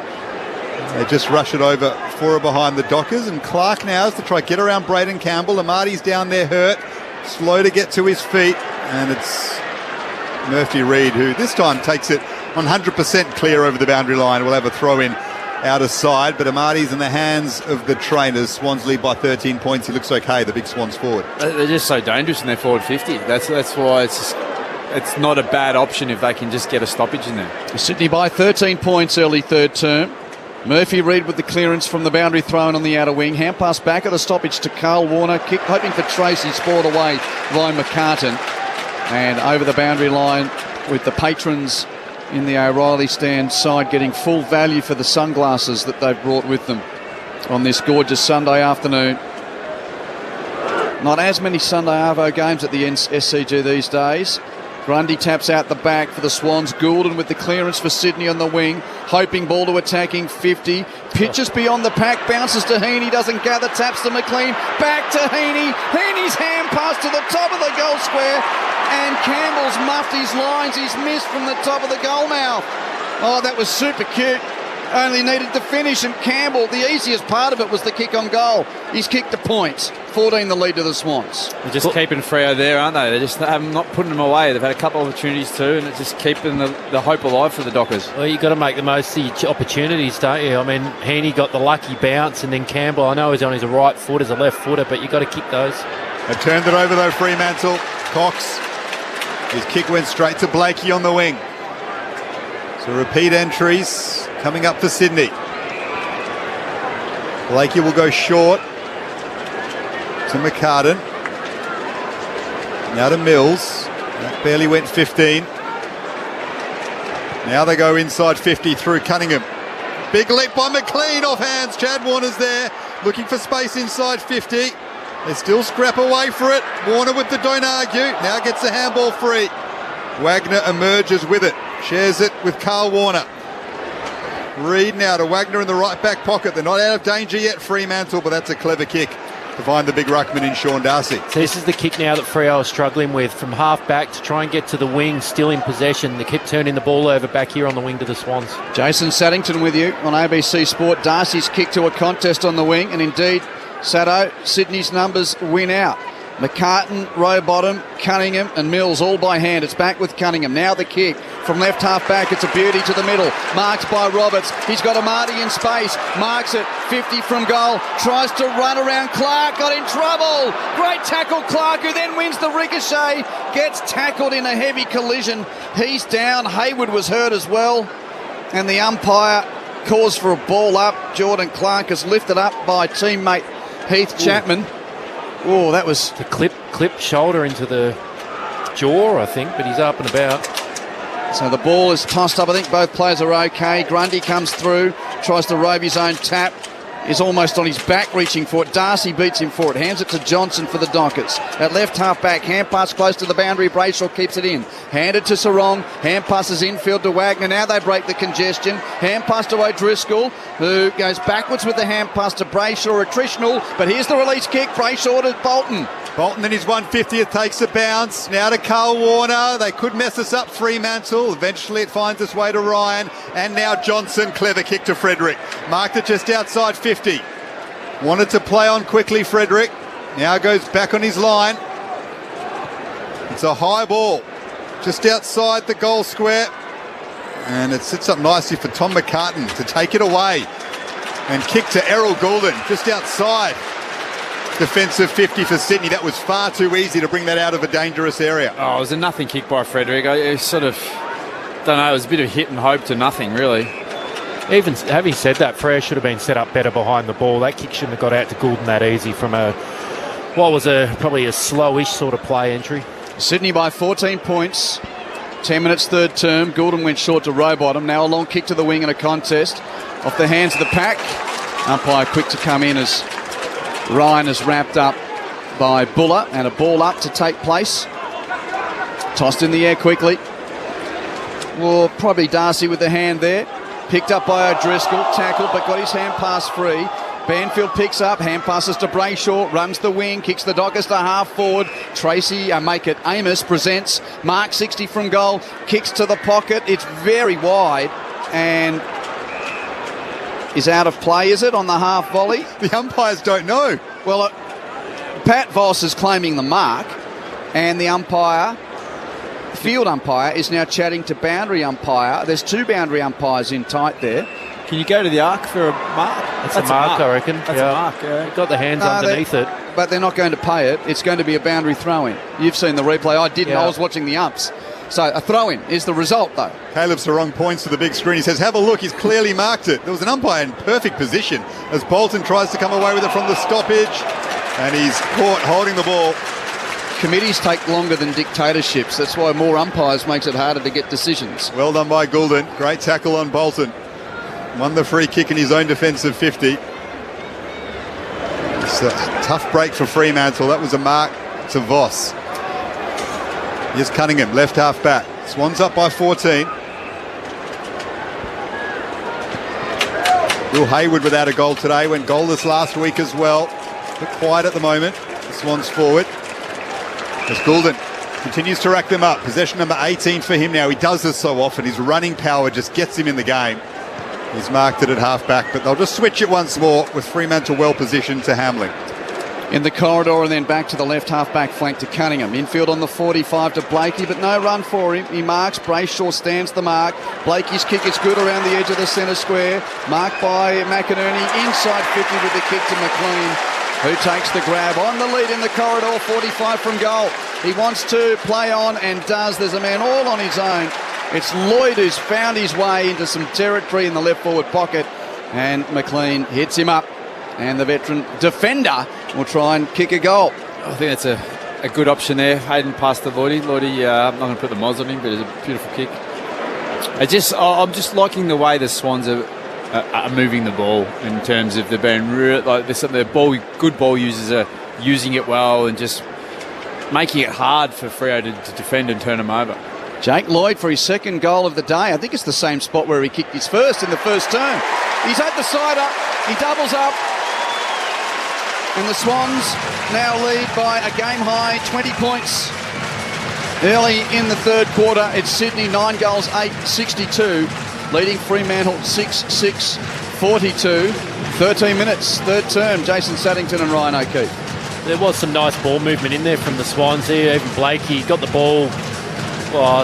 they just rush it over for or behind the Dockers. And Clark now has to try get around Braden Campbell. Amadi's down there hurt. Slow to get to his feet. And it's Murphy Reid who this time takes it 100% clear over the boundary line. We'll have a throw in out of side, but Amati's in the hands of the trainers. Swans lead by 13 points. He looks okay, the big Swans forward. They're just so dangerous in their forward 50. That's why it's not a bad option if they can just get a stoppage in there. Sydney by 13 points early third term. Murphy Reid with the clearance from the boundary thrown on the outer wing. Hand pass back at a stoppage to Carl Warner. Kick hoping for Tracy, spoiled away by McCartan. And over the boundary line with the patrons in the O'Reilly stand side getting full value for the sunglasses that they've brought with them on this gorgeous Sunday afternoon. Not as many Sunday Arvo games at the SCG these days. Grundy taps out the back for the Swans. Goulden with the clearance for Sydney on the wing. Hoping ball to attacking 50. Pitches beyond the pack. Bounces to Heaney. Doesn't gather. Taps to McLean. Back to Heaney. Heaney's hand pass to the top of the goal square. And Campbell's muffed his lines. He's missed from the top of the goal mouth. Oh, that was super cute. Only needed to finish, and Campbell, the easiest part of it was the kick on goal. He's kicked the points. 14 the lead to the Swans. They're just keeping Freo there, aren't they? They're just not putting them away. They've had a couple of opportunities too, and it's just keeping the hope alive for the Dockers. Well, you've got to make the most of your opportunities, don't you? I mean, Heaney got the lucky bounce, and then Campbell, I know he's on his right foot as a left footer, but you've got to kick those. They turned it over though, Fremantle. Cox, his kick went straight to Blakey on the wing. So repeat entries coming up for Sydney. Blakey will go short to McCartan. Now to Mills. That barely went 15. Now they go inside 50 through Cunningham. Big leap by McLean off hands. Chad Warner's there looking for space inside 50. They still scrap away for it. Warner with the don't argue. Now gets the handball free. Wagner emerges with it. Shares it with Carl Warner. Reid now to Wagner in the right back pocket. They're not out of danger yet, Fremantle, but that's a clever kick to find the big ruckman in Sean Darcy. So this is the kick now that Freo are struggling with, from half back to try and get to the wing, still in possession. They keep turning the ball over back here on the wing to the Swans. Jason Saddington with you on ABC Sport. Darcy's kick to a contest on the wing, and indeed, Saddo, Sydney's numbers win out. McCartan, Rowbottom, Cunningham and Mills all by hand. It's back with Cunningham. Now the kick from left half back. It's a beauty to the middle. Marks by Roberts. He's got Amati in space. Marks it. 50 from goal. Tries to run around Clark. Got in trouble. Great tackle Clark, who then wins the ricochet. Gets tackled in a heavy collision. He's down. Hayward was hurt as well. And the umpire calls for a ball up. Jordan Clark is lifted up by teammate Heath Chapman. Oh, that was the clipped shoulder into the jaw, I think, but he's up and about. So the ball is tossed up. I think both players are okay. Grundy comes through, tries to rove his own tap. Is almost on his back reaching for it. Darcy beats him for it. Hands it to Johnson for the Dockers. At left half back, hand pass close to the boundary. Brayshaw keeps it in. Handed to Sarong. Hand passes infield to Wagner. Now they break the congestion. Hand pass to O'Driscoll, who goes backwards with the hand pass to Brayshaw. Attritional, but here's the release kick. Brayshaw to Bolton. Bolton in his 150th takes a bounce. Now to Carl Warner. They could mess us up, Fremantle. Eventually it finds its way to Ryan. And now Johnson. Clever kick to Frederick. Marked it just outside 50. Wanted to play on quickly, Frederick. Now goes back on his line. It's a high ball. Just outside the goal square. And it sits up nicely for Tom McCartan to take it away. And kick to Errol Goulden just outside. Defensive 50 for Sydney. That was far too easy to bring that out of a dangerous area. Oh, it was a nothing kick by Frederick. I sort of, don't know, it was a bit of hit and hope to nothing, really. Even having said that, Freo should have been set up better behind the ball. That kick shouldn't have got out to Goulden that easy from probably a slowish sort of play entry. Sydney by 14 points. 10 minutes third term. Goulden went short to Rowbottom. Now a long kick to the wing in a contest. Off the hands of the pack. Umpire quick to come in as Ryan is wrapped up by Buller, and a ball up to take place. Tossed in the air quickly. Well, probably Darcy with the hand there. Picked up by O'Driscoll, tackled, but got his hand pass free. Banfield picks up, hand passes to Brayshaw, runs the wing, kicks the Dockers to half forward. Tracy, Amos presents. Mark 60 from goal, kicks to the pocket. It's very wide and is out of play, is it, on the half volley? The umpires don't know. Well, Pat Voss is claiming the mark, and the umpire field umpire is now chatting to boundary umpire. There's 2 boundary umpires in tight there. Can you go to the arc for a mark? That's a mark, I reckon. That's a mark, yeah. Got the hands underneath it. But they're not going to pay it. It's going to be a boundary throw-in. You've seen the replay. I didn't. Yeah. I was watching the umps. So a throw-in is the result, though. Caleb Sarong points to the big screen. He says, have a look. He's clearly marked it. There was an umpire in perfect position as Bolton tries to come away with it from the stoppage. And he's caught holding the ball. Committees take longer than dictatorships. That's why more umpires makes it harder to get decisions. Well done by Goulden. Great tackle on Bolton. Won the free kick in his own defensive 50. It's a tough break for Fremantle. That was a mark to Voss. Here's Cunningham, left half back. Swans up by 14. Will Hayward without a goal today. Went goalless last week as well. A bit quiet at the moment. The Swans forward. As Goulden continues to rack them up. Possession number 18 for him now. He does this so often. His running power just gets him in the game. He's marked it at half-back, but they'll just switch it once more with Fremantle well positioned to Hamling. In the corridor and then back to the left half-back flank to Cunningham. Infield on the 45 to Blakey, but no run for him. He marks. Brayshaw stands the mark. Blakey's kick is good around the edge of the centre square. Marked by McInerney inside 50 with the kick to McLean, who takes the grab on the lead in the corridor, 45 from goal. He wants to play on and does. There's a man all on his own. It's Lloyd who's found his way into some territory in the left forward pocket, and McLean hits him up, and the veteran defender will try and kick a goal. I think that's a good option there. Hayden passed to Lloydie. Lloydie, I'm not going to put the moz on him, but it's a beautiful kick. I'm just liking the way the Swans are moving the ball in terms of they're being real, like the good ball users are using it well and just making it hard for Freo to defend and turn them over. Jake Lloyd for his second goal of the day. I think it's the same spot where he kicked his first in the first term. He's at the side up. He doubles up. And the Swans now lead by a game-high 20 points. Early in the third quarter, it's Sydney 9 goals, 8-62, leading Fremantle 6-6-42. 13 minutes, third term, Jason Saddington and Ryan O'Keefe. There was some nice ball movement in there from the Swans here. Even Blakey got the ball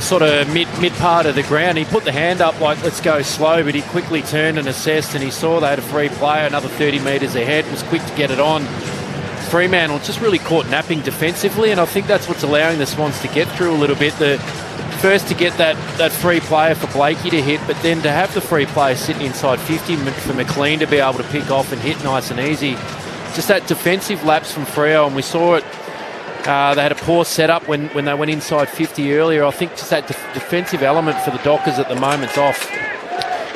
sort of mid part of the ground. He put the hand up like, let's go slow, but he quickly turned and assessed, and he saw they had a free player another 30 metres ahead, was quick to get it on. Fremantle just really caught napping defensively, and I think that's what's allowing the Swans to get through a little bit. First to get that free player for Blakey to hit, but then to have the free player sitting inside 50 for McLean to be able to pick off and hit nice and easy. Just that defensive lapse from Freo, and we saw it. They had a poor setup when they went inside 50 earlier. I think just that defensive element for the Dockers at the moment's off.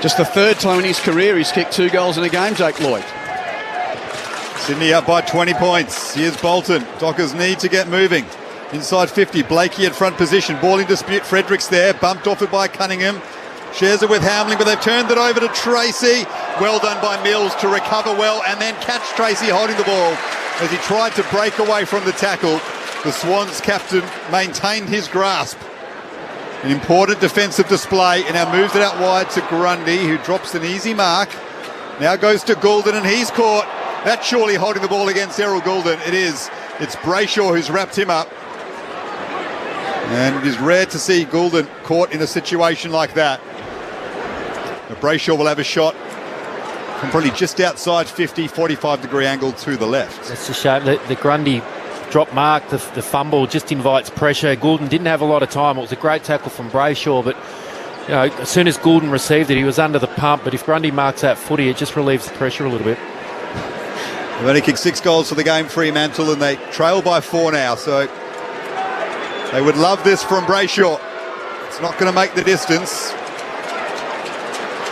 Just the third time in his career he's kicked 2 goals in a game, Jake Lloyd. Sydney up by 20 points. Here's Bolton. Dockers need to get moving. Inside 50, Blakey at front position. Ball in dispute. Fredericks there. Bumped off it by Cunningham. Shares it with Hamling, but they've turned it over to Tracy. Well done by Mills to recover well and then catch Tracy holding the ball as he tried to break away from the tackle. The Swans captain maintained his grasp. An important defensive display, and now moves it out wide to Grundy, who drops an easy mark. Now goes to Goulden, and he's caught. That's surely holding the ball against Errol Goulden. It is. It's Brayshaw who's wrapped him up. And it is rare to see Goulden caught in a situation like that. But Brayshaw will have a shot from probably just outside 50, 45-degree angle to the left. That's a shame. The Grundy drop mark, the fumble just invites pressure. Goulden didn't have a lot of time. It was a great tackle from Brayshaw, but as soon as Goulden received it, he was under the pump. But if Grundy marks that footy, it just relieves the pressure a little bit. They've only kicked 6 goals for the game, Fremantle, and they trail by 4 now. So they would love this from Brayshaw. It's not going to make the distance.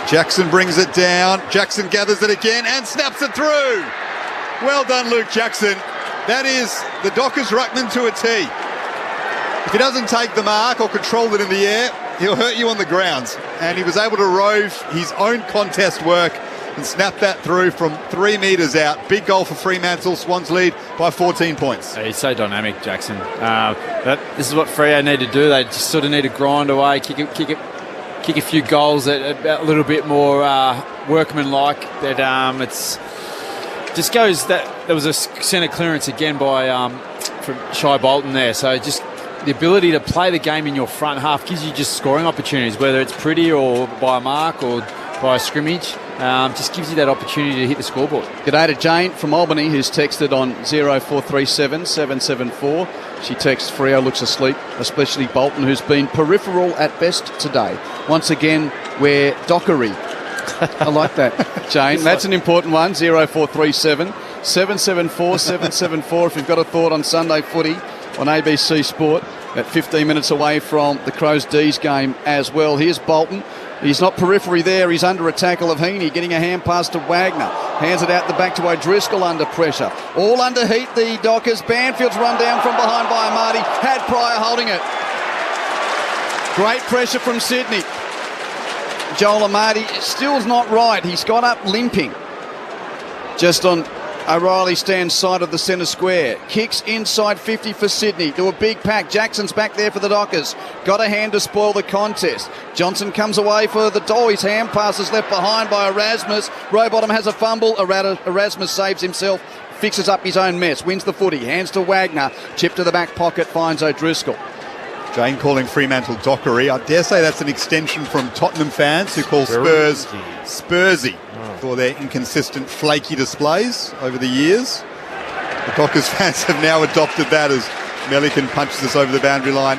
Jackson brings it down. Jackson gathers it again and snaps it through. Well done, Luke Jackson. That is the Dockers ruckman to a T. If he doesn't take the mark or control it in the air, he'll hurt you on the ground. And he was able to rove his own contest work and snap that through from 3 metres out. Big goal for Fremantle. Swans lead by 14 points. He's so dynamic, Jackson. This is what Freo need to do. They just sort of need to grind away, kick a few goals that a little bit more workmanlike. That it's just goes that there was a centre clearance again by from Shai Bolton there. So just the ability to play the game in your front half gives you just scoring opportunities, whether it's pretty or by a mark or by a scrimmage. Just gives you that opportunity to hit the scoreboard. G'day to Jane from Albany, who's texted on 0437 774. She texts, Freo looks asleep, especially Bolton, who's been peripheral at best today. Once again, we're dockery. I like that, Jane. That's an important one, 0437 774 774. If you've got a thought on Sunday footy on ABC Sport, at 15 minutes away from the Crows D's game as well. Here's Bolton. He's not periphery there. He's under a tackle of Heaney, getting a hand pass to Wagner. Hands it out the back to O'Driscoll under pressure. All under heat, the Dockers. Banfield's run down from behind by Amati. Had Pryor holding it. Great pressure from Sydney. Joel Amati still's not right. He's got up limping. Just on O'Reilly stands side of the centre square. Kicks inside 50 for Sydney. To a big pack. Jackson's back there for the Dockers. Got a hand to spoil the contest. Johnson comes away for the His hand pass is left behind by Erasmus. Rowbottom has a fumble. Erasmus saves himself. Fixes up his own mess. Wins the footy. Hands to Wagner. Chip to the back pocket. Finds O'Driscoll. Jane calling Fremantle dockery. I dare say that's an extension from Tottenham fans who call Spurs Spursy for their inconsistent, flaky displays over the years. The Dockers fans have now adopted that as Melican punches us over the boundary line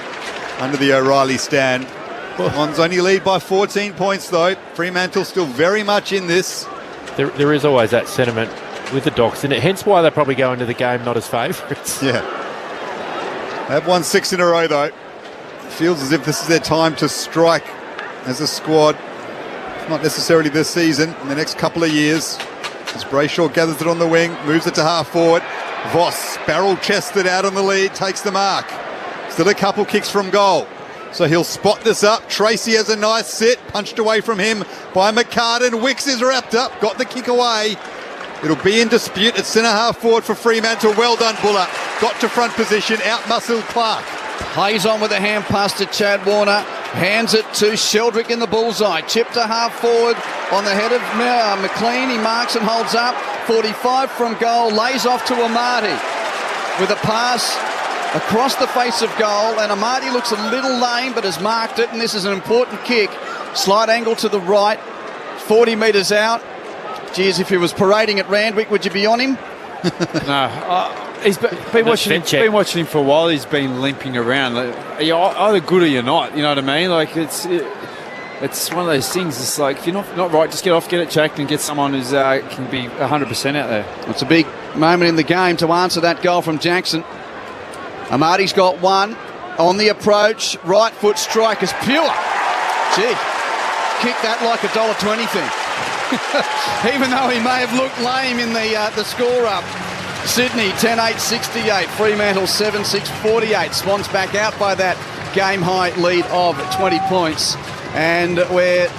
under the O'Reilly stand. On's only lead by 14 points though. Fremantle still very much in this. There is always that sentiment with the Docs in it, hence why they probably go into the game not as favourites. Yeah. They've won 6 in a row though. Feels as if this is their time to strike as a squad. Not necessarily this season, in the next couple of years. As Brayshaw gathers it on the wing, moves it to half forward. Voss, barrel-chested out on the lead, takes the mark. Still a couple kicks from goal. So he'll spot this up. Tracy has a nice sit, punched away from him by McCartan. Wicks is wrapped up, got the kick away. It'll be in dispute at centre half forward for Fremantle. Well done, Buller. Got to front position, out-muscled Clark. Hayes on with a hand pass to Chad Warner. Hands it to Sheldrick in the bullseye. Chip to half forward on the head of McLean. He marks and holds up. 45 from goal. Lays off to Amati with a pass across the face of goal. And Amati looks a little lame but has marked it. And this is an important kick. Slight angle to the right. 40 metres out. Geez, if he was parading at Randwick, would you be on him? No. He's been watching him for a while. He's been limping around. Like, you're either good or you're not. You know what I mean? Like it's one of those things. It's like if you're not right, just get off, get it checked, and get someone who's can be 100% out there. It's a big moment in the game to answer that goal from Jackson. Amati's got one on the approach. Right foot strike is pure. Gee, kick that like $1.20 thing. Even though he may have looked lame in the score up. Sydney 10-8-68, Fremantle 7-6-48. Swans back out by that game-high lead of 20 points. And we're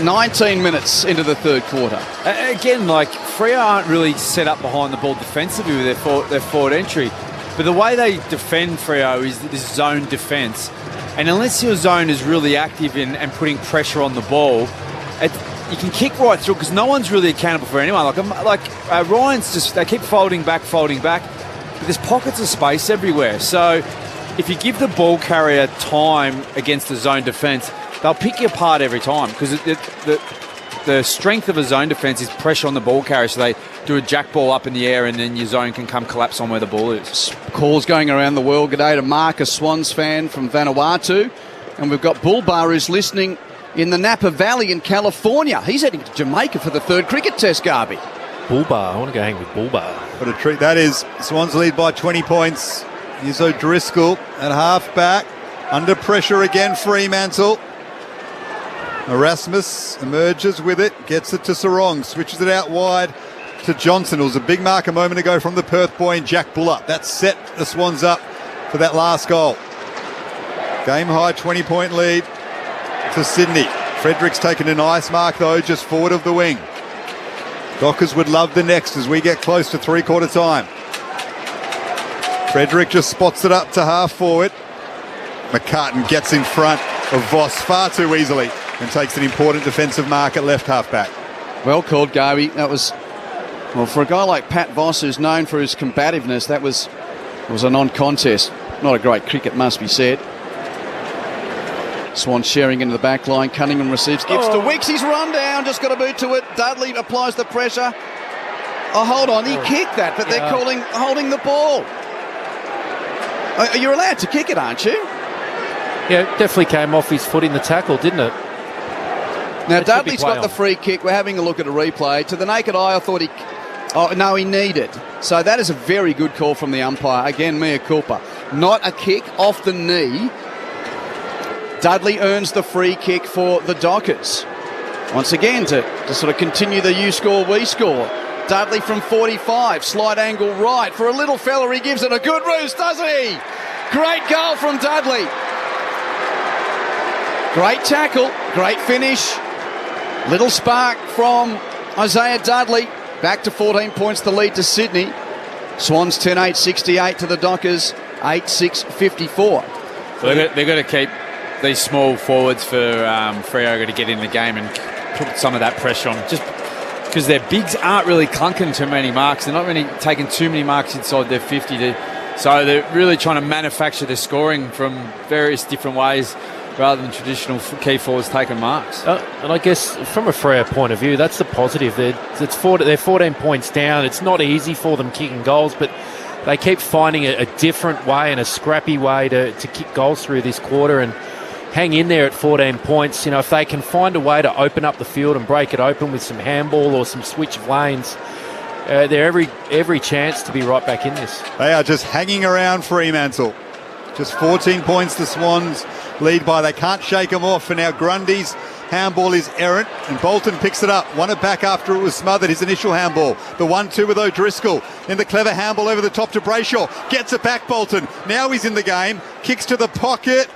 19 minutes into the third quarter. Again, like, Freo aren't really set up behind the ball defensively with their forward entry. But the way they defend Freo is this zone defence. And unless your zone is really active and putting pressure on the ball, you can kick right through because no one's really accountable for anyone. Ryan's just, they keep folding back. But there's pockets of space everywhere. So if you give the ball carrier time against the zone defence, they'll pick you apart every time because the strength of a zone defence is pressure on the ball carrier. So they do a jack ball up in the air and then your zone can come collapse on where the ball is. Calls going around the world. G'day to Mark, a Swans fan from Vanuatu. And we've got Bullbar who's listening in the Napa Valley in California. He's heading to Jamaica for the third cricket test, Garby. Bullbar. I want to go hang with Bullbar. What a treat that is. Swans lead by 20 points. Here's O'Driscoll at half back. Under pressure again, Fremantle. Erasmus emerges with it. Gets it to Sarong. Switches it out wide to Johnson. It was a big mark a moment ago from the Perth boy and Jack Buller. That set the Swans up for that last goal. Game high 20-point lead to Sydney. Frederick's taken a nice mark though, just forward of the wing. Dockers would love the next as we get close to three-quarter time. Frederick just spots it up to half forward. McCartan gets in front of Voss far too easily and takes an important defensive mark at left half-back. Well called, Garby. That was, well, for a guy like Pat Voss who's known for his combativeness, that was a non-contest. Not a great kick, it must be said. Swan sharing into the back line. Cunningham receives, gives to Wicks. He's run down, just got a boot to it. Dudley applies the pressure. Oh, hold on, he kicked that, but they're calling holding the ball. You're allowed to kick it, aren't you? Yeah, it definitely came off his foot in the tackle, didn't it? Now, Dudley's got the free kick. We're having a look at a replay. To the naked eye, I thought he needed. So that is a very good call from the umpire. Again, mea culpa. Not a kick off the knee. Dudley earns the free kick for the Dockers. Once again, to sort of continue the you score, we score. Dudley from 45, slight angle right. For a little fella, he gives it a good roost, does he? Great goal from Dudley. Great tackle, great finish. Little spark from Isaiah Dudley. Back to 14 points, the lead to Sydney. Swans 10-8, 68 to the Dockers, 8-6, 54. So they've got to keep these small forwards for Freo to get in the game and put some of that pressure on. Just because their bigs aren't really clunking too many marks. They're not really taking too many marks inside their 50. So they're really trying to manufacture their scoring from various different ways rather than traditional key forwards taking marks. And I guess from a Freo point of view, that's the positive. They're 14 points down. It's not easy for them kicking goals, but they keep finding a different way and a scrappy way to kick goals through this quarter and hang in there at 14 points. You know, if they can find a way to open up the field and break it open with some handball or some switch of lanes, they're every chance to be right back in this. They are just hanging around Fremantle. Just 14 points the Swans lead by. They can't shake them off. And now Grundy's handball is errant, and Bolton picks it up. Won it back after it was smothered. His initial handball. The 1-2 with O'Driscoll. In the clever handball over the top to Brayshaw. Gets it back, Bolton. Now he's in the game. Kicks to the pocket.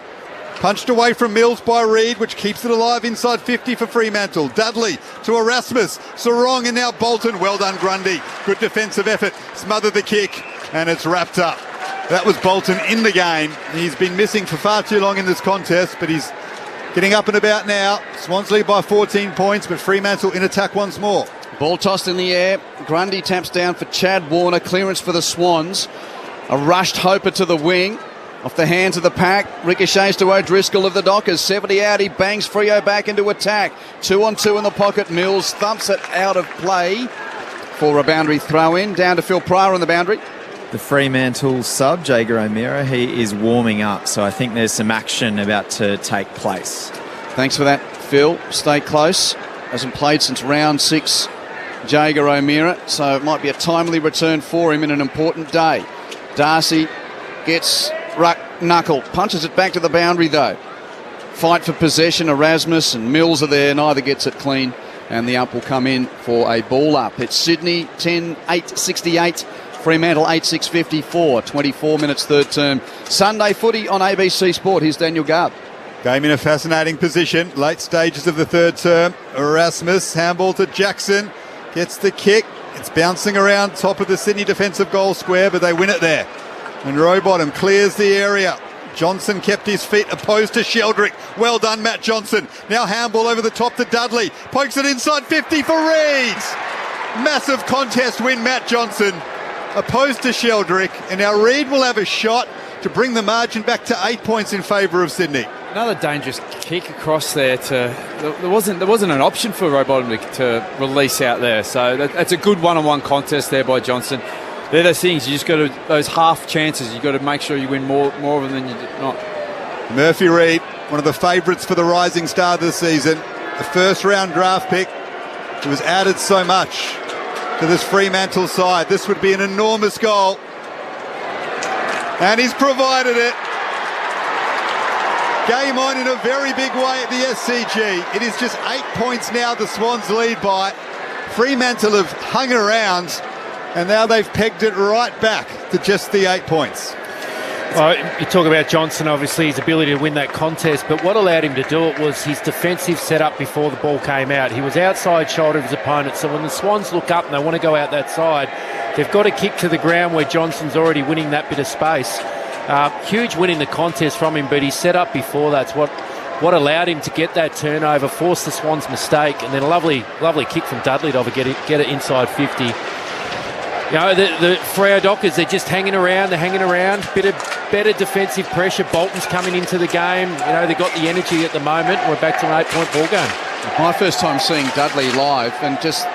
Punched away from Mills by Reid, which keeps it alive inside 50 for Fremantle. Dudley to Erasmus. Sarong, and now Bolton. Well done, Grundy. Good defensive effort. Smothered the kick, and it's wrapped up. That was Bolton in the game. He's been missing for far too long in this contest, but he's getting up and about now. Swans lead by 14 points, but Fremantle in attack once more. Ball tossed in the air. Grundy taps down for Chad Warner. Clearance for the Swans. A rushed Hoper to the wing. Off the hands of the pack. Ricochets to O'Driscoll of the Dockers. 70 out. He bangs Freo back into attack. 2-on-2 in the pocket. Mills thumps it out of play for a boundary throw in. Down to Phil Pryor on the boundary. The Fremantle sub, Jaeger O'Meara, he is warming up, so I think there's some action about to take place. Thanks for that, Phil. Stay close. Hasn't played since round 6, Jaeger O'Meara, so it might be a timely return for him in an important day. Darcy gets knuckle, punches it back to the boundary though. Fight for possession. Erasmus and Mills are there. Neither gets it clean, and the ump will come in for a ball up. It's Sydney 10-8, 68. Fremantle 8-6, 54. 24 minutes third term. Sunday footy on ABC Sport. Here's Daniel Garb. Game in a fascinating position. Late stages of the third term. Erasmus, handball to Jackson. Gets the kick. It's bouncing around top of the Sydney defensive goal square, but they win it there. And Rowbottom clears the area. Johnson kept his feet opposed to Sheldrick. Well done, Matt Johnson. Now handball over the top to Dudley. Pokes it inside 50 for Reid. Massive contest win, Matt Johnson. Opposed to Sheldrick. And now Reid will have a shot to bring the margin back to 8 points in favour of Sydney. Another dangerous kick across there. There wasn't an option for Rowbottom to release out there. So that's a good one-on-one contest there by Johnson. They're those things, you just got to, those half chances, you've got to make sure you win more of them than you did not. Murphy Reid, one of the favourites for the rising star this season. A first-round draft pick who has added so much to this Fremantle side. This would be an enormous goal. And he's provided it. Game on in a very big way at the SCG. It is just 8 points now the Swans lead by. Fremantle have hung around, and now they've pegged it right back to just the 8 points. Well, you talk about Johnson, obviously, his ability to win that contest, but what allowed him to do it was his defensive setup before the ball came out. He was outside shoulder of his opponent, so when the Swans look up and they want to go out that side, they've got to kick to the ground where Johnson's already winning that bit of space. Huge win in the contest from him, but his setup before that's what allowed him to get that turnover, force the Swans' mistake, and then a lovely kick from Dudley to get it inside 50. You know, the Freo Dockers, they're just hanging around. They're hanging around. Bit of better defensive pressure. Bolton's coming into the game. You know, they've got the energy at the moment. We're back to an 8-point ball game. My first time seeing Dudley live, and just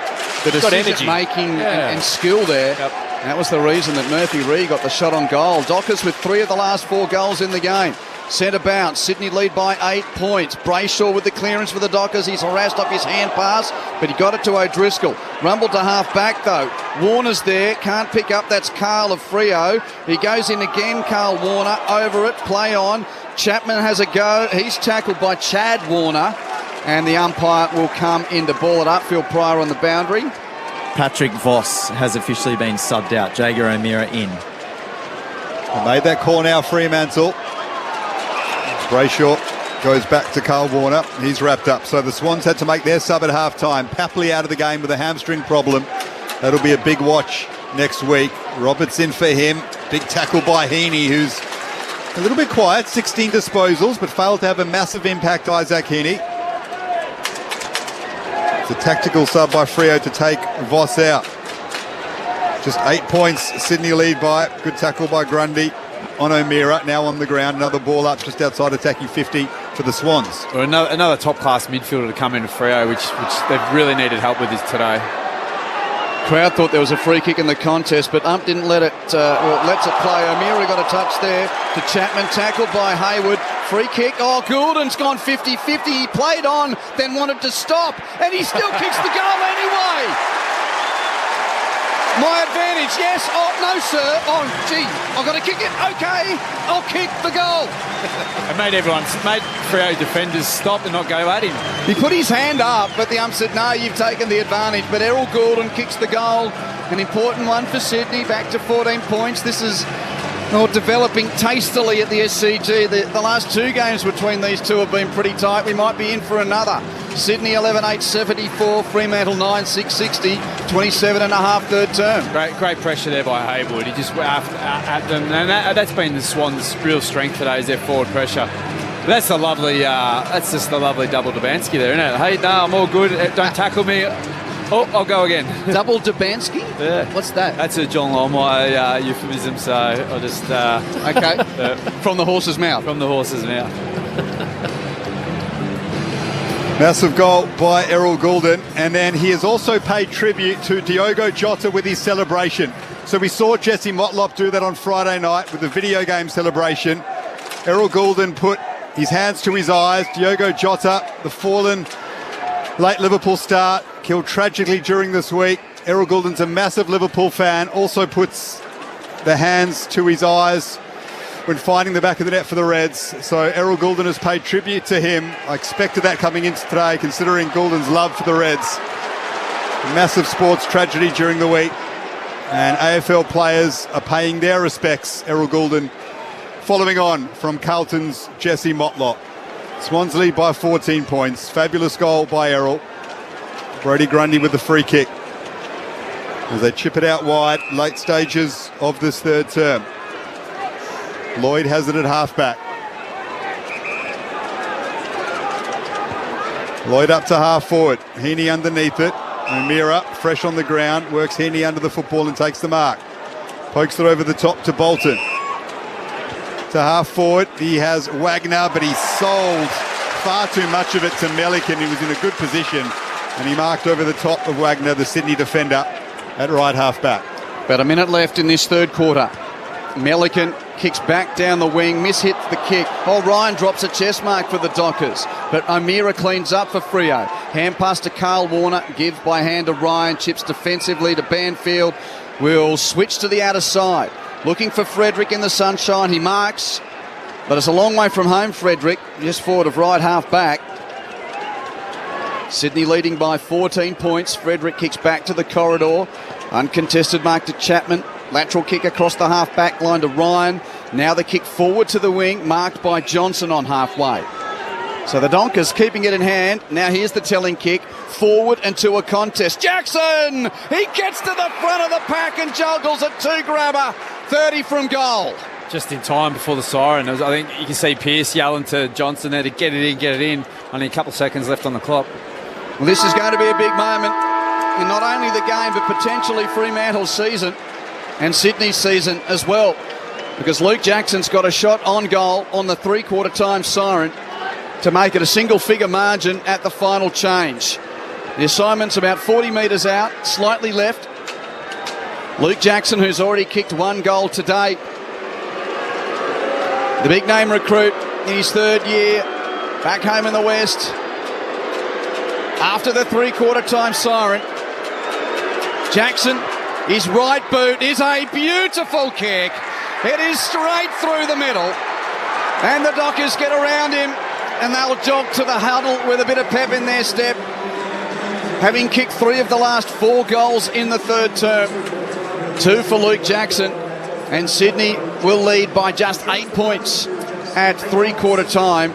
the decision-making and skill there. Yep. That was the reason that Murphy Ree got the shot on goal. Dockers with 3 of the last 4 goals in the game. Centre bounce. Sydney lead by 8 points. Brayshaw with the clearance for the Dockers. He's harassed off his hand pass, but he got it to O'Driscoll. Rumbled to half back though. Warner's there. Can't pick up. That's Carl of Freo. He goes in again. Carl Warner over it. Play on. Chapman has a go. He's tackled by Chad Warner. And the umpire will come in to ball it up. Phil Pryor on the boundary. Patrick Voss has officially been subbed out. Jager O'Meara in. I made that call now, Fremantle. Brayshaw goes back to Carl Warner. He's wrapped up. So the Swans had to make their sub at half-time. Papley out of the game with a hamstring problem. That'll be a big watch next week. Roberts in for him. Big tackle by Heaney, who's a little bit quiet. 16 disposals, but failed to have a massive impact, Isaac Heaney. It's a tactical sub by Freo to take Voss out. Just 8 points, Sydney lead by. Good tackle by Grundy on O'Meara, now on the ground. Another ball up just outside attacking 50 for the Swans. Well, another top-class midfielder to come into Freo, which they've really needed help with this today. Crowd thought there was a free kick in the contest, but Ump didn't let it, lets it play. O'Meara got a touch there to Chapman, tackled by Hayward. Free kick. Oh, Goulden's gone 50-50. He played on, then wanted to stop, and he still kicks the goal anyway. My advantage, yes. Oh, no, sir. Oh, gee, I've got to kick it. Okay, I'll kick the goal. It made Freo defenders stop and not go at him. He put his hand up, but the ump said, no, you've taken the advantage. But Errol Goulden kicks the goal. An important one for Sydney, back to 14 points. This is developing tastily at the SCG. The last 2 games between these two have been pretty tight. We might be in for another. Sydney 11-8-74, Fremantle 9-6-60, 27 and a half third term. Great pressure there by Hayward. He just went at them, and that's been the Swans' real strength today, is their forward pressure. That's just the lovely double Dubansky there, isn't it? Hey, no, I'm all good. Don't tackle me. Oh, I'll go again. Double Dubansky? Yeah. What's that? That's a John Longmire euphemism, so I'll just... okay. From the horse's mouth. From the horse's mouth. Massive goal by Errol Goulden, and then he has also paid tribute to Diogo Jota with his celebration. So we saw Jesse Motlop do that on Friday night with the video game celebration. Errol Goulden put his hands to his eyes. Diogo Jota, the fallen late Liverpool star, killed tragically during this week. Errol Goulden's a massive Liverpool fan, also puts the hands to his eyes when finding the back of the net for the Reds. So Errol Goulden has paid tribute to him. I expected that coming into today, considering Goulden's love for the Reds. A massive sports tragedy during the week, and AFL players are paying their respects. Errol Goulden following on from Carlton's Jesse Motlop. Swans lead by 14 points. Fabulous goal by Errol. Brodie Grundy with the free kick as they chip it out wide, late stages of this third term. Lloyd has it at halfback. Lloyd up to half forward. Heaney underneath it. O'Meara fresh on the ground, works Heaney under the football and takes the mark. Pokes it over the top to Bolton. To half forward, he has Wagner, but he sold far too much of it to Melican. He was in a good position, and he marked over the top of Wagner, the Sydney defender, at right half-back. About a minute left in this third quarter. Melican kicks back down the wing, mishits the kick. Oh, Ryan drops a chest mark for the Dockers, but O'Meara cleans up for Freo. Hand pass to Carl Warner, gives by hand to Ryan, chips defensively to Banfield. Will switch to the outer side. Looking for Frederick in the sunshine. He marks, but it's a long way from home, Frederick, just forward of right half-back. Sydney leading by 14 points. Frederick kicks back to the corridor. Uncontested mark to Chapman. Lateral kick across the half-back line to Ryan. Now the kick forward to the wing, marked by Johnson on halfway. So the Donkers keeping it in hand. Now here's the telling kick. Forward and to a contest. Jackson! He gets to the front of the pack and juggles a 2-grabber. 30 from goal. Just in time before the siren. I think you can see Pearce yelling to Johnson there to get it in. Only a couple of seconds left on the clock. Well, this is going to be a big moment. in not only the game but potentially Fremantle's season and Sydney's season as well, because Luke Jackson's got a shot on goal on the three-quarter time siren to make it a single-figure margin at the final change. The assignment's about 40 metres out, slightly left. Luke Jackson, who's already kicked one goal today, the big-name recruit in his third year, back home in the West. After the three-quarter time siren, Jackson, his right boot is a beautiful kick. It is straight through the middle. And the Dockers get around him and they'll jog to the huddle with a bit of pep in their step, having kicked 3 of the last 4 goals in the third term. 2 for Luke Jackson. And Sydney will lead by just 8 points at three-quarter time.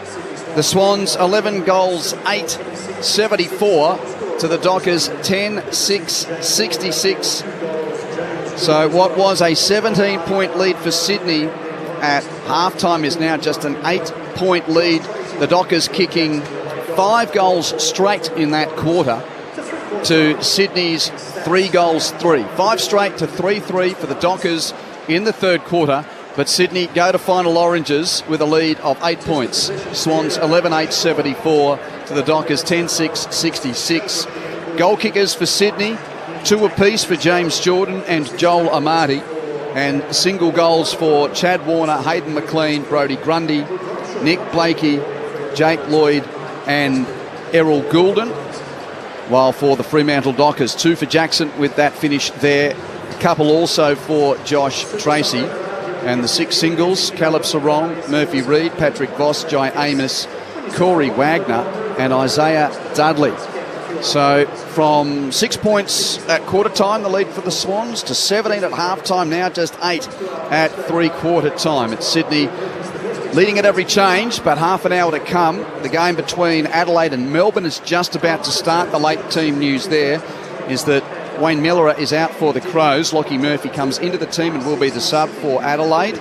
The Swans 11 goals, 8-74 to the Dockers 10-6-66. So what was a 17-point lead for Sydney at halftime is now just an 8-point lead. The Dockers kicking 5 goals straight in that quarter to Sydney's 3 goals 3. 5 straight to 3-3 for the Dockers in the third quarter. But Sydney go to final oranges with a lead of 8 points. Swans 11-8-74 to the Dockers 10-6-66. Goal kickers for Sydney, 2 apiece for James Jordan and Joel Amati. And single goals for Chad Warner, Hayden McLean, Brodie Grundy, Nick Blakey, Jake Lloyd and Errol Goulden. While for the Fremantle Dockers, 2 for Jackson with that finish there. A couple also for Josh Tracy. And the 6 singles, Caleb Sarong, Murphy Reid, Patrick Voss, Jai Amos, Corey Wagner and Isaiah Dudley. So from 6 points at quarter time, the lead for the Swans, to 17 at half time, now just 8 at three-quarter time. It's Sydney leading at every change, but half an hour to come. The game between Adelaide and Melbourne is just about to start. The late team news there is that Wayne Miller is out for the Crows. Lockie Murphy comes into the team and will be the sub for Adelaide.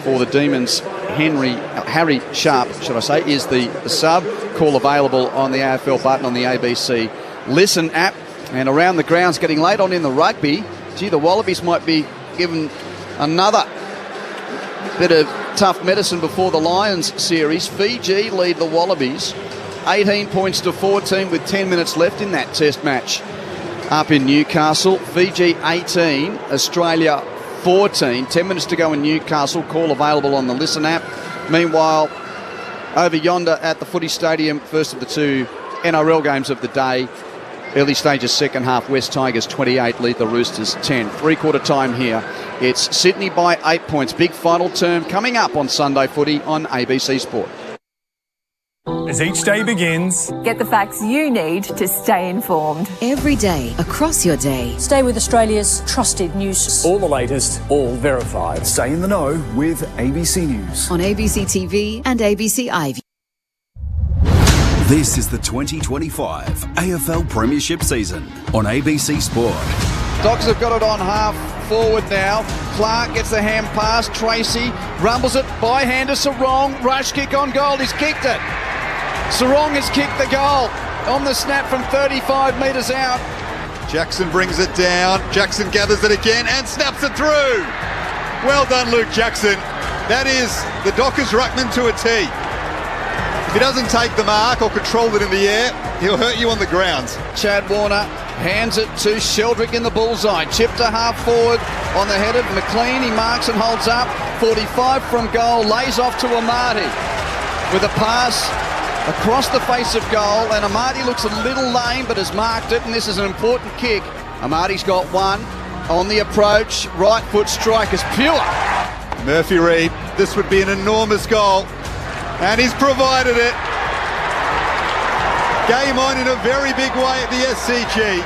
For the Demons, Harry Sharp, should I say, is the sub. Call available on the AFL button on the ABC Listen app. And around the grounds, getting late on in the rugby. Gee, the Wallabies might be given another bit of tough medicine before the Lions series. Fiji lead the Wallabies 18 points to 14 with 10 minutes left in that test match up in Newcastle. Fiji 18, Australia 14. 10 minutes to go in Newcastle. Call available on the Listen app. Meanwhile, over yonder at the Footy Stadium, first of the 2 NRL games of the day. Early stages, second half, West Tigers 28, lead the Roosters 10. Three-quarter time here. It's Sydney by 8 points. Big final term coming up on Sunday Footy on ABC Sport. As each day begins, get the facts you need to stay informed. Every day, across your day. Stay with Australia's trusted news. all the latest, all verified. Stay in the know with ABC News. On ABC TV and ABC iView. This is the 2025 AFL Premiership season on ABC Sport. Dogs have got it on half forward now. Clark gets the hand pass. Tracy rumbles it by hand to Sarong. Rush kick on goal. He's kicked it. Sarong has kicked the goal on the snap from 35 metres out. Jackson brings it down. Jackson gathers it again and snaps it through. Well done, Luke Jackson. That is the Dockers ruckman to a T. If he doesn't take the mark or control it in the air, he'll hurt you on the ground. Chad Warner hands it to Sheldrick in the bullseye. Chip to half forward on the head of McLean. He marks and holds up. 45 from goal. Lays off to Amati with a pass across the face of goal. And Amati looks a little lame but has marked it. And this is an important kick. Amati's got one on the approach. Right foot strike is pure. Murphy Reid, this would be an enormous goal. And he's provided it. Game on in a very big way at the SCG.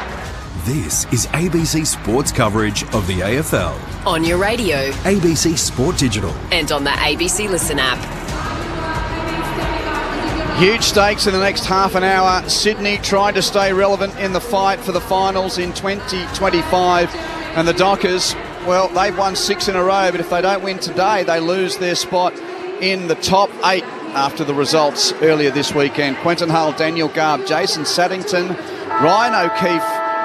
This is ABC Sports coverage of the AFL. On your radio. ABC Sport Digital. And on the ABC Listen app. Huge stakes in the next half an hour. Sydney tried to stay relevant in the fight for the finals in 2025. And the Dockers, well, they've won 6 in a row, but if they don't win today, they lose their spot in the top 8 after the results earlier this weekend. Quentin Hull, Daniel Garb, Jason Saddington, Ryan O'Keefe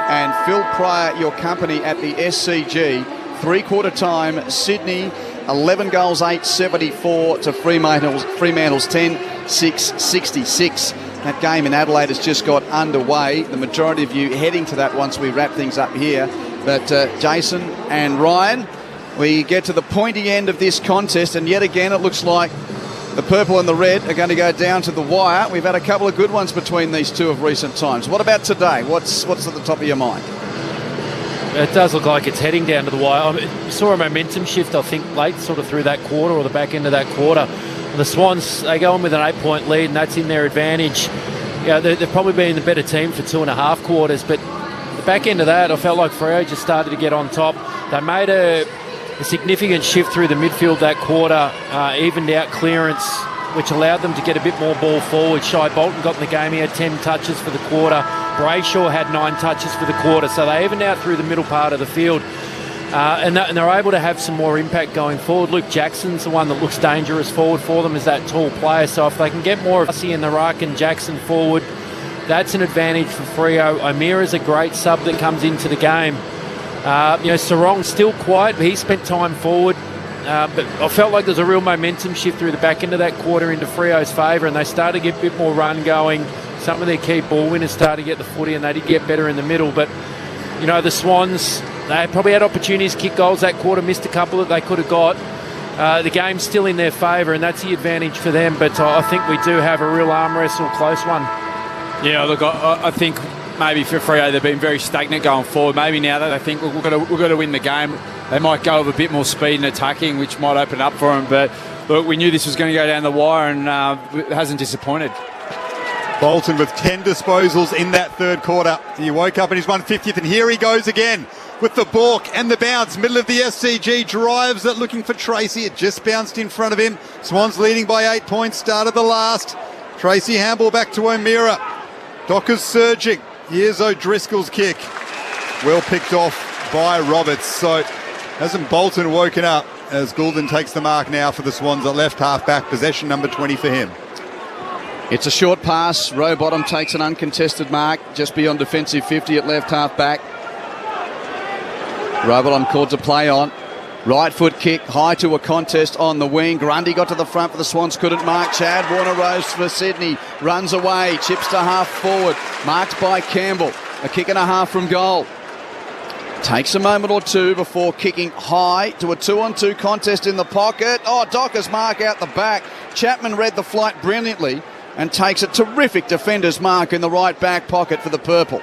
and Phil Pryor, your company at the SCG. Three-quarter time, Sydney 11 goals, 8-74 to Fremantle's 10-6-66. That game in Adelaide has just got underway. The majority of you heading to that once we wrap things up here. But Jason and Ryan, we get to the pointy end of this contest, and yet again it looks like the purple and the red are going to go down to the wire. We've had a couple of good ones between these two of recent times. What about today? What's at the top of your mind? It does look like it's heading down to the wire. We saw a momentum shift, I think, late sort of through that quarter or the back end of that quarter. The Swans, they go on with an 8-point lead, and that's in their advantage. Yeah, they've probably been the better team for 2.5 quarters, but the back end of that, I felt like Freo just started to get on top. They made a significant shift through the midfield that quarter, evened out clearance, which allowed them to get a bit more ball forward. Shai Bolton got in the game. He had 10 touches for the quarter. Brayshaw had 9 touches for the quarter. So they evened out through the middle part of the field. And they're able to have some more impact going forward. Luke Jackson's the one that looks dangerous forward for them, is that tall player. So if they can get more of Hussey in the ruck and Jackson forward, that's an advantage for Freo. O'Meara's a great sub that comes into the game. Sarong's still quiet, but he spent time forward. But I felt like there's a real momentum shift through the back end of that quarter into Freo's favour, and they started to get a bit more run going. Some of their key ball winners started to get the footy, and they did get better in the middle. But, the Swans, they probably had opportunities to kick goals that quarter, missed a couple that they could have got. The game's still in their favour, and that's the advantage for them. But I think we do have a real arm wrestle, close one. Yeah, look, I think maybe for Freo they've been very stagnant going forward. Maybe now that they think we've got to win the game, they might go with a bit more speed and attacking, which might open up for them. But look, we knew this was going to go down the wire, and it hasn't disappointed. Bolton with 10 disposals in that third quarter. He woke up in his 150th, and here he goes again with the balk and the bounce. Middle of the SCG, drives it, looking for Tracy. It just bounced in front of him. Swans leading by 8 points, started the last. Tracy handball back to O'Meara. Dockers surging. Here's O'Driscoll's kick. Well picked off by Roberts. So hasn't Bolton woken up as Goulden takes the mark now for the Swans at left half back. Possession number 20 for him. It's a short pass. Rowbottom takes an uncontested mark just beyond defensive 50 at left half back. Rowbottom called to play on. Right foot kick, high to a contest on the wing. Grundy got to the front for the Swans, couldn't mark. Chad Warner-Rose for Sydney. Runs away, chips to half forward. Marked by Campbell. A kick and a half from goal. Takes a moment or two before kicking high to a 2-on-2 contest in the pocket. Dockers mark out the back. Chapman read the flight brilliantly and takes a terrific defender's mark in the right back pocket for the purple.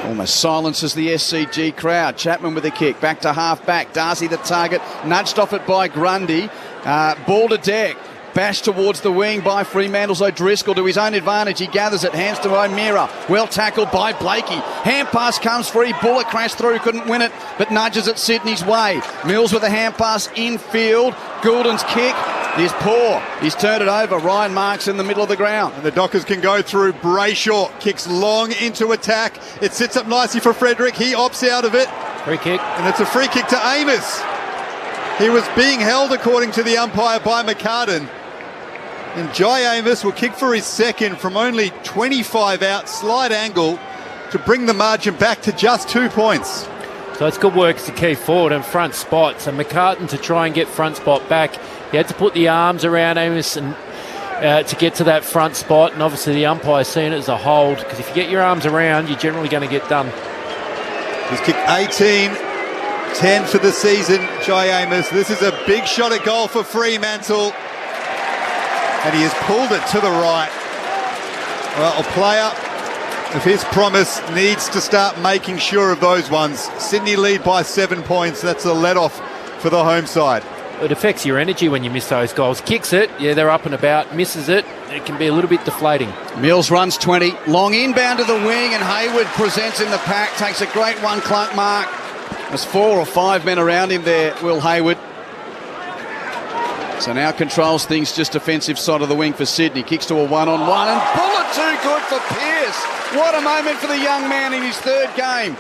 Almost silences the SCG crowd. Chapman with a kick, back to half back. Darcy the target, nudged off it by Grundy. Ball to deck, bashed towards the wing by Fremantle's O'Driscoll to his own advantage. He gathers it, hands to O'Meara. Well tackled by Blakey. Hand pass comes free. Bullock crashed through, couldn't win it, but nudges it Sydney's way. Mills with a hand pass infield. Goulden's kick is poor. He's turned it over. Ryan Marks in the middle of the ground. And the Dockers can go through. Brayshaw kicks long into attack. It sits up nicely for Frederick. He opts out of it. Free kick. And it's a free kick to Amos. He was being held, according to the umpire, by McCartan. And Jai Amos will kick for his second from only 25 out, slight angle, to bring the margin back to just 2 points. So it's good work as the key forward and front spot. So McCartan, to try and get front spot back, he had to put the arms around Amos and to get to that front spot. And obviously the umpire's seen it as a hold, because if you get your arms around, you're generally going to get done. He's kicked 18, 10 for the season, Jai Amos. This is a big shot at goal for Fremantle. And he has pulled it to the right. Well, a player of his promise needs to start making sure of those ones. Sydney lead by 7 points. That's a let-off for the home side. It affects your energy when you miss those goals. Kicks it, yeah, they're up and about. Misses it, it can be a little bit deflating. Mills runs 20. Long inbound to the wing, and Hayward presents in the pack. Takes a great one-clunk mark. There's 4 or 5 men around him there, Will Hayward. So now controls things just defensive side of the wing for Sydney. Kicks to a one-on-one, and bullet too good for Pearce. What a moment for the young man in his third game.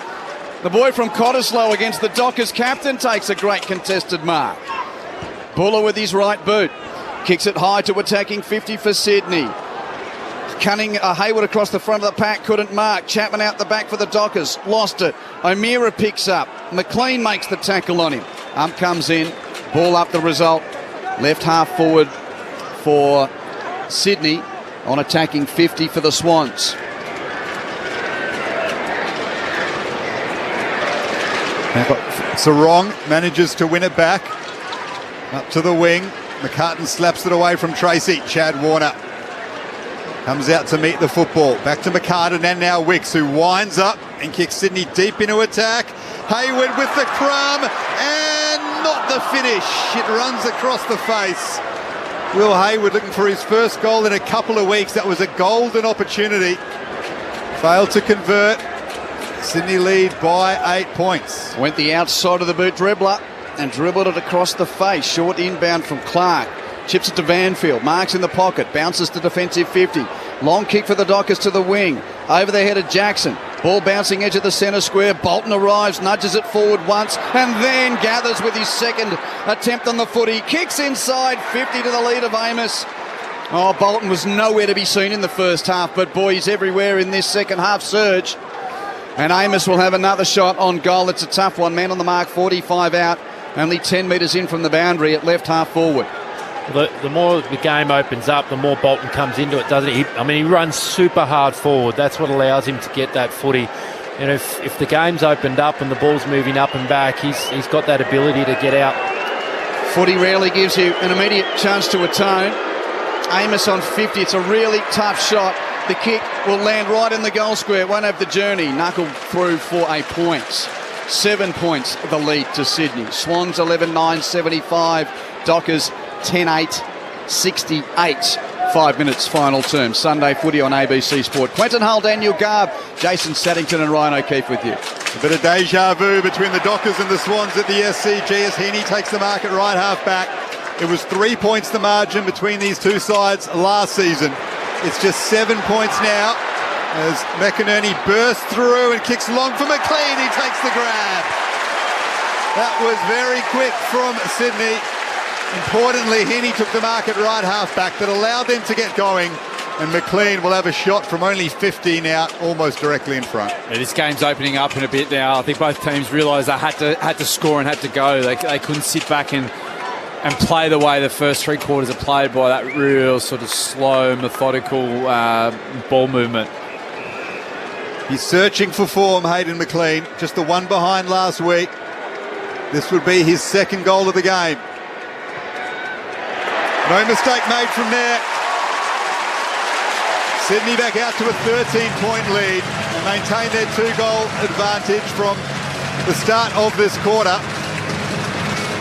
The boy from Cottesloe against the Dockers captain takes a great contested mark. Buller with his right boot. Kicks it high to attacking 50 for Sydney. Hayward across the front of the pack, couldn't mark. Chapman out the back for the Dockers, lost it. O'Meara picks up. McLean makes the tackle on him. Comes in, ball up the result. Left half forward for Sydney on attacking 50 for the Swans. Sarong manages to win it back. Up to the wing. McCartan slaps it away from Tracy. Chad Warner comes out to meet the football. Back to McCartan and now Wicks, who winds up and kicks Sydney deep into attack. Hayward with the crumb and not the finish. It runs across the face. Will Hayward looking for his first goal in a couple of weeks. That was a golden opportunity. Failed to convert. Sydney lead by 8 points. Went the outside of the boot dribbler and dribbled it across the face. Short inbound from Clark. Chips it to Vanfield. Marks in the pocket. Bounces to defensive 50. Long kick for the Dockers to the wing. Over the head of Jackson. Ball bouncing edge of the centre square. Bolton arrives, nudges it forward once, and then gathers with his second attempt on the footy. Kicks inside 50 to the lead of Amos. Oh, Bolton was nowhere to be seen in the first half, but boy, he's everywhere in this second half surge. And Amos will have another shot on goal. It's a tough one. Man on the mark, 45 out. Only 10 metres in from the boundary at left half forward. The more the game opens up, the more Bolton comes into it, doesn't he? He runs super hard forward. That's what allows him to get that footy. And if the game's opened up and the ball's moving up and back, he's got that ability to get out. Footy rarely gives you an immediate chance to atone. Amos on 50. It's a really tough shot. The kick will land right in the goal square. It won't have the journey. Knuckle through for a point. 7 points the lead to Sydney. Swans 11-9, 75. Dockers 10-8, 68. 5 minutes final term. Sunday footy on ABC Sport. Quentin Hull, Daniel Garb, Jason Saddington and Ryan O'Keefe with you. A bit of deja vu between the Dockers and the Swans at the SCG as Heaney takes the mark at right half back. It was 3 points the margin between these two sides last season. It's just 7 points now as McInerney bursts through and kicks long for McLean. He takes the grab. That was very quick from Sydney. Importantly, Heaney took the mark at right half back that allowed them to get going, and McLean will have a shot from only 15 out, almost directly in front. Yeah, this game's opening up in a bit now. I think both teams realised they had to score and had to go. They couldn't sit back and play the way the first three quarters are played by that real sort of slow, methodical ball movement. He's searching for form, Hayden McLean. Just the one behind last week. This would be his second goal of the game. No mistake made from there. Sydney back out to a 13-point lead and maintain their 2-goal advantage from the start of this quarter.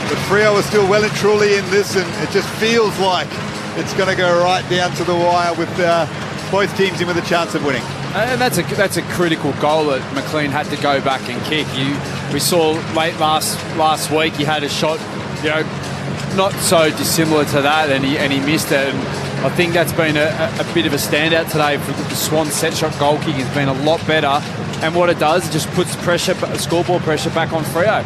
But Freo is still well and truly in this, and it just feels like it's going to go right down to the wire with both teams in with a chance of winning. And that's a critical goal that McLean had to go back and kick. We saw late last week he had a shot, not so dissimilar to that, and he missed it. And I think that's been a bit of a standout today for the Swans. Set shot goal kick has been a lot better, and what it does, it just puts scoreboard pressure back on Freo.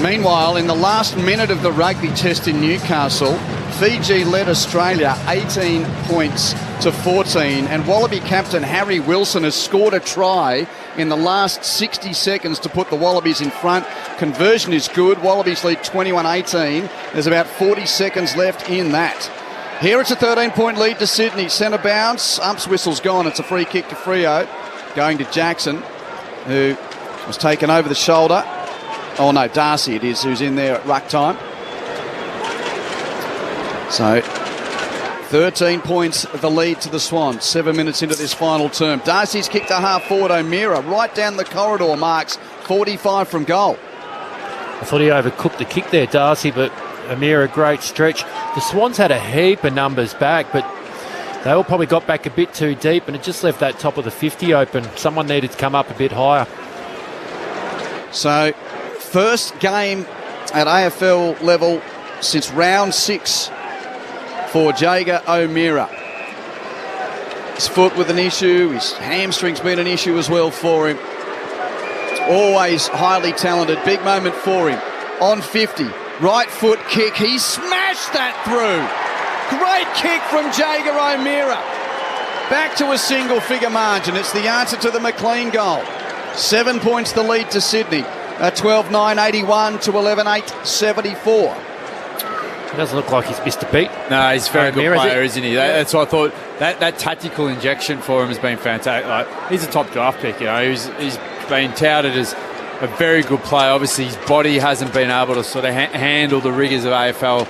Meanwhile, in the last minute of the rugby test in Newcastle, Fiji led Australia 18 points to 14, and Wallaby captain Harry Wilson has scored a try in the last 60 seconds to put the Wallabies in front. Conversion is good. Wallabies lead 21-18. There's about 40 seconds left in that. Here it's a 13-point lead to Sydney. Centre bounce. Ump's whistle's gone. It's a free kick to Freo. Going to Jackson, who was taken over the shoulder. Oh no, Darcy it is, who's in there at ruck time. So 13 points the lead to the Swans. 7 minutes into this final term. Darcy's kicked to half forward. O'Meara right down the corridor, marks 45 from goal. I thought he overcooked the kick there, Darcy, but O'Meara, great stretch. The Swans had a heap of numbers back, but they all probably got back a bit too deep, and it just left that top of the 50 open. Someone needed to come up a bit higher. So, first game at AFL level since round 6 for Jager O'Meara. His foot with an issue, his hamstring's been an issue as well for him. Always highly talented, big moment for him. On 50, right foot kick, he smashed that through. Great kick from Jager O'Meara. back to a single-figure margin. It's the answer to the McLean goal. 7 points the lead to Sydney. 12-9-81 to 11-8-74. He doesn't look like he's missed a beat. No, he's a very good O'Meara, player, isn't he? That's what I thought. That tactical injection for him has been fantastic. Like, he's a top draft pick, you know. He's been touted as a very good player. Obviously, his body hasn't been able to sort of handle the rigours of AFL,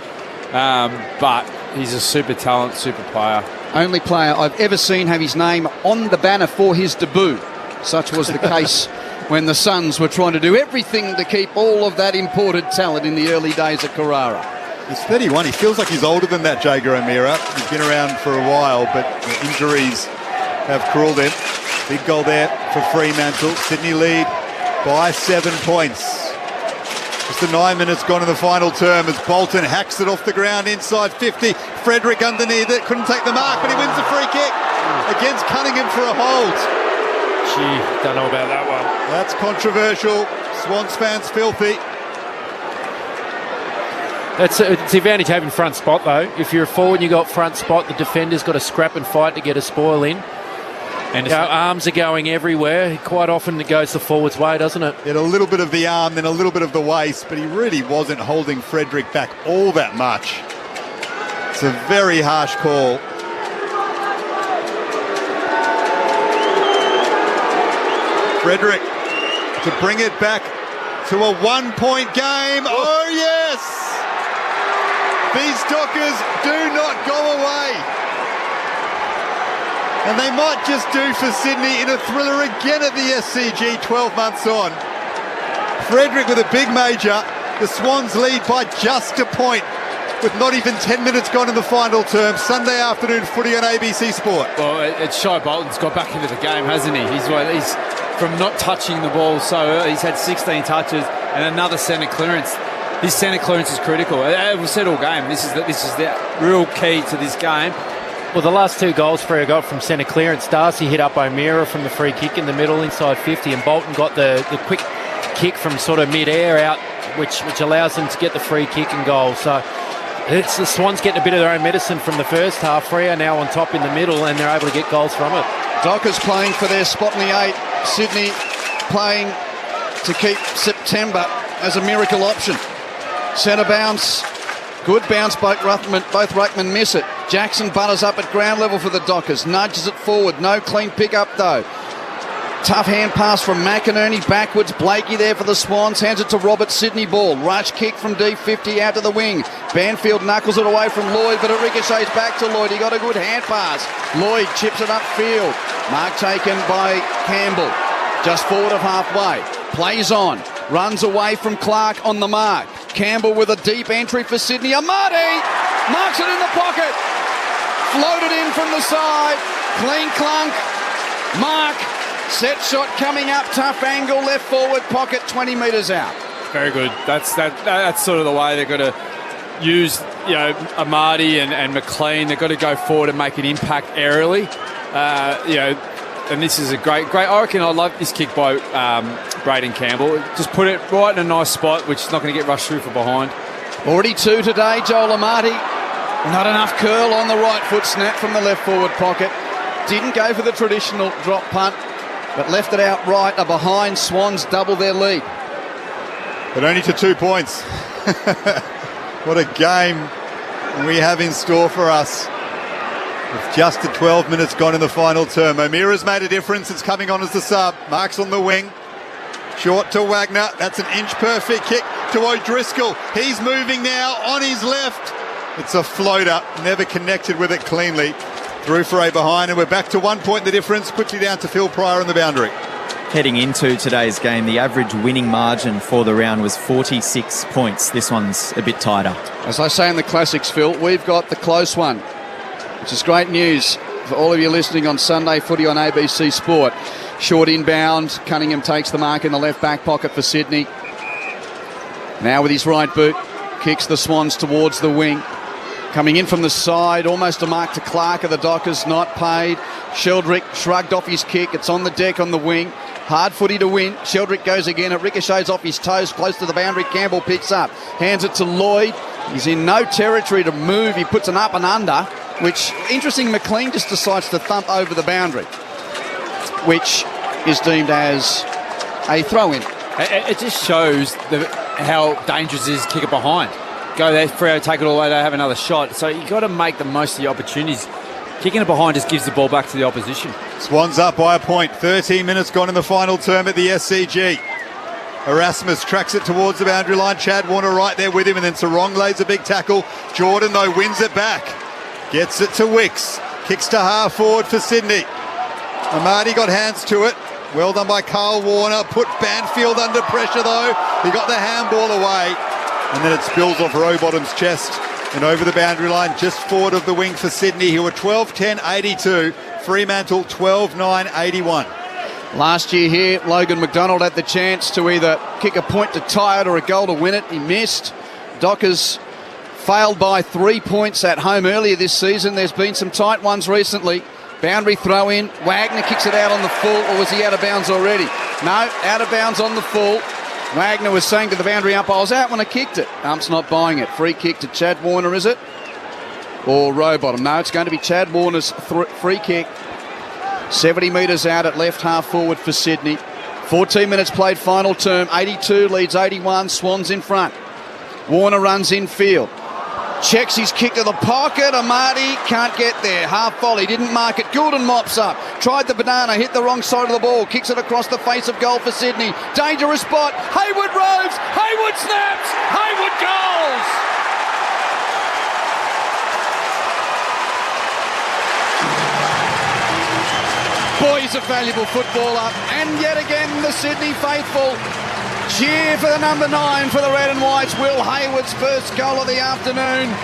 but he's a super talent, super player. Only player I've ever seen have his name on the banner for his debut. Such was the case when the Suns were trying to do everything to keep all of that imported talent in the early days at Carrara. He's 31. He feels like he's older than that, Jager O'Meara. He's been around for a while, but the injuries have cruelled him. Big goal there for Fremantle. Sydney lead by 7 points. Just the 9 minutes gone in the final term as Bolton hacks it off the ground inside 50. Frederick underneath it, couldn't take the mark, but he wins the free kick against Cunningham for a hold. Gee, don't know about that one. That's controversial. Swans fans filthy. It's the advantage of having front spot, though. If you're a forward and you got front spot, the defender's got to scrap and fight to get a spoil in. And arms are going everywhere. Quite often it goes the forward's way, doesn't it? He had a little bit of the arm, then a little bit of the waist, but he really wasn't holding Frederick back all that much. It's a very harsh call. Frederick to bring it back to a 1 point game. Oh, yes! These Dockers do not go away. And they might just do for Sydney in a thriller again at the SCG 12 months on. Frederick with a big major. The Swans lead by just a point with not even 10 minutes gone in the final term. Sunday afternoon footy on ABC Sport. Well, it's Shai Bolton's got back into the game, hasn't he? He's from not touching the ball so early. He's had 16 touches and another centre clearance. His centre clearance is critical. We've said all game, this is the real key to this game. Well, the last 2 goals Freo got from centre clearance. Darcy hit up O'Meara from the free kick in the middle inside 50, and Bolton got the quick kick from sort of mid-air out, which allows them to get the free kick and goal. So it's the Swans getting a bit of their own medicine from the first half. Freo now on top in the middle, and they're able to get goals from it. Dockers playing for their spot in the 8. Sydney playing to keep September as a miracle option. Centre bounce. Good bounce, both ruckmen miss it. Jackson butters up at ground level for the Dockers. Nudges it forward. No clean pick-up, though. Tough hand pass from McInerney backwards. Blakey there for the Swans. Hands it to Robert. Sydney ball. Rush kick from D50 out to the wing. Banfield knuckles it away from Lloyd, but it ricochets back to Lloyd. He got a good hand pass. Lloyd chips it upfield. Mark taken by Campbell. Just forward of halfway. Plays on. Runs away from Clark on the mark. Campbell with a deep entry for Sydney. Amati marks it in the pocket. Floated in from the side. Clean clunk. Mark. Set shot coming up. Tough angle. Left forward pocket 20 metres out. Very good. That's sort of the way they're going to use, you know, Amati and McLean. They've got to go forward and make an impact aerially. And this is a great. I reckon I love this kick by Braden Campbell. Just put it right in a nice spot, which is not going to get rushed through from behind. Already 2 today, Joel Amati. Not enough curl on the right foot. Snap from the left forward pocket. Didn't go for the traditional drop punt, but left it out right. A behind Swans double their lead. But only to 2 points. What a game we have in store for us. With just the 12 minutes gone in the final term. O'Meara's made a difference. It's coming on as the sub. Mark's on the wing. Short to Wagner. That's an inch perfect kick to O'Driscoll. He's moving now on his left. It's a floater. Never connected with it cleanly. Through for a behind, and we're back to 1 point the difference. Quickly down to Phil Pryor on the boundary. Heading into today's game, the average winning margin for the round was 46 points. This one's a bit tighter. As I say in the classics, Phil, we've got the close one, which is great news for all of you listening on Sunday Footy on ABC Sport. Short inbound. Cunningham takes the mark in the left back pocket for Sydney. Now with his right boot, kicks the Swans towards the wing. Coming in from the side, almost a mark to Clark of the Dockers, not paid. Sheldrick shrugged off his kick. It's on the deck on the wing. Hard footy to win. Sheldrick goes again. It ricochets off his toes close to the boundary. Campbell picks up. Hands it to Lloyd. He's in no territory to move. He puts an up and under. which, interesting, McLean just decides to thump over the boundary, which is deemed as a throw-in. It just shows how dangerous it is to kick it behind. Go there, Freo, take it all the way, they have another shot. So you've got to make the most of the opportunities. Kicking it behind just gives the ball back to the opposition. Swans up by a point. 13 minutes gone in the final term at the SCG. Erasmus tracks it towards the boundary line. Chad Warner right there with him, and then Sarong lays a big tackle. Jordan, though, wins it back. Gets it to Wicks. Kicks to half forward for Sydney. Amadi got hands to it. Well done by Carl Warner. Put Banfield under pressure, though. He got the handball away. And then it spills off Rowbottom's chest and over the boundary line, just forward of the wing for Sydney, who were 12-10-82. Fremantle 12-9-81. Last year here, Logan McDonald had the chance to either kick a point to tie it or a goal to win it. He missed. Dockers failed by 3 points at home earlier this season. There's been some tight ones recently. Boundary throw in. Wagner kicks it out on the full, or was he out of bounds already? No, out of bounds on the full. Wagner was saying to the boundary ump, I was out when I kicked it. Ump's not buying it. Free kick to Chad Warner, is it? Or Rowbottom? No, it's going to be Chad Warner's free kick. 70 metres out at left half forward for Sydney. 14 minutes played final term. 82 leads 81. Swans in front. Warner runs infield. Checks his kick to the pocket. Amadi can't get there. Half volley, didn't mark it. Goulden mops up. Tried the banana, hit the wrong side of the ball. Kicks it across the face of goal for Sydney. Dangerous spot. Hayward roves. Hayward snaps. Hayward goals. Boy, he's a valuable footballer. And yet again, the Sydney faithful cheer for the number 9 for the red and whites. Will Hayward's first goal of the afternoon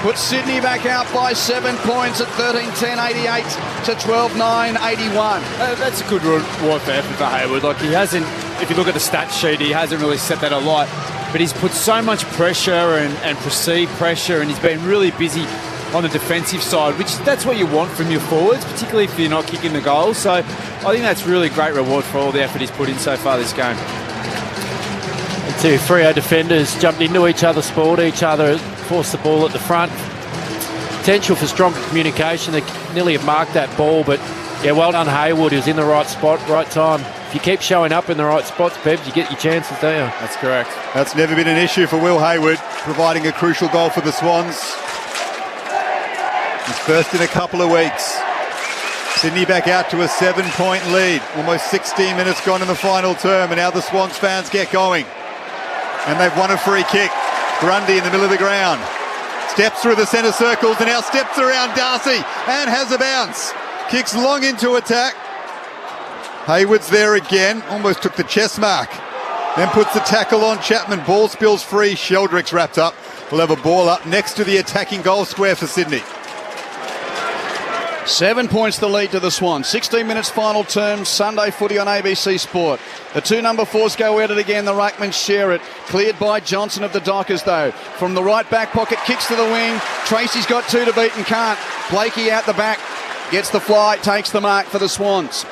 puts Sydney back out by 7 points at 13-10-88 to 12-9-81. That's a good reward for effort for Hayward. Like, he hasn't, if you look at the stat sheet, he hasn't really set that alight. But he's put so much pressure and perceived pressure, and he's been really busy on the defensive side, which that's what you want from your forwards, particularly if you're not kicking the goals. So I think that's really great reward for all the effort he's put in so far this game. The two Freo defenders jumped into each other, spoiled each other, forced the ball at the front. Potential for stronger communication. They nearly have marked that ball, but yeah, well done Hayward. He was in the right spot, right time. If you keep showing up in the right spots, Bebs, you get your chances, don't you? That's correct. That's never been an issue for Will Hayward, providing a crucial goal for the Swans. His first in a couple of weeks. Sydney back out to a 7-point lead. Almost 16 minutes gone in the final term, and now the Swans fans get going. And they've won a free kick. Grundy in the middle of the ground. Steps through the centre circles and now steps around Darcy and has a bounce. Kicks long into attack. Hayward's there again. Almost took the chest mark. Then puts the tackle on Chapman. Ball spills free. Sheldrick's wrapped up. We'll have a ball up next to the attacking goal square for Sydney. 7 points the lead to the Swans. 16 minutes final term. Sunday footy on ABC Sport. The two number 4s go at it again. The Ruckmans share it. Cleared by Johnson of the Dockers, though. From the right back pocket, kicks to the wing. Tracy's got 2 to beat and can't. Blakey out the back. Gets the fly, takes the mark for the Swans.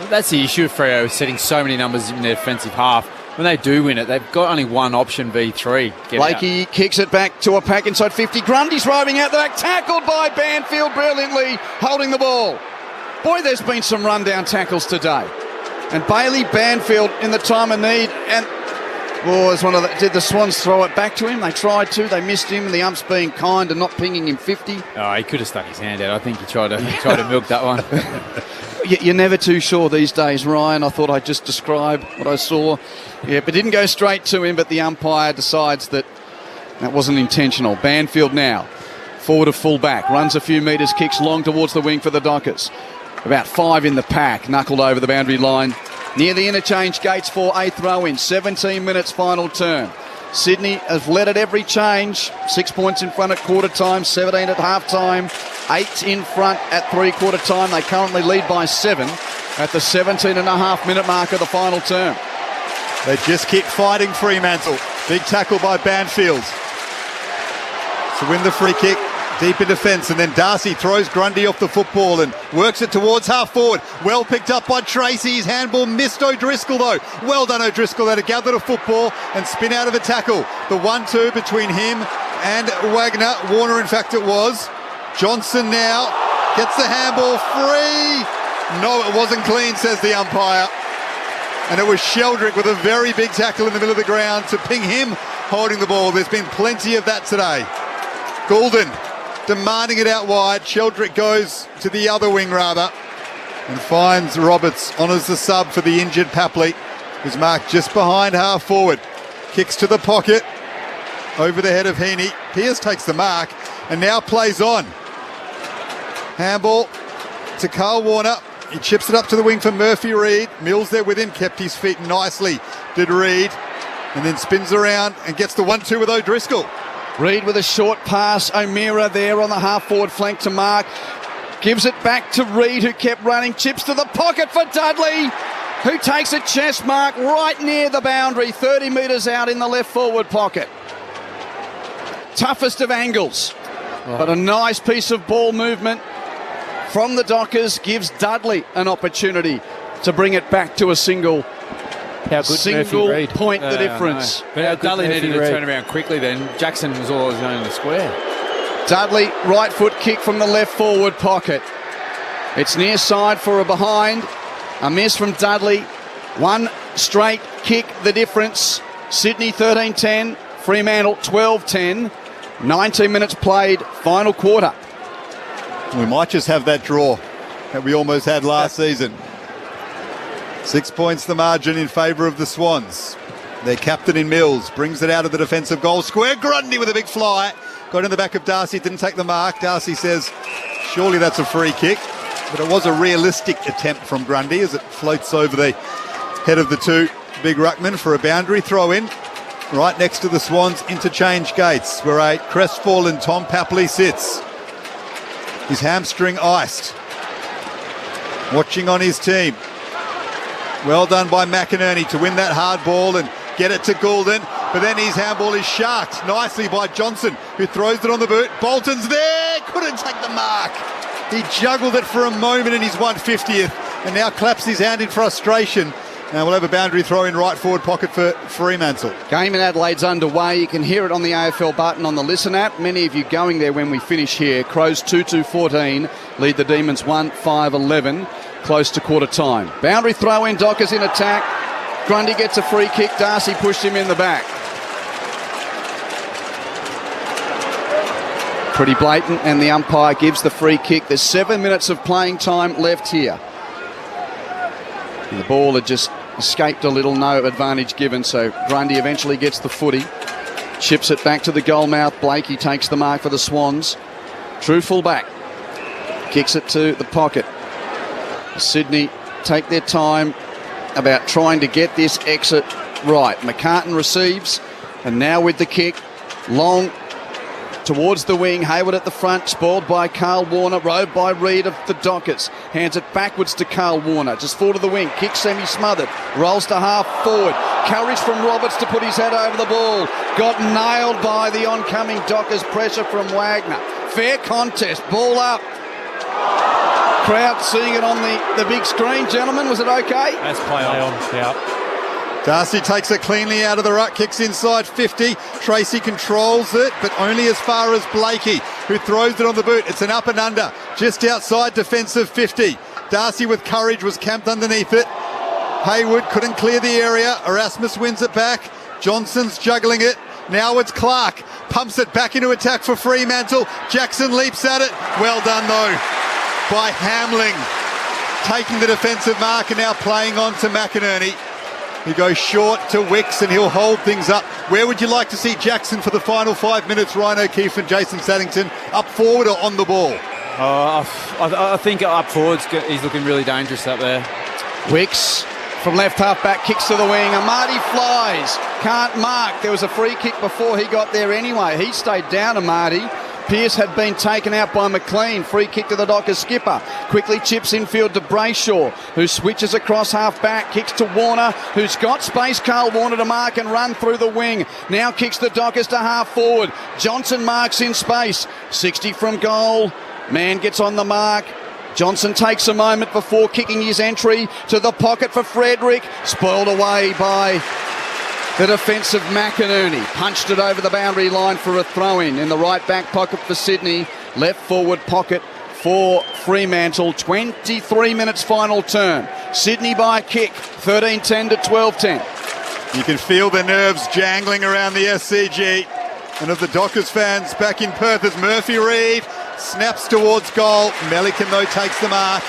That's the issue of Freo, setting so many numbers in their defensive half. When they do win it, they've got only one option, V3. Blakey kicks it back to a pack inside 50. Grundy's roving out the back, tackled by Banfield brilliantly, holding the ball. Boy, there's been some rundown tackles today. And Bailey Banfield in the time of need. And did the Swans throw it back to him? They tried to. They missed him, and the ump's being kind and not pinging him 50. Oh, he could have stuck his hand out. I think he tried to milk that one. You're never too sure these days, Ryan. I thought I'd just describe what I saw. Yeah, but didn't go straight to him, but the umpire decides that wasn't intentional. Banfield now, forward of full back, runs a few metres, kicks long towards the wing for the Dockers. About 5 in the pack, knuckled over the boundary line. Near the interchange gates for a throw-in. 17 minutes final term. Sydney has led at every change. 6 points in front at quarter time, 17 at half time, 8 in front at three-quarter time. They currently lead by 7 at the 17.5 minute mark of the final term. They just keep fighting Fremantle. Big tackle by Banfield to win the free kick. Deep in defence, and then Darcy throws Grundy off the football and works it towards half forward. Well picked up by Tracy. His handball missed O'Driscoll though. Well done O'Driscoll there to gather the football and spin out of a tackle. The 1-2 between him and Wagner. Warner, in fact, it was. Johnson now gets the handball free. No, it wasn't clean, says the umpire. And it was Sheldrick with a very big tackle in the middle of the ground to ping him holding the ball. There's been plenty of that today. Goulden demanding it out wide. Sheldrick goes to the other wing rather and finds Roberts, honours the sub for the injured Papley, who's marked just behind half forward. Kicks to the pocket over the head of Heaney. Pearce takes the mark and now plays on. Handball to Carl Warner. He chips it up to the wing for Murphy Reid. Mills there with him, kept his feet nicely, did Reid, and then spins around and gets the 1-2 with O'Driscoll. Reid with a short pass. O'Meara there on the half-forward flank to Mark. Gives it back to Reid, who kept running. Chips to the pocket for Dudley, who takes a chest mark right near the boundary, 30 metres out in the left-forward pocket. Toughest of angles, but a nice piece of ball movement from the Dockers gives Dudley an opportunity to bring it back to a single point, the difference. But Dudley needed to turn around quickly then. Jackson was always going in the square. Dudley, right foot kick from the left forward pocket. It's near side for a behind. A miss from Dudley. One straight kick, the difference. Sydney 13-10, Fremantle 12-10. 19 minutes played, final quarter. We might just have that draw that we almost had last season. 6 points the margin in favour of the Swans. Their captain in Mills brings it out of the defensive goal square. Grundy with a big fly. Got in the back of Darcy, didn't take the mark. Darcy says, surely that's a free kick. But it was a realistic attempt from Grundy as it floats over the head of the two big ruckmen for a boundary throw in. Right next to the Swans interchange gates where a crestfallen Tom Papley sits. His hamstring iced. Watching on his team. Well done by McInerney to win that hard ball and get it to Goulden. But then his handball is sharked nicely by Johnson, who throws it on the boot. Bolton's there, couldn't take the mark. He juggled it for a moment in his 150th and now claps his hand in frustration. Now we'll have a boundary throw in right forward pocket for Fremantle. Game in Adelaide's underway. You can hear it on the AFL button on the Listen app. Many of you going there when we finish here. Crows 2-2-14, lead the Demons 1-5-11, close to quarter time. Boundary throw in, Dockers in attack. Grundy gets a free kick. Darcy pushed him in the back. Pretty blatant, and the umpire gives the free kick. There's 7 minutes of playing time left here. And the ball had just escaped a little, no advantage given, so Grundy eventually gets the footy, chips it back to the goal mouth. Blakey takes the mark for the Swans. True full-back, kicks it to the pocket. Sydney take their time about trying to get this exit right. McCartan receives, and now with the kick, long towards the wing. Hayward at the front, spoiled by Carl Warner, rowed by Reid of the Dockers. Hands it backwards to Carl Warner, just forward of the wing, kick semi-smothered, rolls to half forward. Courage from Roberts to put his head over the ball. Got nailed by the oncoming Dockers, pressure from Wagner. Fair contest, ball up. Crowd seeing it on the big screen. Gentlemen, was it okay? That's play on. Yeah. Darcy takes it cleanly out of the ruck, kicks inside 50. Tracy controls it, but only as far as Blakey, who throws it on the boot. It's an up and under, just outside defensive 50. Darcy with courage was camped underneath it. Hayward couldn't clear the area. Erasmus wins it back. Johnson's juggling it. Now it's Clark. Pumps it back into attack for Fremantle. Jackson leaps at it. Well done, though, by Hamling. Taking the defensive mark and now playing on to McInerney. He goes short to Wicks and he'll hold things up. Where would you like to see Jackson for the final 5 minutes? Ryan O'Keefe and Jason Saddington, up forward or on the ball? I think up forwards he's looking really dangerous up there. Wicks from left half back, kicks to the wing. Amadi flies, can't mark. There was a free kick before he got there anyway. He stayed down, Amadi. Pearce had been taken out by McLean. Free kick to the Dockers skipper. Quickly chips infield to Brayshaw, who switches across half back. Kicks to Warner, who's got space. Carl Warner to mark and run through the wing. Now kicks the Dockers to half forward. Johnson marks in space. 60 from goal. Man gets on the mark. Johnson takes a moment before kicking his entry to the pocket for Frederick. Spoiled away by the defensive McInerney. Punched it over the boundary line for a throw-in the right back pocket for Sydney. left forward pocket for Fremantle. 23 minutes final term. Sydney by a kick, 13-10 to 12-10. You can feel the nerves jangling around the SCG. And of the Dockers fans back in Perth as Murphy Reid snaps towards goal. Melican, though, takes the mark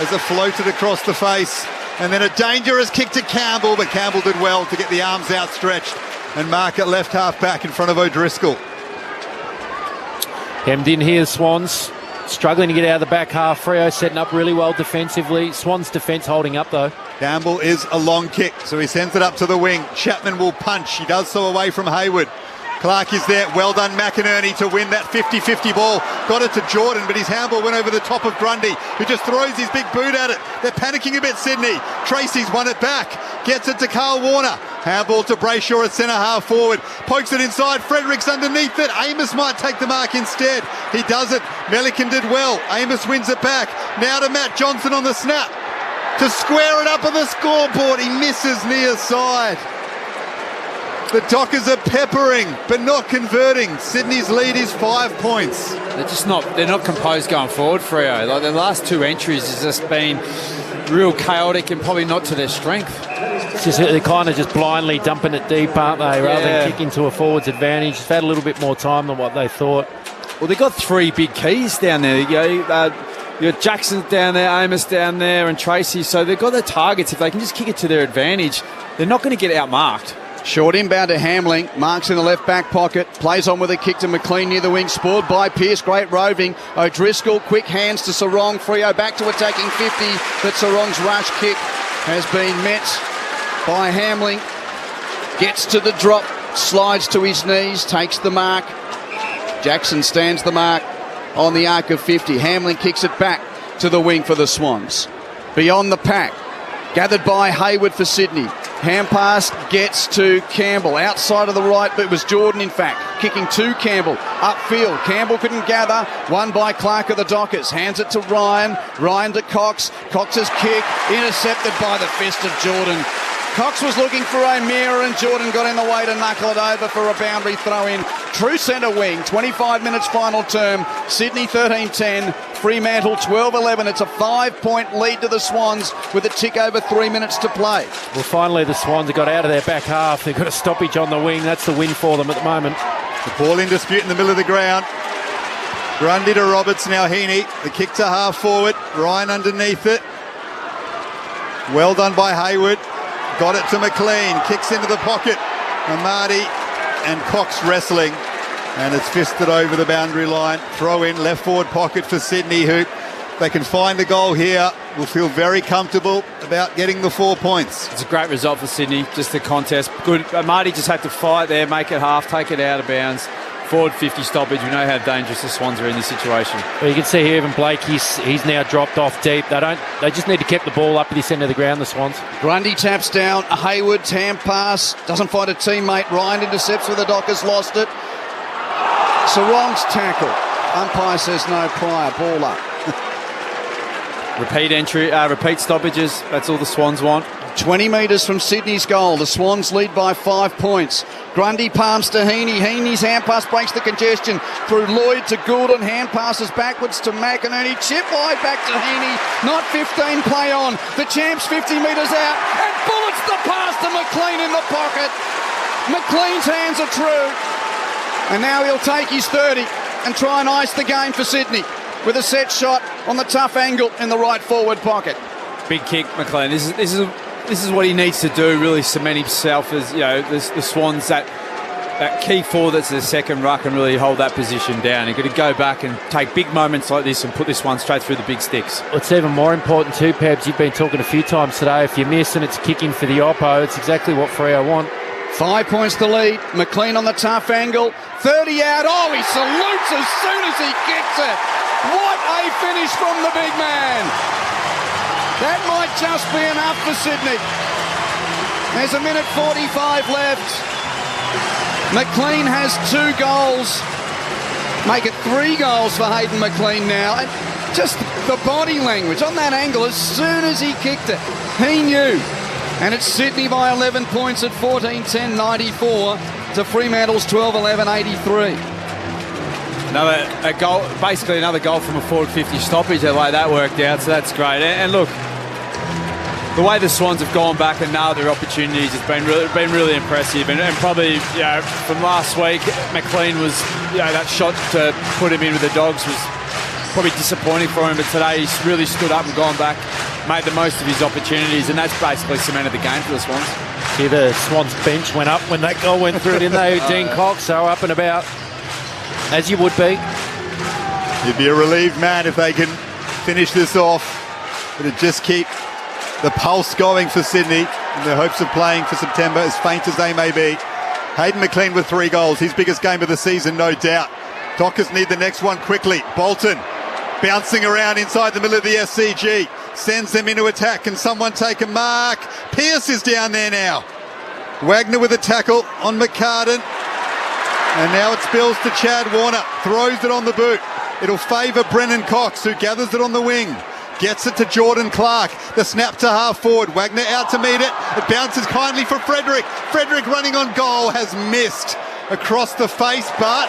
as it floated across the face. And then a dangerous kick to Campbell, but Campbell did well to get the arms outstretched and mark it left half back in front of O'Driscoll. Hemmed in here, Swans. Struggling to get out of the back half. Freo setting up really well defensively. Swans' defence holding up, though. Campbell is a long kick, so he sends it up to the wing. Chapman will punch. He does so away from Hayward. Clark is there. Well done, McInerney, to win that 50-50 ball. Got it to Jordan, but his handball went over the top of Grundy, who just throws his big boot at it. They're panicking a bit, Sydney. Tracy's won it back. Gets it to Carl Warner. Handball to Brayshaw at centre half forward. Pokes it inside. Fredericks underneath it. Amos might take the mark instead. He does it. Melican did well. Amos wins it back. Now to Matt Johnson on the snap. To square it up on the scoreboard. He misses near side. The Dockers are peppering, but not converting. Sydney's lead is 5 points. They're not composed going forward, Freo. Like, the last two entries has just been real chaotic and probably not to their strength. They're kind of just blindly dumping it deep, aren't they, rather than kicking to a forward's advantage. They've had a little bit more time than what they thought. Well, they've got three big keys down there. You got Jackson down there, Amos down there, and Tracy. So they've got their targets. If they can just kick it to their advantage, they're not going to get outmarked. Short inbound to Hamling. Marks in the left back pocket. Plays on with a kick to McLean near the wing. Spoiled by Pearce. Great roving. O'Driscoll. Quick hands to Sarong. Freo back to attacking 50. But Sarong's rush kick has been met by Hamling. Gets to the drop. Slides to his knees. Takes the mark. Jackson stands the mark on the arc of 50. Hamling kicks it back to the wing for the Swans. Beyond the pack. Gathered by Hayward for Sydney. Hand pass gets to Campbell. Outside of the right, but it was Jordan, in fact, kicking to Campbell. Upfield, Campbell couldn't gather. Won by Clark of the Dockers. Hands it to Ryan. Ryan to Cox. Cox's kick intercepted by the fist of Jordan. Cox was looking for O'Meara and Jordan got in the way to knuckle it over for a boundary throw in. True centre wing, 25 minutes final term. Sydney 13-10, Fremantle 12-11. It's a 5-point lead to the Swans with a tick over 3 minutes to play. Well, finally the Swans have got out of their back half. They've got a stoppage on the wing. That's the win for them at the moment. The ball in dispute in the middle of the ground. Grundy to Roberts, now Heaney. The kick to half forward. Ryan underneath it. Well done by Hayward. Got it to McLean, kicks into the pocket. Amadi and Cox wrestling, and it's fisted over the boundary line. Throw in, left forward pocket for Sydney, who they can find a goal here. Will feel very comfortable about getting the 4 points. It's a great result for Sydney, just the contest. Good. Amadi just had to fight there, make it half, take it out of bounds. Forward 50 stoppage. We know how dangerous the Swans are in this situation. Well, you can see here even Blake, he's now dropped off deep. They just need to keep the ball up at this end of the ground, the Swans. Grundy taps down. Hayward's hand pass. Doesn't find a teammate. Ryan intercepts with the Dockers, lost it. Sarong's tackle. Umpire says no prior. Ball up. Repeat stoppages. That's all the Swans want. 20 metres from Sydney's goal. The Swans lead by 5 points. Grundy palms to Heaney. Heaney's hand pass breaks the congestion through Lloyd to Goulden. Hand passes backwards to McInerney. Chip wide back to Heaney. Not 15, play on. The champs 50 metres out. And bullets the pass to McLean in the pocket. McLean's hands are true. And now he'll take his 30 and try and ice the game for Sydney with a set shot on the tough angle in the right forward pocket. Big kick, McLean. This is what he needs to do, really cement himself as, the Swans, that key forward that's the second ruck and really hold that position down. You've got to go back and take big moments like this and put this one straight through the big sticks. What's even more important too, Pebs, you've been talking a few times today, if you miss and it's kicking for the Oppo, it's exactly what Freo want. 5 points to lead. McLean on the tough angle. 30 out. Oh, he salutes as soon as he kicks it. What a finish from the big man. That might just be enough for Sydney. There's a minute 45 left. McLean has 2 goals. Make it 3 goals for Hayden McLean now. And just the body language on that angle, as soon as he kicked it, he knew. And it's Sydney by 11 points at 14-10-94 to Fremantle's 12-11-83. Another goal, basically another goal from a forward 50 stoppage. The way that worked out, so that's great. And look, the way the Swans have gone back and nailed their opportunities has been really impressive. And probably, from last week, McLean was, that shot to put him in with the Dogs was probably disappointing for him. But today he's really stood up and gone back, made the most of his opportunities, and that's basically cemented the game for the Swans. See, the Swans bench went up when that goal went through, didn't they? Dean Cox, so up and about, as you would be. You'd be a relieved man if they can finish this off. It'd just keep the pulse going for Sydney in their hopes of playing for September, as faint as they may be. Hayden McLean with 3 goals, his biggest game of the season, no doubt. Dockers need the next one quickly. Bolton bouncing around inside the middle of the SCG. Sends them into attack. Can someone take a mark? Pearce is down there now. Wagner with a tackle on McCartan. And now it's Bills to Chad Warner. Throws it on the boot. It'll favour Brennan Cox, who gathers it on the wing. Gets it to Jordan Clark. The snap to half forward. Wagner out to meet it. It bounces kindly for Frederick. Frederick running on goal has missed across the face, but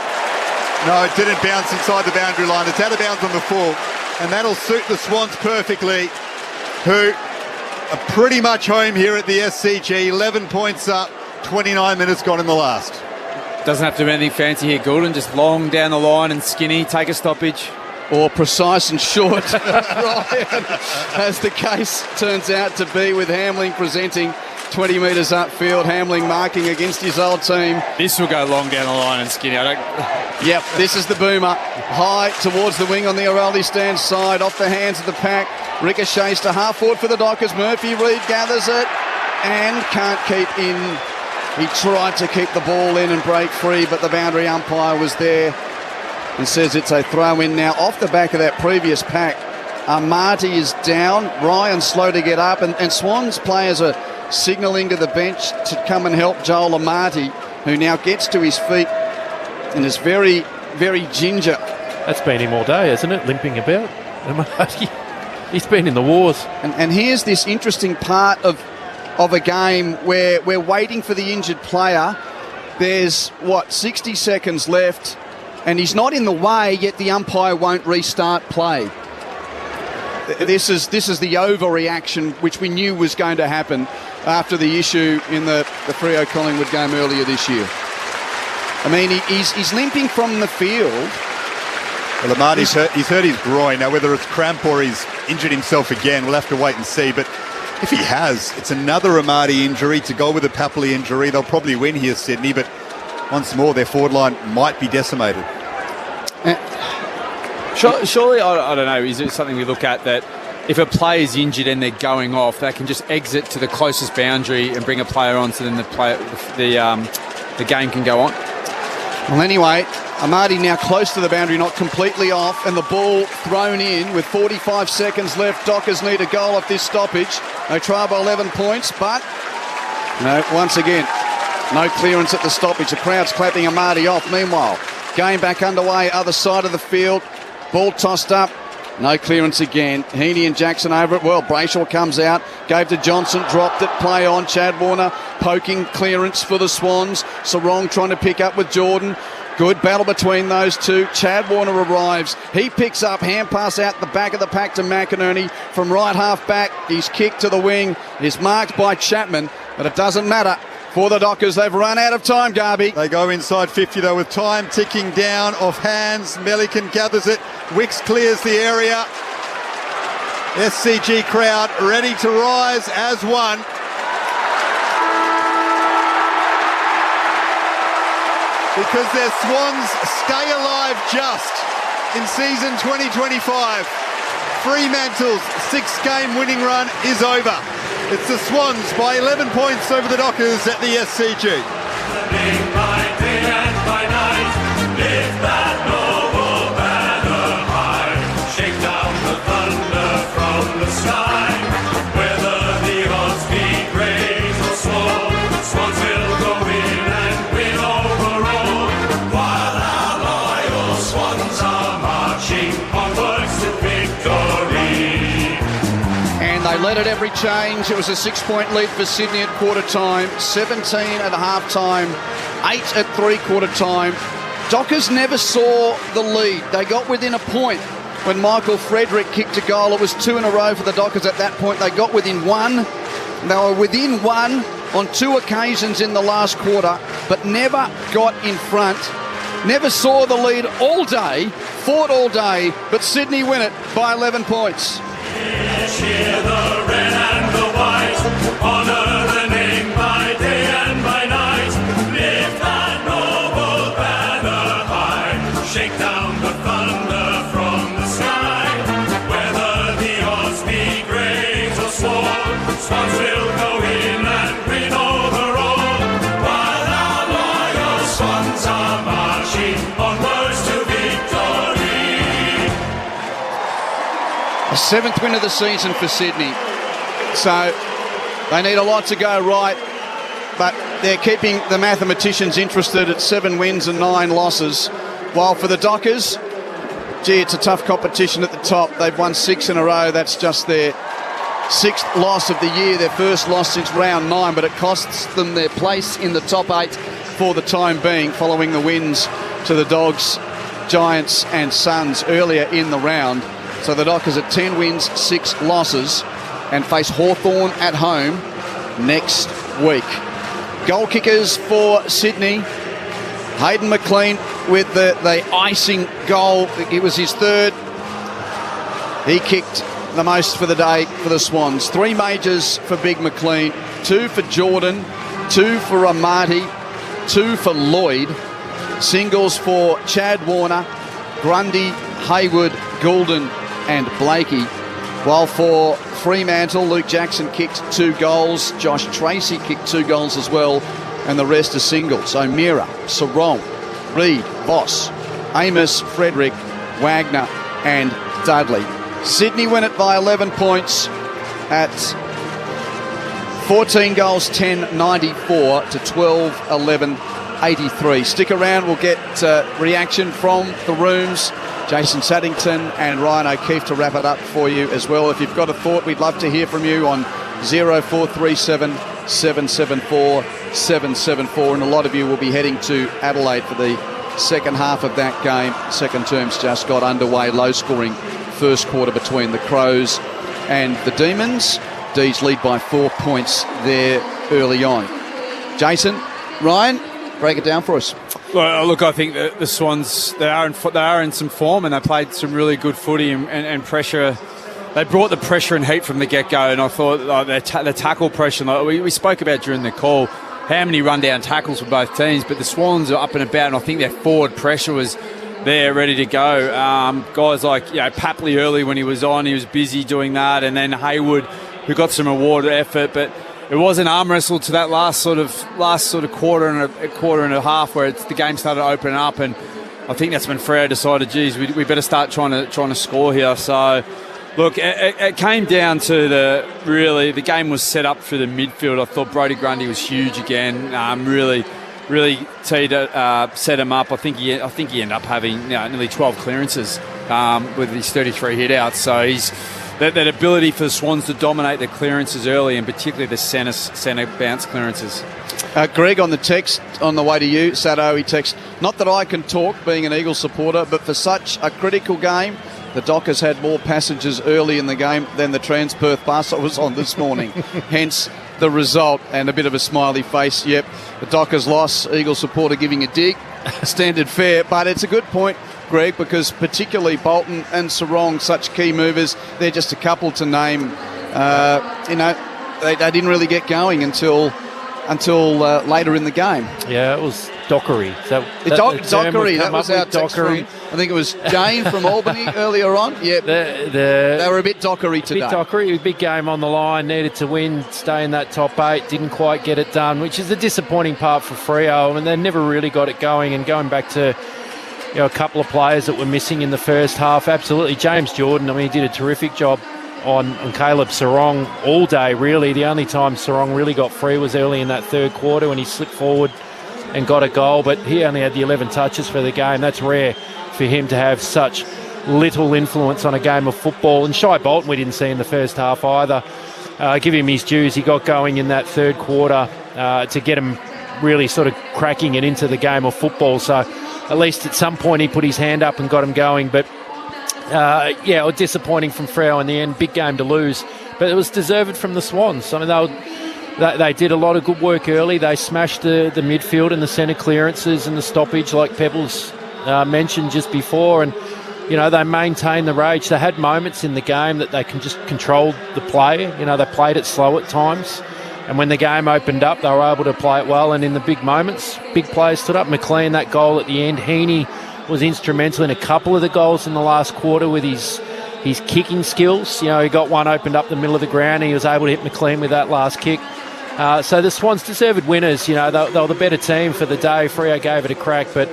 no, it didn't bounce inside the boundary line. It's out of bounds on the full. And that'll suit the Swans perfectly, who are pretty much home here at the SCG. 11 points up, 29 minutes gone in the last. Doesn't have to be anything fancy here, Goulden. Just long down the line and skinny, take a stoppage. Or precise and short, Ryan, as the case turns out to be, with Hamling presenting 20 metres upfield. Hamling marking against his old team. This will go long down the line and skinny. Yep, this is the boomer. High towards the wing on the Oraldi stand side, off the hands of the pack. Ricochets to half forward for the Dockers. Murphy Reid gathers it and can't keep in. He tried to keep the ball in and break free, but the boundary umpire was there and says it's a throw in. Now, off the back of that previous pack, Marty is down. Ryan slow to get up, and Swans players are signalling to the bench to come and help Joel Amati, who now gets to his feet and is very, very ginger. That's been him all day, hasn't it? Limping about. Amati. He's been in the wars. And here's this interesting part of a game where we're waiting for the injured player. There's, 60 seconds left, and he's not in the way, yet the umpire won't restart play. This is the overreaction, which we knew was going to happen after the issue in the Freo Collingwood game earlier this year. I mean, he's limping from the field. Well, Amati's hurt his groin. Now, whether it's cramp or he's injured himself again, we'll have to wait and see. But if he has, it's another Amati injury to go with a Papley injury. They'll probably win here, Sydney, but once more, their forward line might be decimated. Surely, I don't know, is it something we look at that if a player's injured and they're going off, they can just exit to the closest boundary and bring a player on, so then the game can go on? Well, anyway, Amati now close to the boundary, not completely off, and the ball thrown in with 45 seconds left. Dockers need a goal off this stoppage. They try by 11 points, but once again, no clearance at the stoppage. The crowd's clapping Amati off. Meanwhile, game back underway, other side of the field. Ball tossed up. No clearance again. Heaney and Jackson over it. Well, Brayshaw comes out. Gave to Johnson. Dropped it. Play on. Chad Warner poking clearance for the Swans. Sarong trying to pick up with Jordan. Good battle between those two. Chad Warner arrives. He picks up. Hand pass out the back of the pack to McInerney. From right half back. His kick to the wing is marked by Chapman. But it doesn't matter. For the Dockers, they've run out of time, Garby. They go inside 50, though, with time ticking down off hands. Melican gathers it. Wicks clears the area. SCG crowd ready to rise as one. Because their Swans stay alive just in season 2025. Fremantle's 6-game winning run is over. It's the Swans by 11 points over the Dockers at the SCG. Shake down the thunder from the sky. Whether the odds be great or small, Swans will go in and win overall. While our loyal Swans are marching onwards to victory. And they led at every change. It was a 6-point lead for Sydney at quarter time, 17 at half time, 8 at three-quarter time. Dockers never saw the lead. They got within a point when Michael Frederick kicked a goal. It was 2 in a row for the Dockers at that point. They got within one. They were within one on 2 occasions in the last quarter, but never got in front. Never saw the lead all day, fought all day, but Sydney win it by 11 points. Cheer the red and the white, honour the name by day and by night. Lift that noble banner high, shake down the thunder from the sky. Whether the odds be great or small, Swans will go in and win overall. While our loyal Swans are marching onwards to victory. A 7th win of the season for Sydney. So they need a lot to go right, but they're keeping the mathematicians interested at 7 wins and 9 losses. While for the Dockers, gee, it's a tough competition at the top. They've won 6 in a row. That's just their 6th loss of the year, their first loss since round 9, but it costs them their place in the top 8 for the time being, following the wins to the Dogs, Giants and Suns earlier in the round. So the Dockers at 10 wins, 6 losses, and face Hawthorn at home next week. Goal kickers for Sydney. Hayden McLean with the icing goal. It was his 3rd. He kicked the most for the day for the Swans. 3 majors for Big McLean, 2 for Jordan, 2 for Amati, 2 for Lloyd. Singles for Chad Warner, Grundy, Hayward, Goulden and Blakey. While for Fremantle, Luke Jackson kicked 2 goals. Josh Tracy kicked 2 goals as well. And the rest are singles. O'Meara, Sarong, Reid, Voss, Amos, Frederick, Wagner and Dudley. Sydney win it by 11 points at 14 goals, 10-94 to 12-11-83. Stick around, we'll get reaction from the rooms. Jason Saddington and Ryan O'Keefe to wrap it up for you as well. If you've got a thought, we'd love to hear from you on 0437 774 774. And a lot of you will be heading to Adelaide for the second half of that game. Second term's just got underway. Low scoring first quarter between the Crows and the Demons. D's lead by 4 points there early on. Jason, Ryan, break it down for us. Well, look, I think the Swans, they are in some form, and they played some really good footy and pressure. They brought the pressure and heat from the get-go, and I thought the tackle pressure, like we spoke about during the call, how many run-down tackles for both teams, but the Swans are up and about, and I think their forward pressure was there, ready to go. Guys like Papley early when he was on, he was busy doing that, and then Hayward, who got some reward effort, but it was an arm wrestle to that last sort of quarter and a half where the game started opening up, and I think that's when Freo decided, geez, we better start trying to score here. So, look, it came down to the game was set up for the midfield. I thought Brodie Grundy was huge again. Really set him up. I think he ended up having nearly 12 clearances with his 33 hit-outs. So he's that ability for the Swans to dominate the clearances early, and particularly the centre bounce clearances. Greg on the text on the way to you, Sado, he texts, not that I can talk being an Eagles supporter, but for such a critical game, the Dockers had more passages early in the game than the Transperth bus I was on this morning. Hence the result, and a bit of a smiley face. Yep, the Dockers loss, Eagles supporter giving a dig. Standard fare, but it's a good point, Greg, because particularly Bolton and Sarong, such key movers, they're just a couple to name. They didn't really get going until later in the game. Yeah, it was Dockery. Dockery, that was our Dockery. I think it was Jane from Albany earlier on. Yeah, they were a bit Dockery today. A big game on the line, needed to win, stay in that top 8, didn't quite get it done, which is the disappointing part for Freo. I mean, they never really got it going, and going back to a couple of players that were missing in the first half, absolutely. James Jordan, I mean, he did a terrific job on Caleb Sarong all day, really. The only time Sarong really got free was early in that third quarter when he slipped forward and got a goal, but he only had the 11 touches for the game. That's rare for him to have such little influence on a game of football. And Shai Bolton we didn't see in the first half either. Give him his dues. He got going in that third quarter to get him really sort of cracking it into the game of football. So at least at some point he put his hand up and got him going. But it was disappointing from Freo in the end. Big game to lose, but it was deserved from the Swans. I mean, they did a lot of good work early. They smashed the midfield and the centre clearances and the stoppage, like Pebbles mentioned just before. And, they maintained the rage. They had moments in the game that they can just control the play. They played it slow at times. And when the game opened up, they were able to play it well. And in the big moments, big players stood up. McLean, that goal at the end. Heaney was instrumental in a couple of the goals in the last quarter with his kicking skills. He got one opened up the middle of the ground. And he was able to hit McLean with that last kick. So the Swans deserved winners. They were the better team for the day. Freo gave it a crack, but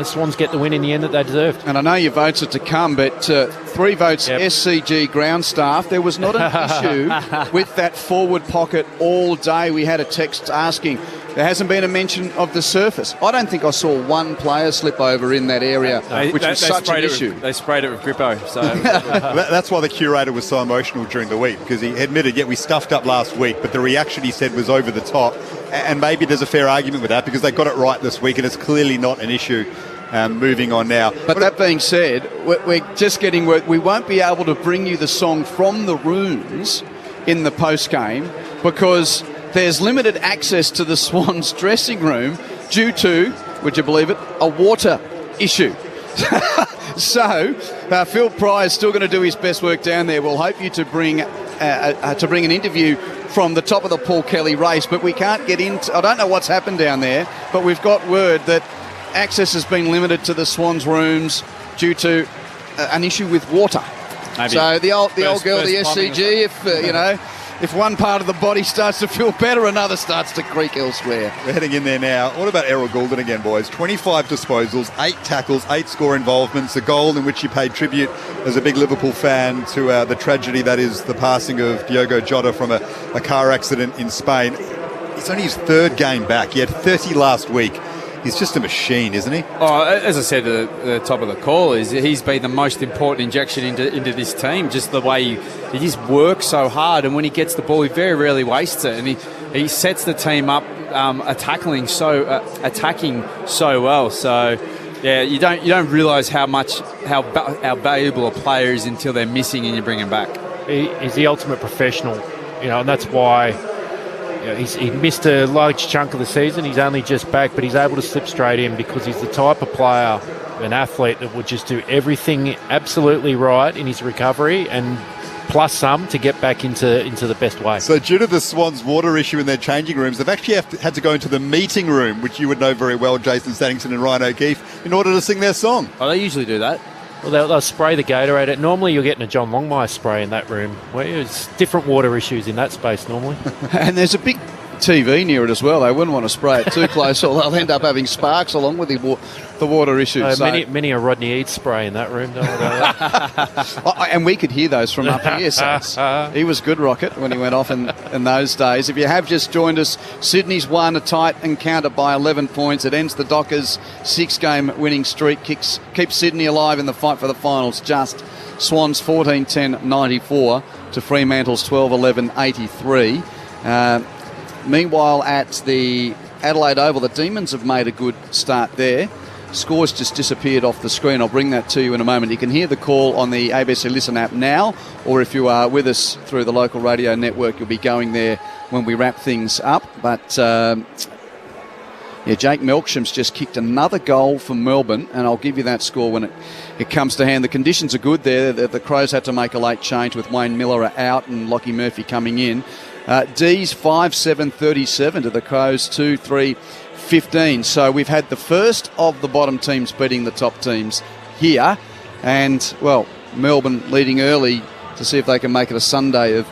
Swans get the win in the end that they deserved. And I know your votes are to come, but 3 votes SCG ground staff. There was not an issue with that forward pocket all day. We had a text asking. There hasn't been a mention of the surface. I don't think I saw one player slip over in that area, which was such an issue. They sprayed it with Grippo. So that's why the curator was so emotional during the week, because he admitted, we stuffed up last week, but the reaction, he said, was over the top. And maybe there's a fair argument with that, because they got it right this week, and it's clearly not an issue. Moving on now. But that being said, we're just getting word. We won't be able to bring you the song from the rooms in the post-game because there's limited access to the Swans dressing room due to, would you believe it, a water issue. So Phil Pry is still going to do his best work down there. We'll hope you to bring an interview from the top of the Paul Kelly race, but we can't get in. I don't know what's happened down there, but we've got word that access has been limited to the Swans rooms due to an issue with water. Maybe. So the old girl, the SCG, if one part of the body starts to feel better, another starts to creak elsewhere. We're heading in there now. What about Errol Goulden again, boys? 25 disposals, 8 tackles, 8 score involvements, a goal in which he paid tribute as a big Liverpool fan to the tragedy that is the passing of Diogo Jota from a car accident in Spain. It's only his 3rd game back. He had 30 last week. He's just a machine, isn't he? Oh, as I said at the top of the call, he's been the most important injection into this team. Just the way he just works so hard, and when he gets the ball, he very rarely wastes it, and he sets the team up attacking so well. So yeah, you don't realise how valuable a player is until they're missing and you bring him back. He's the ultimate professional, and that's why. He missed a large chunk of the season. He's only just back, but he's able to slip straight in because he's the type of player, an athlete that would just do everything absolutely right in his recovery and plus some to get back into the best way. So due to the Swans' water issue in their changing rooms, they've actually had to go into the meeting room, which you would know very well, Jason Staddington and Ryan O'Keefe, in order to sing their song. Oh, they usually do that. Well, they'll spray the Gatorade. Normally you're getting a John Longmire spray in that room. There's different water issues in that space normally. And there's a big TV near it as well. They wouldn't want to spray it too close or they'll end up having sparks along with the water issues. Many a Rodney Eads spray in that room. And we could hear those from up here. So he was good, Rocket, when he went off in those days. If you have just joined us, Sydney's won a tight encounter by 11 points. It ends the Dockers' 6-game winning streak, keeps Sydney alive in the fight for the finals. Just Swans 14-10-94 to Fremantle's 12-11-83. Meanwhile, at the Adelaide Oval, the Demons have made a good start there. Scores just disappeared off the screen. I'll bring that to you in a moment. You can hear the call on the ABC Listen app now, or if you are with us through the local radio network, you'll be going there when we wrap things up. But Jake Melksham's just kicked another goal for Melbourne, and I'll give you that score when it comes to hand. The conditions are good there. The Crows had to make a late change with Wayne Miller out and Lockie Murphy coming in. D's 5-7-37 to the Crows 2-3-15. So we've had the first of the bottom teams beating the top teams here. And, well, Melbourne leading early to see if they can make it a Sunday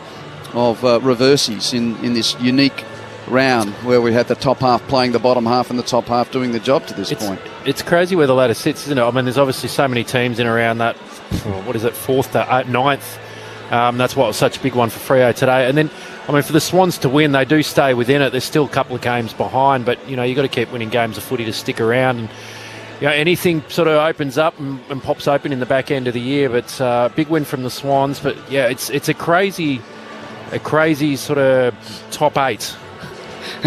of reverses in this unique round where we had the top half playing the bottom half and the top half doing the job to this point. It's crazy where the ladder sits, isn't it? I mean, there's obviously so many teams in around that, 4th to 9th. That's why it was such a big one for Freo today. And then, I mean, for the Swans to win, they do stay within it. There's still a couple of games behind, but, you've got to keep winning games of footy to stick around. And, anything sort of opens up and pops open in the back end of the year. But big win from the Swans. But, yeah, it's a crazy sort of top 8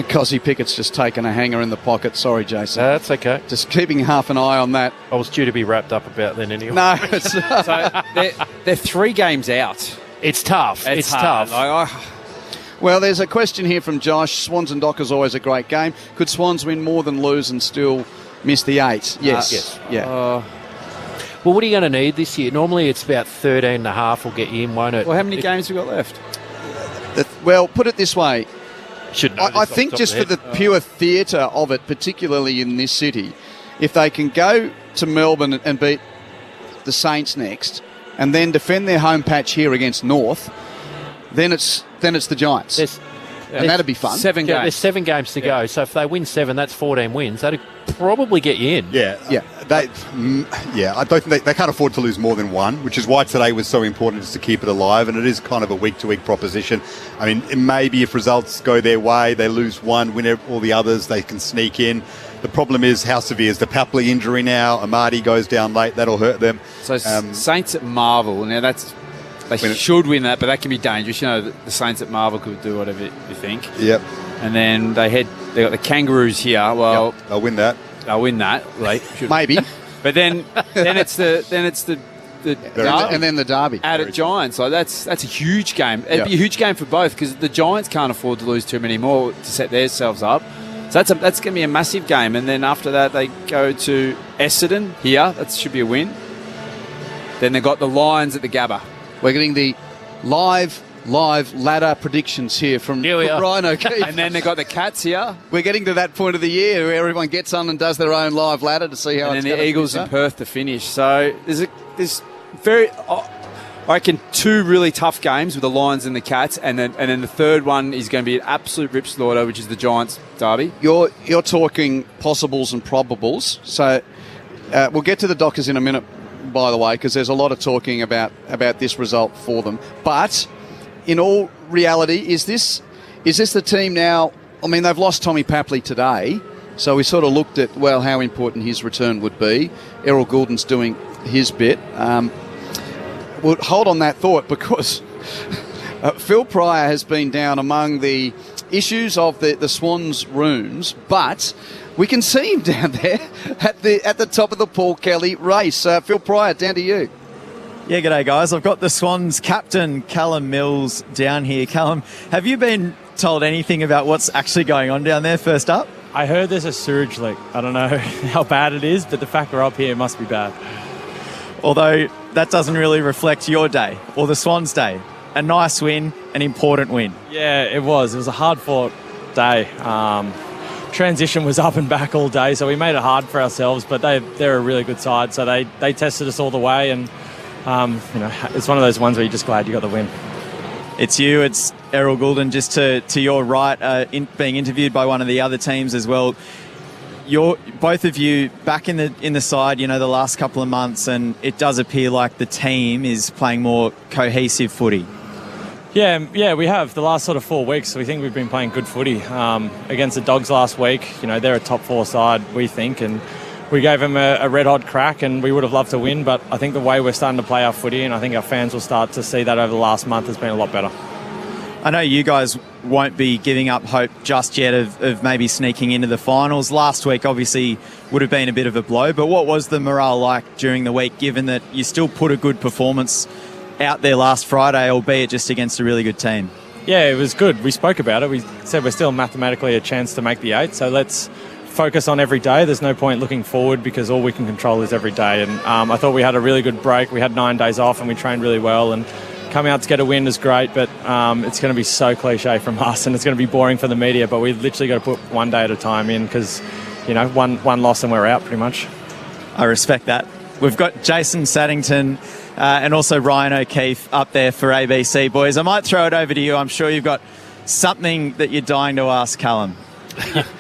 Cosy Pickett's just taken a hanger in the pocket. Sorry, Jason. That's okay. Just keeping half an eye on that. I was due to be wrapped up about then anyway. No, it's So they're 3 games out. It's tough. It's hard. tough. Well, there's a question here from Josh. Swans and Dockers always a great game. Could Swans win more than lose and still miss the 8? Yes. Yes. Yeah. Well, what are you going to need this year? Normally it's about 13 and a half will get you in, won't it? Well, how many games have we got left? Well, put it this way. Should know this I off think the top just of for the the pure theatre of it, particularly in this city, if they can go to Melbourne and beat the Saints next and then defend their home patch here against North, then it's the Giants. And that'd be fun. 7 games. There's 7 games to go. So if they win 7, that's 14 wins. That'd probably get you in. Yeah. I don't think they can't afford to lose more than 1, which is why today was so important, just to keep it alive. And it is kind of a week-to-week proposition. I mean, maybe if results go their way, they lose 1, win all the others, they can sneak in. The problem is how severe is the Papley injury now? Amadi goes down late, that'll hurt them. So Saints at Marvel. Now they should win that, but that can be dangerous. You know, the Saints at Marvel could do whatever you think. Yep. And then they got the Kangaroos here. Well, yep, they'll win that. Like, maybe. But then it's the and then the derby at Giants. Like that's a huge game. It'd be a huge game for both because the Giants can't afford to lose too many more to set themselves up. So that's going to be a massive game. And then after that, they go to Essendon here. That should be a win. Then they got the Lions at the Gabba. We're getting the live ladder predictions here from Ryan O'Keefe. And then they got the Cats here. We're getting to that point of the year where everyone gets on and does their own live ladder to see how and it's then going the Eagles in Perth to finish. So there's very, I reckon, 2 really tough games with the Lions and the Cats, and then the third one is going to be an absolute rip slaughter, which is the Giants derby. You're talking possibles and probables. So we'll get to the Dockers in a minute, by the way, because there's a lot of talking about this result for them. But in all reality, is this the team now? I mean, they've lost Tommy Papley today, so we sort of looked at, well, how important his return would be. Errol Goulden's doing his bit. We'll hold on that thought because Phil Pryor has been down among the issues of the Swans rooms, but we can see him down there at the top of the Paul Kelly race. Phil Pryor, down to you. Yeah, g'day guys. I've got the Swans captain, Callum Mills, down here. Callum, have you been told anything about what's actually going on down there first up? I heard there's a sewage leak. I don't know how bad it is, but the fact we're up here must be bad. Although that doesn't really reflect your day or the Swans' day. A nice win, an important win. Yeah, it was. It was a hard-fought day. Transition was up and back all day, so we made it hard for ourselves, but they're a really good side, so they tested us all the way, and it's one of those ones where you're just glad you got the win. It's you, it's Errol Goulden, just to your right, being interviewed by one of the other teams as well. You're both of you back in the side, the last couple of months, and it does appear like the team is playing more cohesive footy. Yeah, we have. The last sort of 4 weeks, we think we've been playing good footy. Against the Dogs last week, they're a top 4 side, we think, and we gave them a red-hot crack, and we would have loved to win, but I think the way we're starting to play our footy, and I think our fans will start to see that over the last month, has been a lot better. I know you guys won't be giving up hope just yet of maybe sneaking into the finals. Last week, obviously, would have been a bit of a blow, but what was the morale like during the week, given that you still put a good performance out there last Friday, albeit just against a really good team? Yeah, it was good. We spoke about it. We said we're still mathematically a chance to make the 8, so let's focus on every day. There's no point looking forward because all we can control is every day. And I thought we had a really good break. We had 9 days off and we trained really well, and coming out to get a win is great, but it's going to be so cliche from us and it's going to be boring for the media, but we've literally got to put one day at a time in because, one loss and we're out pretty much. I respect that. We've got Jason Saddington and also Ryan O'Keefe up there for ABC. Boys, I might throw it over to you. I'm sure you've got something that you're dying to ask Callum.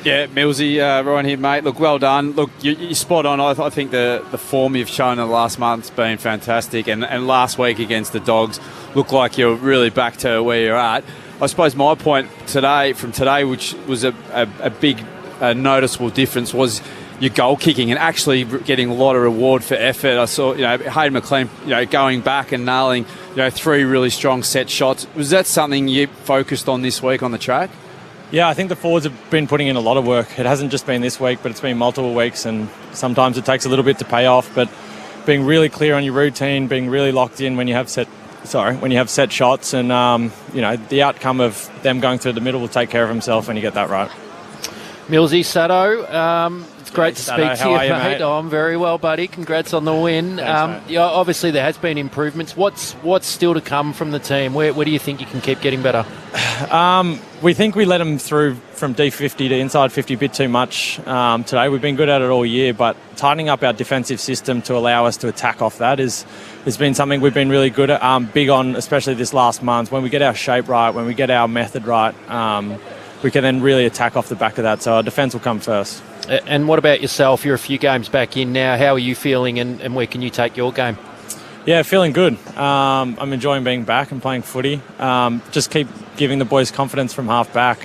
Yeah, Millsy, Ryan here, mate. Look, well done. Look, you're spot on. I think the form you've shown in the last month's been fantastic, and last week against the Dogs looked like you're really back to where you're at. I suppose my point from today, which was a big noticeable difference, was your goal kicking and actually getting a lot of reward for effort. I saw, Hayden McLean, going back and nailing, 3 really strong set shots. Was that something you focused on this week on the track? Yeah, I think the forwards have been putting in a lot of work. It hasn't just been this week, but it's been multiple weeks, and sometimes it takes a little bit to pay off. But being really clear on your routine, being really locked in when you have set shots, and the outcome of them going through the middle will take care of himself when you get that right. Millsy, Sato, it's great to Sato, speak to how you, are you, mate. mate? Oh, I'm very well, buddy. Congrats on the win. Thanks, Yeah, obviously there has been improvements. What's still to come from the team? Where do you think you can keep getting better? We think we let them through from D50 to inside 50 a bit too much today. We've been good at it all year, but tightening up our defensive system to allow us to attack off that has been something we've been really good at, big on, especially this last month. When we get our shape right, when we get our method right, we can then really attack off the back of that. So our defence will come first. And what about yourself? You're a few games back in now. How are you feeling, and where can you take your game? Yeah, feeling good. I'm enjoying being back and playing footy. Just keep giving the boys confidence from half back,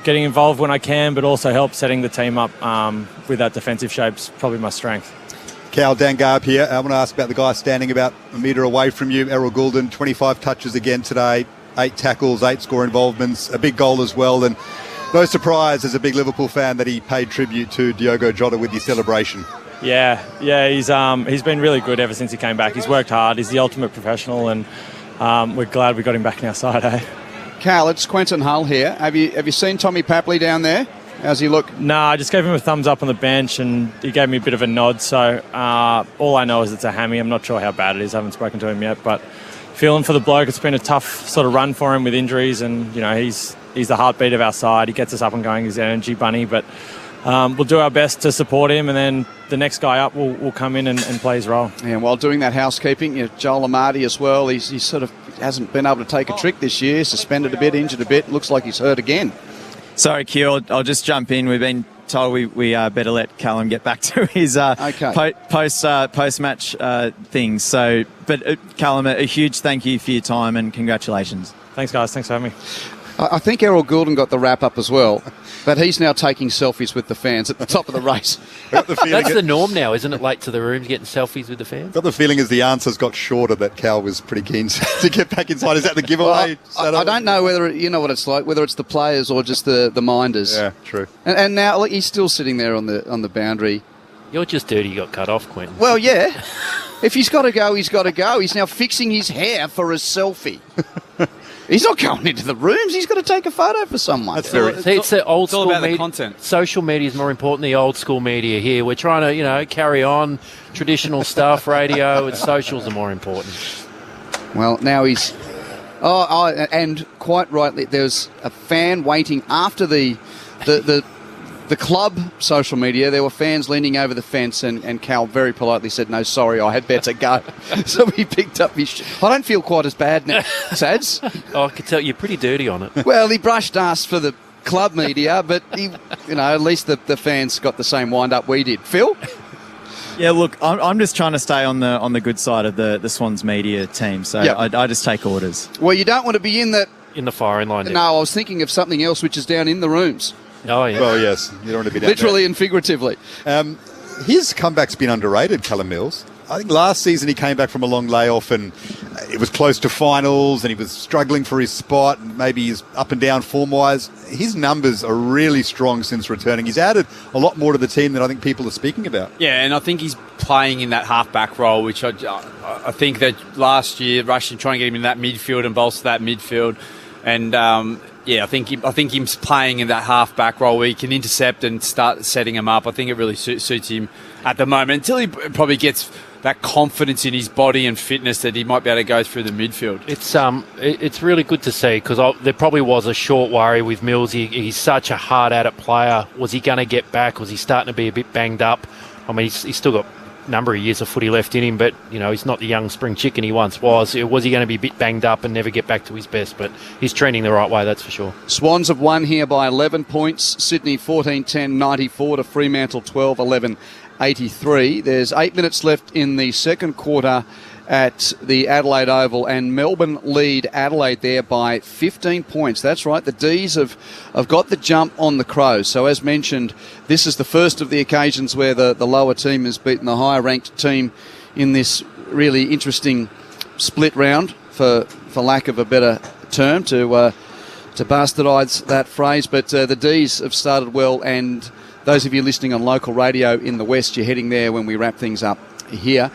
getting involved when I can, but also help setting the team up with that defensive shape's probably my strength. Cal, Dan Garb here. I want to ask about the guy standing about a metre away from you, Errol Goulden. 25 touches again today, 8 tackles, 8 score involvements, a big goal as well. And no surprise as a big Liverpool fan that he paid tribute to Diogo Jota with his celebration. Yeah, he's been really good ever since he came back. He's worked hard. He's the ultimate professional, and we're glad we got him back in our side, eh? Cal, it's Quentin Hull here. Have you seen Tommy Papley down there? How's he look? No, I just gave him a thumbs up on the bench, and he gave me a bit of a nod. So all I know is it's a hammy. I'm not sure how bad it is. I haven't spoken to him yet, but feeling for the bloke. It's been a tough sort of run for him with injuries, and he's the heartbeat of our side. He gets us up and going. He's an energy bunny, but we'll do our best to support him, and then the next guy up will come in and play his role. And while doing that housekeeping, Joel Amati as well, he's sort of hasn't been able to take a trick this year, suspended a bit, injured a bit, looks like he's hurt again. Sorry, Q, I'll just jump in. We've been told we better let Callum get back to his post-match things. So, but Callum, a huge thank you for your time and congratulations. Thanks, guys. Thanks for having me. I think Errol Goulden got the wrap-up as well, but he's now taking selfies with the fans at the top of the race. That's the norm now, isn't it? Late to the rooms, getting selfies with the fans. Got the feeling as the answers got shorter that Cal was pretty keen to get back inside. Is that the giveaway? Well, I don't know whether, you know what it's like, whether it's the players or just the minders. Yeah, true. And now look, he's still sitting there on the boundary. You're just dirty you got cut off, Quentin. Well, yeah. If he's got to go, he's got to go. He's now fixing his hair for a selfie. He's not going into the rooms. He's got to take a photo for someone. It's the old school about the media. content. Social media is more important than the old school media here. We're trying to, carry on traditional stuff, radio, and socials are more important. Well, now he's... and quite rightly, there's a fan waiting after the club social media. There were fans leaning over the fence, and Cal very politely said, "No, sorry, I had better go." So he picked up his... I don't feel quite as bad now, Sads. I could tell you're pretty dirty on it. Well, he brushed us for the club media, but he, at least the fans got the same wind-up we did. Phil? Yeah, look, I'm just trying to stay on the good side of the Swans media team, so yep. I just take orders. Well, you don't want to be in the firing line. No, I was thinking of something else, which is down in the rooms. Oh, yeah. Well, yes. You don't want to be down literally there. and figuratively. His comeback's been underrated, Callum Mills. I think last season he came back from a long layoff and it was close to finals and he was struggling for his spot and maybe he's up and down form-wise. His numbers are really strong since returning. He's added a lot more to the team than I think people are speaking about. Yeah, and I think he's playing in that half-back role, which I think that last year, Russian trying to get him in that midfield and bolster that midfield. And, I think him playing in that half-back role where he can intercept and start setting him up. I think it really suits him at the moment until he probably gets that confidence in his body and fitness that he might be able to go through the midfield. It's really good to see because there probably was a short worry with Mills. He's such a hard-at-it player. Was he going to get back? Was he starting to be a bit banged up? I mean, he's still got a number of years of footy left in him, but he's not the young spring chicken he once was. Was he going to be a bit banged up and never get back to his best? But he's trending the right way, that's for sure. Swans have won here by 11 points. Sydney 14-10-94 to Fremantle 12-11-83. There's 8 minutes left in the second quarter at the Adelaide Oval, and Melbourne lead Adelaide there by 15 points. That's right, the D's have got the jump on the Crows. So as mentioned, this is the first of the occasions where the lower team has beaten the higher ranked team in this really interesting split round, for lack of a better term, to to bastardise that phrase, but the D's have started well, and those of you listening on local radio in the West, you're heading there when we wrap things up here.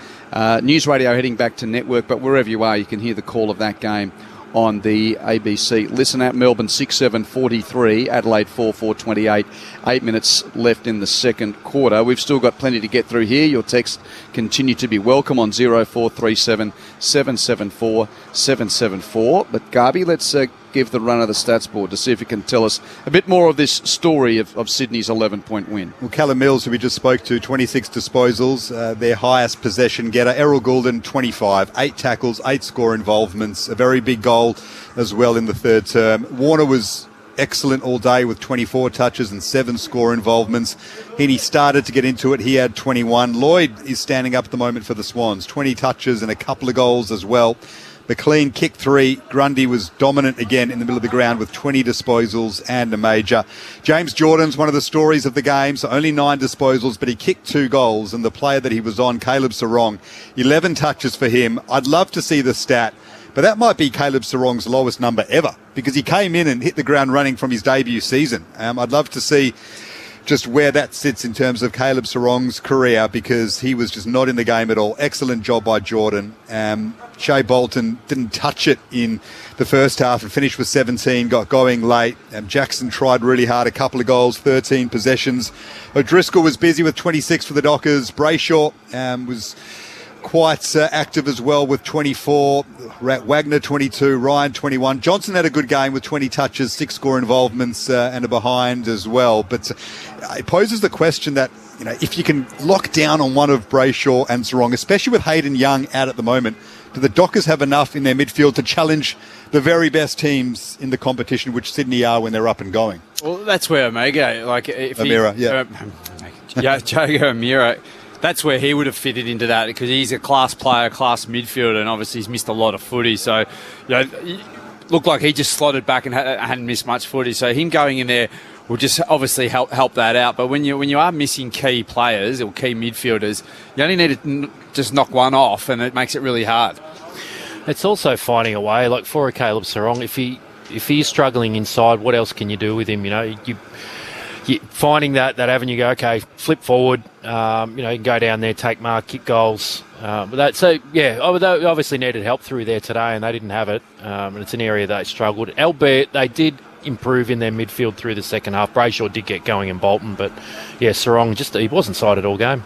News radio heading back to network, but wherever you are, you can hear the call of that game on the ABC Listen app. Melbourne 6-7-43, Adelaide 4-4-28. 8 minutes left in the second quarter. We've still got plenty to get through here. Your texts continue to be welcome on 0437 774 774. But Garby, let's give the run of the stats board to see if you can tell us a bit more of this story of Sydney's 11-point win. Well, Callum Mills, who we just spoke to, 26 disposals, their highest possession getter. Errol Goulden, 25, 8 tackles, 8 score involvements, a very big goal as well in the third term. Warner was excellent all day with 24 touches and 7 score involvements. Heaney started to get into it. He had 21. Lloyd is standing up at the moment for the Swans, 20 touches and a couple of goals as well. McLean kicked 3. Grundy was dominant again in the middle of the ground with 20 disposals and a major. James Jordan's one of the stories of the game, so only 9 disposals, but he kicked 2 goals. And the player that he was on, Caleb Sarong, 11 touches for him. I'd love to see the stat, but that might be Caleb Sarong's lowest number ever, because he came in and hit the ground running from his debut season. I'd love to see just where that sits in terms of Caleb Sarong's career, because he was just not in the game at all. Excellent job by Jordan. Shea Bolton didn't touch it in the first half and finished with 17, got going late. Jackson tried really hard, a couple of goals, 13 possessions. O'Driscoll was busy with 26 for the Dockers. Brayshaw was quite active as well with 24. Wagner 22, Ryan 21. Johnson had a good game with 20 touches, 6 score involvements and a behind as well. But it poses the question that, you know, if you can lock down on one of Brayshaw and Sarong, especially with Hayden Young out at the moment, do the Dockers have enough in their midfield to challenge the very best teams in the competition, which Sydney are when they're up and going? Well, that's where Omega, like if Amira, Jago Amira, that's where he would have fitted into that, because he's a class player, class midfielder, and obviously he's missed a lot of footy. So, you know, looked like he just slotted back and hadn't missed much footy. So him going in there will just obviously help that out. But when you are missing key players or key midfielders, you only need to just knock one off, and it makes it really hard. It's also finding a way, like for a Caleb Sarong, if he's struggling inside, what else can you do with him? You know, you finding that avenue, go, okay, flip forward, you can go down there, take mark, kick goals. They obviously needed help through there today, and they didn't have it. And it's an area they struggled, albeit they did improve in their midfield through the second half. Brayshaw did get going in Bolton, but yeah, Sarong he wasn't sighted all game.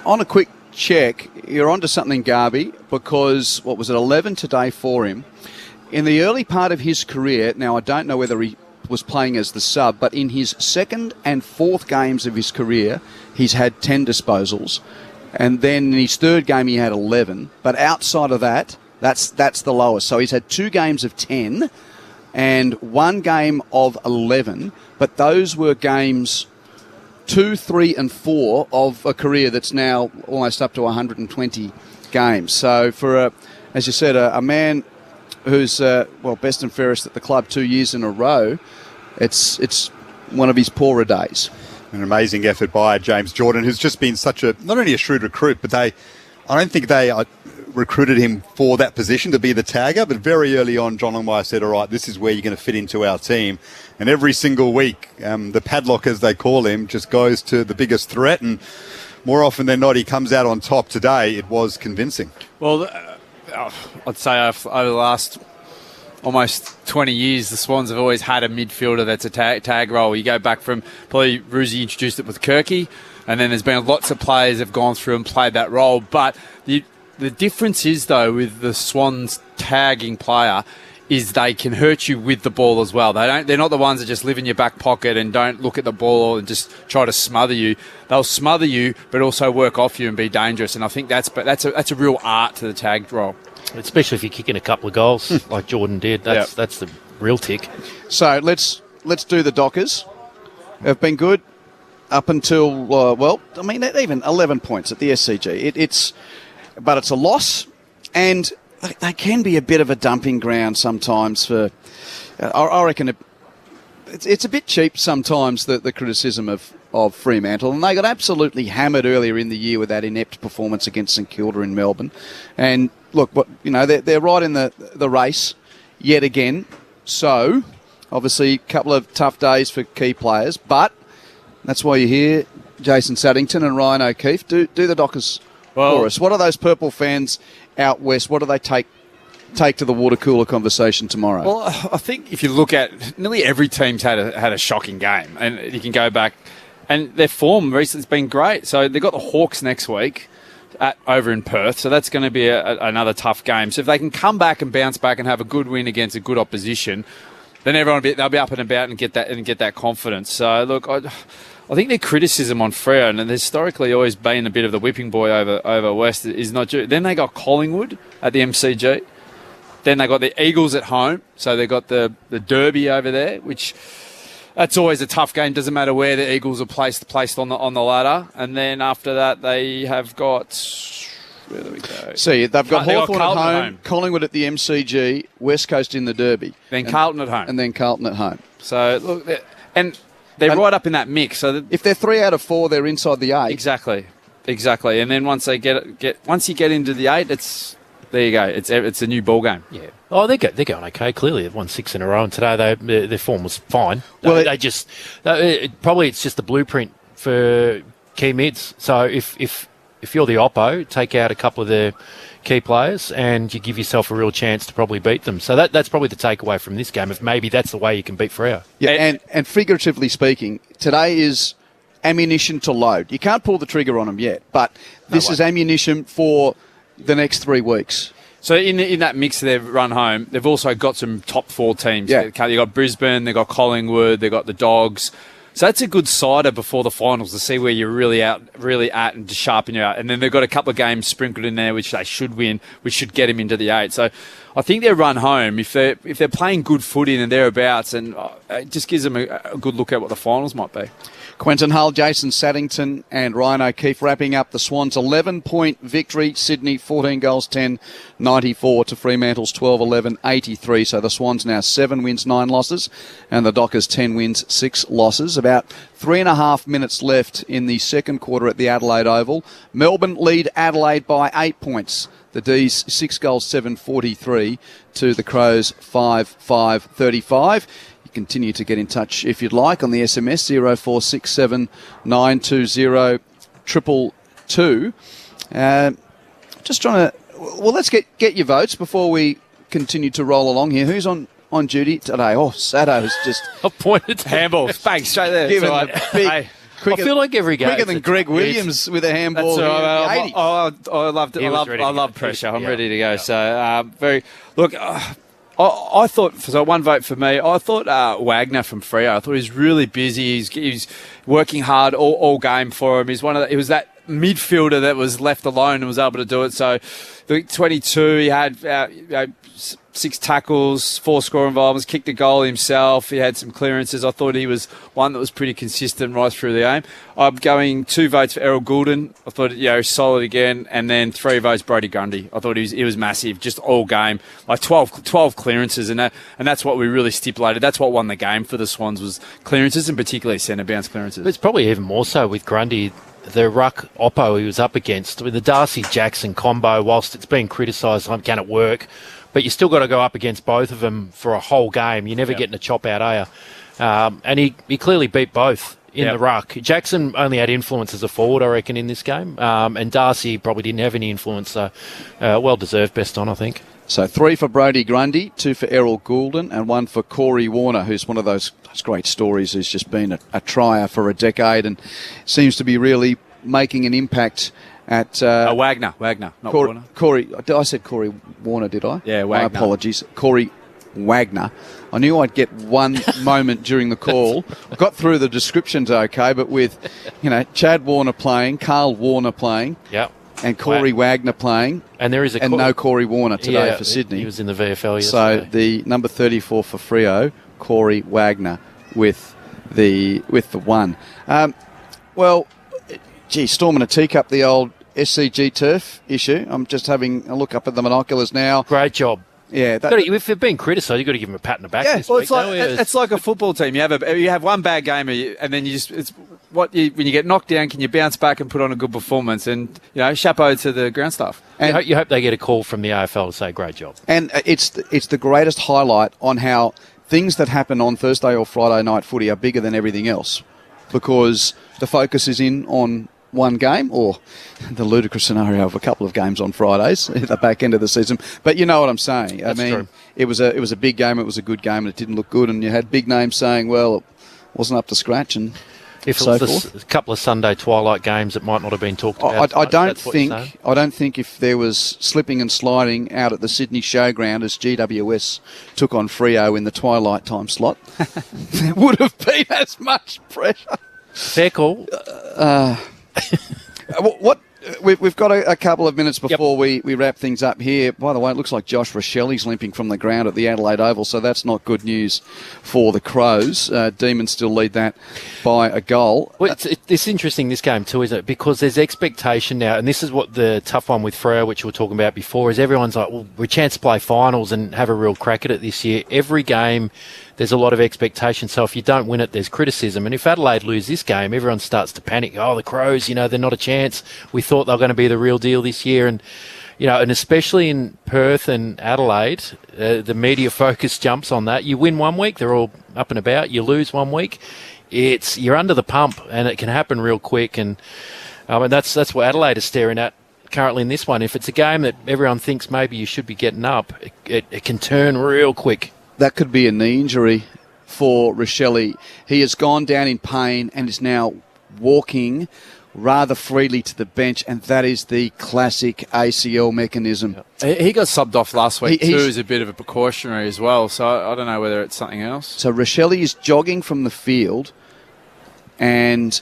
On a quick check, you're onto something, Garby, because 11 today for him. In the early part of his career, now I don't know whether he was playing as the sub, but in his second and fourth games of his career, he's had 10 disposals, and then in his third game he had 11. But outside of that, that's the lowest. So he's had 2 games of 10 and 1 game of 11, but those were games 2, 3 and 4 of a career that's now almost up to 120 games. So for, as you said, a man who's best and fairest at the club 2 years in a row, it's one of his poorer days. An amazing effort by James Jordan, who's just been not only a shrewd recruit, but I don't think they recruited him for that position to be the tagger, but very early on, John Longmire said, all right, this is where you're going to fit into our team. And every single week, the padlock, as they call him, just goes to the biggest threat, and more often than not, he comes out on top. Today, it was convincing. Well, I'd say over the last almost 20 years, the Swans have always had a midfielder that's a tag role. You go back from probably Ruzi introduced it with Kirky, and then there's been lots of players that have gone through and played that role. But the difference is, though, with the Swans tagging player is they can hurt you with the ball as well. They're not the ones that just live in your back pocket and don't look at the ball and just try to smother you. They'll smother you, but also work off you and be dangerous. And I think that's a real art to the tagged role. Especially if you're kicking a couple of goals like Jordan did. That's the real tick. So let's do the Dockers. Have been good up until, even 11 points at the SCG. But it's a loss, and they can be a bit of a dumping ground sometimes for, I reckon it's a bit cheap sometimes, the criticism of Fremantle, and they got absolutely hammered earlier in the year with that inept performance against St Kilda in Melbourne. And look, they're right in the race yet again. so. Obviously, a couple of tough days for key players, but that's why you're here, Jason Saddington and Ryan O'Keefe. Do the Dockers for us. What are those Purple fans out west? What do they take to the water cooler conversation tomorrow? Well, I think if you look at nearly every team's had a shocking game, and you can go back, and their form recently has been great. So they've got the Hawks next week over in Perth, so that's going to be another tough game. So if they can come back and bounce back and have a good win against a good opposition, then they'll be up and about and get that confidence. So look, I think their criticism on Freo, and historically always been a bit of the whipping boy over West, is not due. Then they got Collingwood at the MCG. Then they got the Eagles at home. So they got the Derby over there, which that's always a tough game. Doesn't matter where the Eagles are placed on the ladder. And then after that, they have got. Where do we go? See, they've got Hawthorn at home, Collingwood at the MCG, West Coast in the Derby. Then Carlton at home. And then Carlton at home. So, look, they're right up in that mix. So if they're 3 out of 4, they're inside the 8. Exactly. And then once you get into the 8, there you go. It's a new ball game. Yeah. Oh, they're going okay. Clearly, they've won 6 in a row, and today their form was fine. Well, it's just the blueprint for key mids. So if you're the Oppo, take out a couple of their key players and you give yourself a real chance to probably beat them. So that's probably the takeaway from this game, if maybe that's the way you can beat Freo. Yeah, and figuratively speaking, today is ammunition to load. You can't pull the trigger on them yet, but this is ammunition for the next 3 weeks. So in that mix they've run home, they've also got some top 4 teams. Yeah. They've got Brisbane, they've got Collingwood, they've got the Dogs. So that's a good cider before the finals to see where you're really at and to sharpen you out. And then they've got a couple of games sprinkled in there which they should win, which should get them into the 8. So I think their run home, if they're playing good footy and thereabouts, and it just gives them a good look at what the finals might be. Quentin Hull, Jason Saddington and Ryan O'Keefe wrapping up the Swans' 11-point victory. Sydney 14 goals, 10-94 to Fremantle's 12-11, 83. So the Swans now 7 wins, 9 losses, and the Dockers 10 wins, 6 losses. About 3.5 minutes left in the second quarter at the Adelaide Oval. Melbourne lead Adelaide by 8 points. The D's 6 goals, 7-43 to the Crows 5-5-35. Continue to get in touch if you'd like on the SMS 0467 920 222. Just trying to. Well, let's get your votes before we continue to roll along here. Who's on duty today? Oh, Sado's just appointed handball. Bang, straight there. Given a big. I feel like every game quicker than Greg Williams with a handball. I love pressure. I'm ready to go. So very look. I thought, so 1 vote for me, I thought Wagner from Freo, I thought he was really busy. He's working hard all game for him. He was that midfielder that was left alone and was able to do it. So, 22, he had 6 tackles, 4 score involvements, kicked a goal himself. He had some clearances. I thought he was one that was pretty consistent right through the game. I'm going 2 votes for Errol Goulden. I thought, solid again. And then 3 votes Brodie Grundy. I thought he was massive, just all game. Like 12 clearances, and that's what we really stipulated. That's what won the game for the Swans, was clearances, and particularly centre bounce clearances. But it's probably even more so with Grundy. The ruck Oppo he was up against with the Darcy-Jackson combo, whilst it's been criticised, can it work? But you still got to go up against both of them for a whole game. You're never getting a chop out, are you? And he clearly beat both in the ruck. Jackson only had influence as a forward, I reckon, in this game. And Darcy probably didn't have any influence. So well-deserved best on, I think. So 3 for Brodie Grundy, 2 for Errol Goulden, and 1 for Corey Warner, who's one of those great stories who's just been a trier for a decade and seems to be really making an impact at... Wagner, not Warner. I said Corey Warner, did I? Yeah, Wagner. My apologies. Corey Wagner. I knew I'd get one moment during the call. I got through the descriptions okay, but with, Chad Warner playing, Carl Warner playing... Yep. And Corey Wagner playing. And there is no Corey Warner today for Sydney. He was in the VFL yesterday. So the number 34 for Freo, Corey Wagner with the 1. Storming a teacup, the old SCG turf issue. I'm just having a look up at the binoculars now. Great job. Yeah, if they've been criticised, you've got to give them a pat in the back. Yeah, this week, it's like a football team. You have one bad game, and then when you get knocked down, can you bounce back and put on a good performance? And chapeau to the ground staff. And you hope they get a call from the AFL to say great job. And it's the greatest highlight on how things that happen on Thursday or Friday night footy are bigger than everything else because the focus is in on one game, or the ludicrous scenario of a couple of games on Fridays at the back end of the season. But you know what I'm saying. That's true. It was a big game. It was a good game, and it didn't look good. And you had big names saying, "Well, it wasn't up to scratch." And if so it was forth. a couple of Sunday twilight games, it might not have been talked about. I don't think if there was slipping and sliding out at the Sydney Showground as GWS took on Freo in the twilight time slot, there would have been as much pressure. Fair call. We've got a couple of minutes before we wrap things up here. By the way, it looks like Josh Rochelli's limping from the ground at the Adelaide Oval, so that's not good news for the Crows. Demons still lead that by a goal. Well, it's interesting, this game too, isn't it? Because there's expectation now, and this is what the tough one with Freo, which we were talking about before, is everyone's like, well, we're a chance to play finals and have a real crack at it this year. Every game, there's a lot of expectation. So if you don't win it, there's criticism. And if Adelaide lose this game, everyone starts to panic. Oh, the Crows, they're not a chance. We thought they were going to be the real deal this year. And, and especially in Perth and Adelaide, the media focus jumps on that. You win one week, they're all up and about. You lose one week, you're under the pump, and it can happen real quick. And that's what Adelaide is staring at currently in this one. If it's a game that everyone thinks maybe you should be getting up, it can turn real quick. That could be a knee injury for Rochelli. He has gone down in pain and is now walking rather freely to the bench, and that is the classic ACL mechanism. He got subbed off last week too as a bit of a precautionary as well, so I don't know whether it's something else. So Rochelli is jogging from the field, and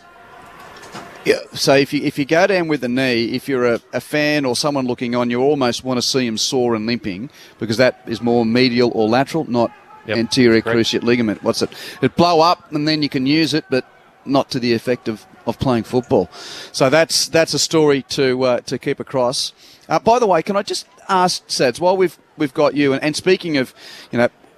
so if you go down with the knee, if you're a fan or someone looking on, you almost want to see him sore and limping, because that is more medial or lateral, not anterior cruciate ligament. What's it? It blow up and then you can use it, but not to the effect of playing football. So that's a story to keep across. By the way, can I just ask, Sads, while we've got you, and speaking of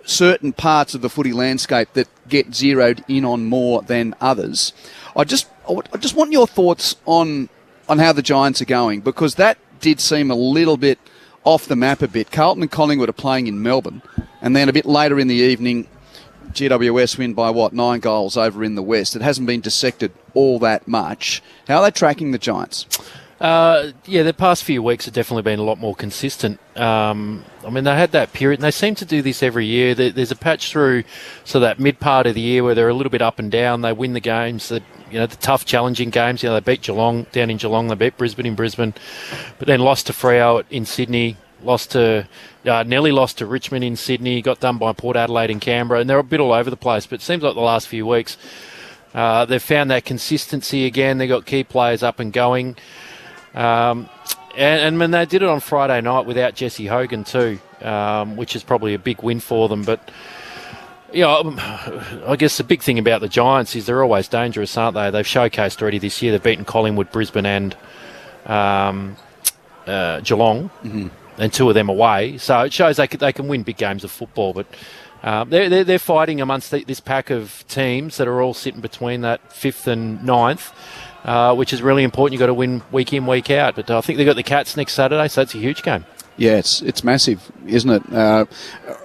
certain parts of the footy landscape that get zeroed in on more than others, I just want your thoughts on how the Giants are going, because that did seem a little bit off the map a bit. Carlton and Collingwood are playing in Melbourne, and then a bit later in the evening, GWS win by 9 goals over in the West. It hasn't been dissected all that much. How are they tracking the Giants? The past few weeks have definitely been a lot more consistent. They had that period, and they seem to do this every year. There's a patch through that mid part of the year where they're a little bit up and down. They win the games, the tough, challenging games. They beat Geelong down in Geelong. They beat Brisbane in Brisbane, but then lost to Freo in Sydney. Nearly lost to Richmond in Sydney. Got done by Port Adelaide in Canberra, and they're a bit all over the place. But it seems like the last few weeks they've found that consistency again. They've got key players up and going. And when they did it on Friday night without Jesse Hogan too, which is probably a big win for them. But I guess the big thing about the Giants is they're always dangerous, aren't they? They've showcased already this year. They've beaten Collingwood, Brisbane, and Geelong, and 2 of them away. So it shows they can win big games of football. But they're fighting amongst this pack of teams that are all sitting between that 5th and 9th. Which is really important. You've got to win week in, week out. But I think they've got the Cats next Saturday, so it's a huge game. Yeah, it's massive, isn't it?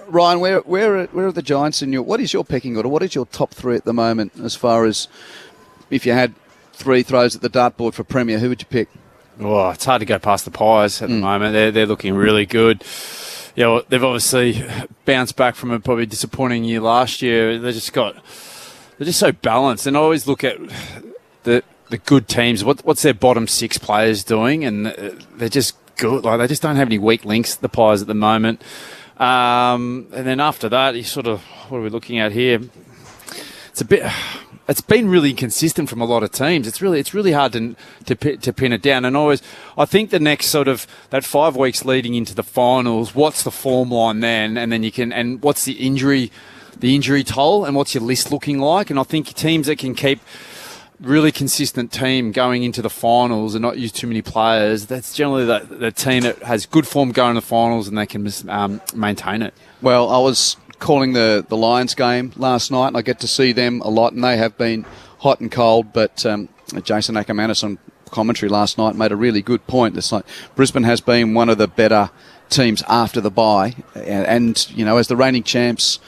Ryan, where are the Giants in what is your pecking order? What is your top 3 at the moment, as far as if you had 3 throws at the dartboard for Premier, who would you pick? Oh, it's hard to go past the Pies at the moment. They're looking really good. They've obviously bounced back from a probably disappointing year last year. They're just so balanced. And I always look at the good teams. What's their bottom 6 players doing? And they're just good. Like, they just don't have any weak links, the Pies, at the moment. And then after that, what are we looking at here? It's been really inconsistent from a lot of teams. It's really hard to pin it down. And I think the next that 5 weeks leading into the finals, what's the form line then? And then and what's the injury toll, and what's your list looking like? And I think teams that can keep really consistent team going into the finals and not use too many players, that's generally the team that has good form going to the finals, and they can maintain it. Well, I was calling the Lions game last night, and I get to see them a lot, and they have been hot and cold, but Jason Ackermanis on commentary last night made a really good point. It's like Brisbane has been one of the better teams after the bye, and as the reigning champs,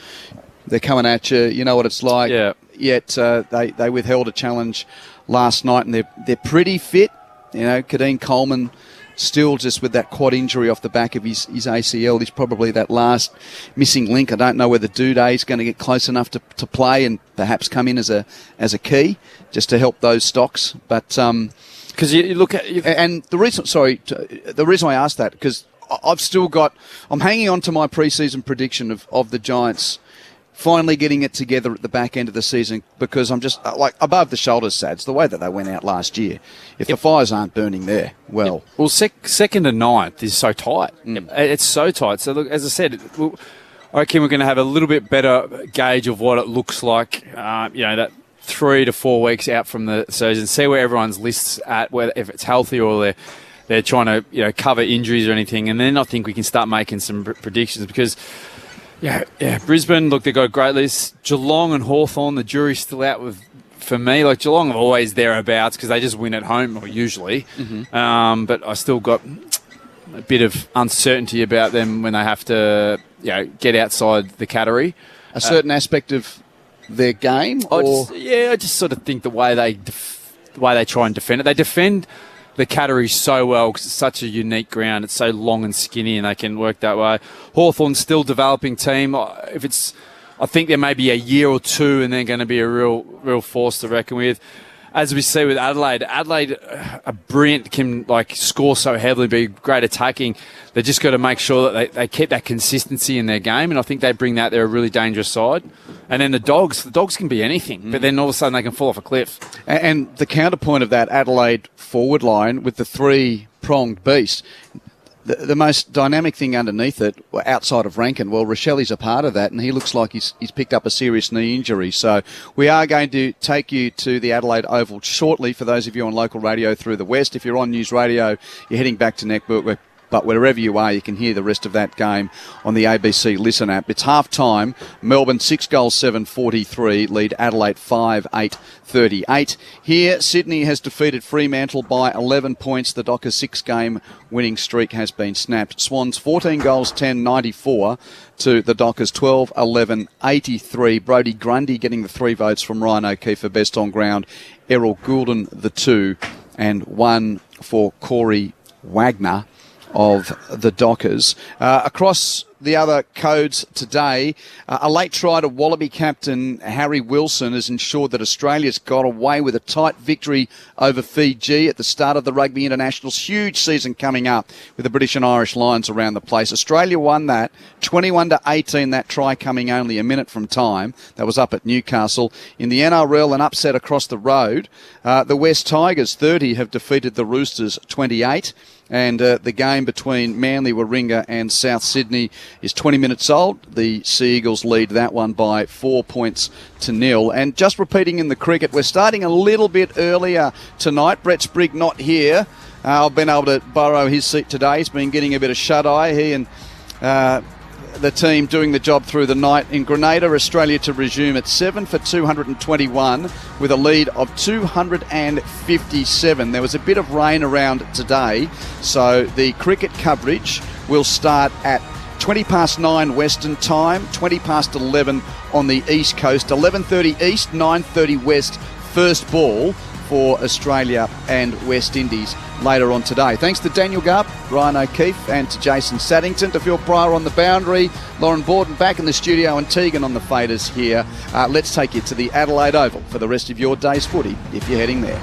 They're coming at you. You know what it's like. Yeah. Yet they withheld a challenge last night, and they're pretty fit. You know, Kadeen Coleman still just with that quad injury off the back of his ACL. He's probably that last missing link. I don't know whether Duday is going to get close enough to play and perhaps come in as a key just to help those stocks. But because you look at and the reason I asked that, because I'm hanging on to my preseason prediction of the Giants finally getting it together at the back end of the season, because I'm just like above the shoulders Sads, the way that they went out last year. If the fires aren't burning there, well. Well, second to ninth is so tight. It's so tight. So look, as I said, I reckon we're going to have a little bit better gauge of what it looks like, that 3 to 4 weeks out from the season, see where everyone's lists at, whether if it's healthy or they're trying to cover injuries or anything, and then I think we can start making some predictions, because Brisbane, look, they've got a great list. Geelong and Hawthorn, the jury's still out for me. Like, Geelong are always thereabouts because they just win at home, or usually. Mm-hmm. But I still got a bit of uncertainty about them when they have to get outside the category. A certain aspect of their game? I just sort of think the way they try and defend it. They defend the category so well because it's such a unique ground. It's so long and skinny, and they can work that way. Hawthorn's still developing team. I think there may be a year or two, and they're going to be a real force to reckon with. As we see with Adelaide, a brilliant, can score so heavily, be great attacking. They just got to make sure that they keep that consistency in their game, and I think they bring that. They're a really dangerous side. And then the Dogs can be anything, but then all of a sudden they can fall off a cliff. And the counterpoint of that Adelaide forward line with the three-pronged beast, the most dynamic thing underneath it, outside of Rankin, well, Rochelli's a part of that, and he looks like he's picked up a serious knee injury. So we are going to take you to the Adelaide Oval shortly for those of you on local radio through the West. If you're on News Radio, you're heading back to Network. But wherever you are, you can hear the rest of that game on the ABC Listen app. It's half-time. Melbourne 6-7-43, lead Adelaide 5-8-38. Here, Sydney has defeated Fremantle by 11 points. The Dockers' 6-game winning streak has been snapped. Swans 14-10-94 to the Dockers 12-11-83. Brodie Grundy getting the 3 votes from Ryan O'Keefe for best on ground. Errol Goulden the 2, and 1 for Corey Wagner of the Dockers. Across the other codes today, a late try to Wallaby captain Harry Wilson has ensured that Australia's got away with a tight victory over Fiji at the start of the Rugby Internationals. Huge season coming up with the British and Irish Lions around the place. Australia won that 21-18, that try coming only a minute from time. That was up at Newcastle. In the NRL, an upset across the road. The West Tigers 30 have defeated the Roosters 28. And the game between Manly Warringah and South Sydney is 20 minutes old. The Sea Eagles lead that one by 4 points to 0. And just repeating in the cricket, we're starting a little bit earlier tonight. Brett Sprigg not here. I've been able to borrow his seat today. He's been getting a bit of shut-eye. He and the team doing the job through the night in Grenada. Australia to resume at 7 for 221 with a lead of 257. There was a bit of rain around today, so the cricket coverage will start at 20 past 9 Western time, 20 past 11 on the East Coast, 11:30 East, 9:30 West, first ball for Australia and West Indies later on today. Thanks to Daniel Garp, Ryan O'Keefe and to Jason Saddington, to Phil Pryor on the boundary, Lauren Borden back in the studio and Tegan on the faders here. Let's take you to the Adelaide Oval for the rest of your day's footy if you're heading there.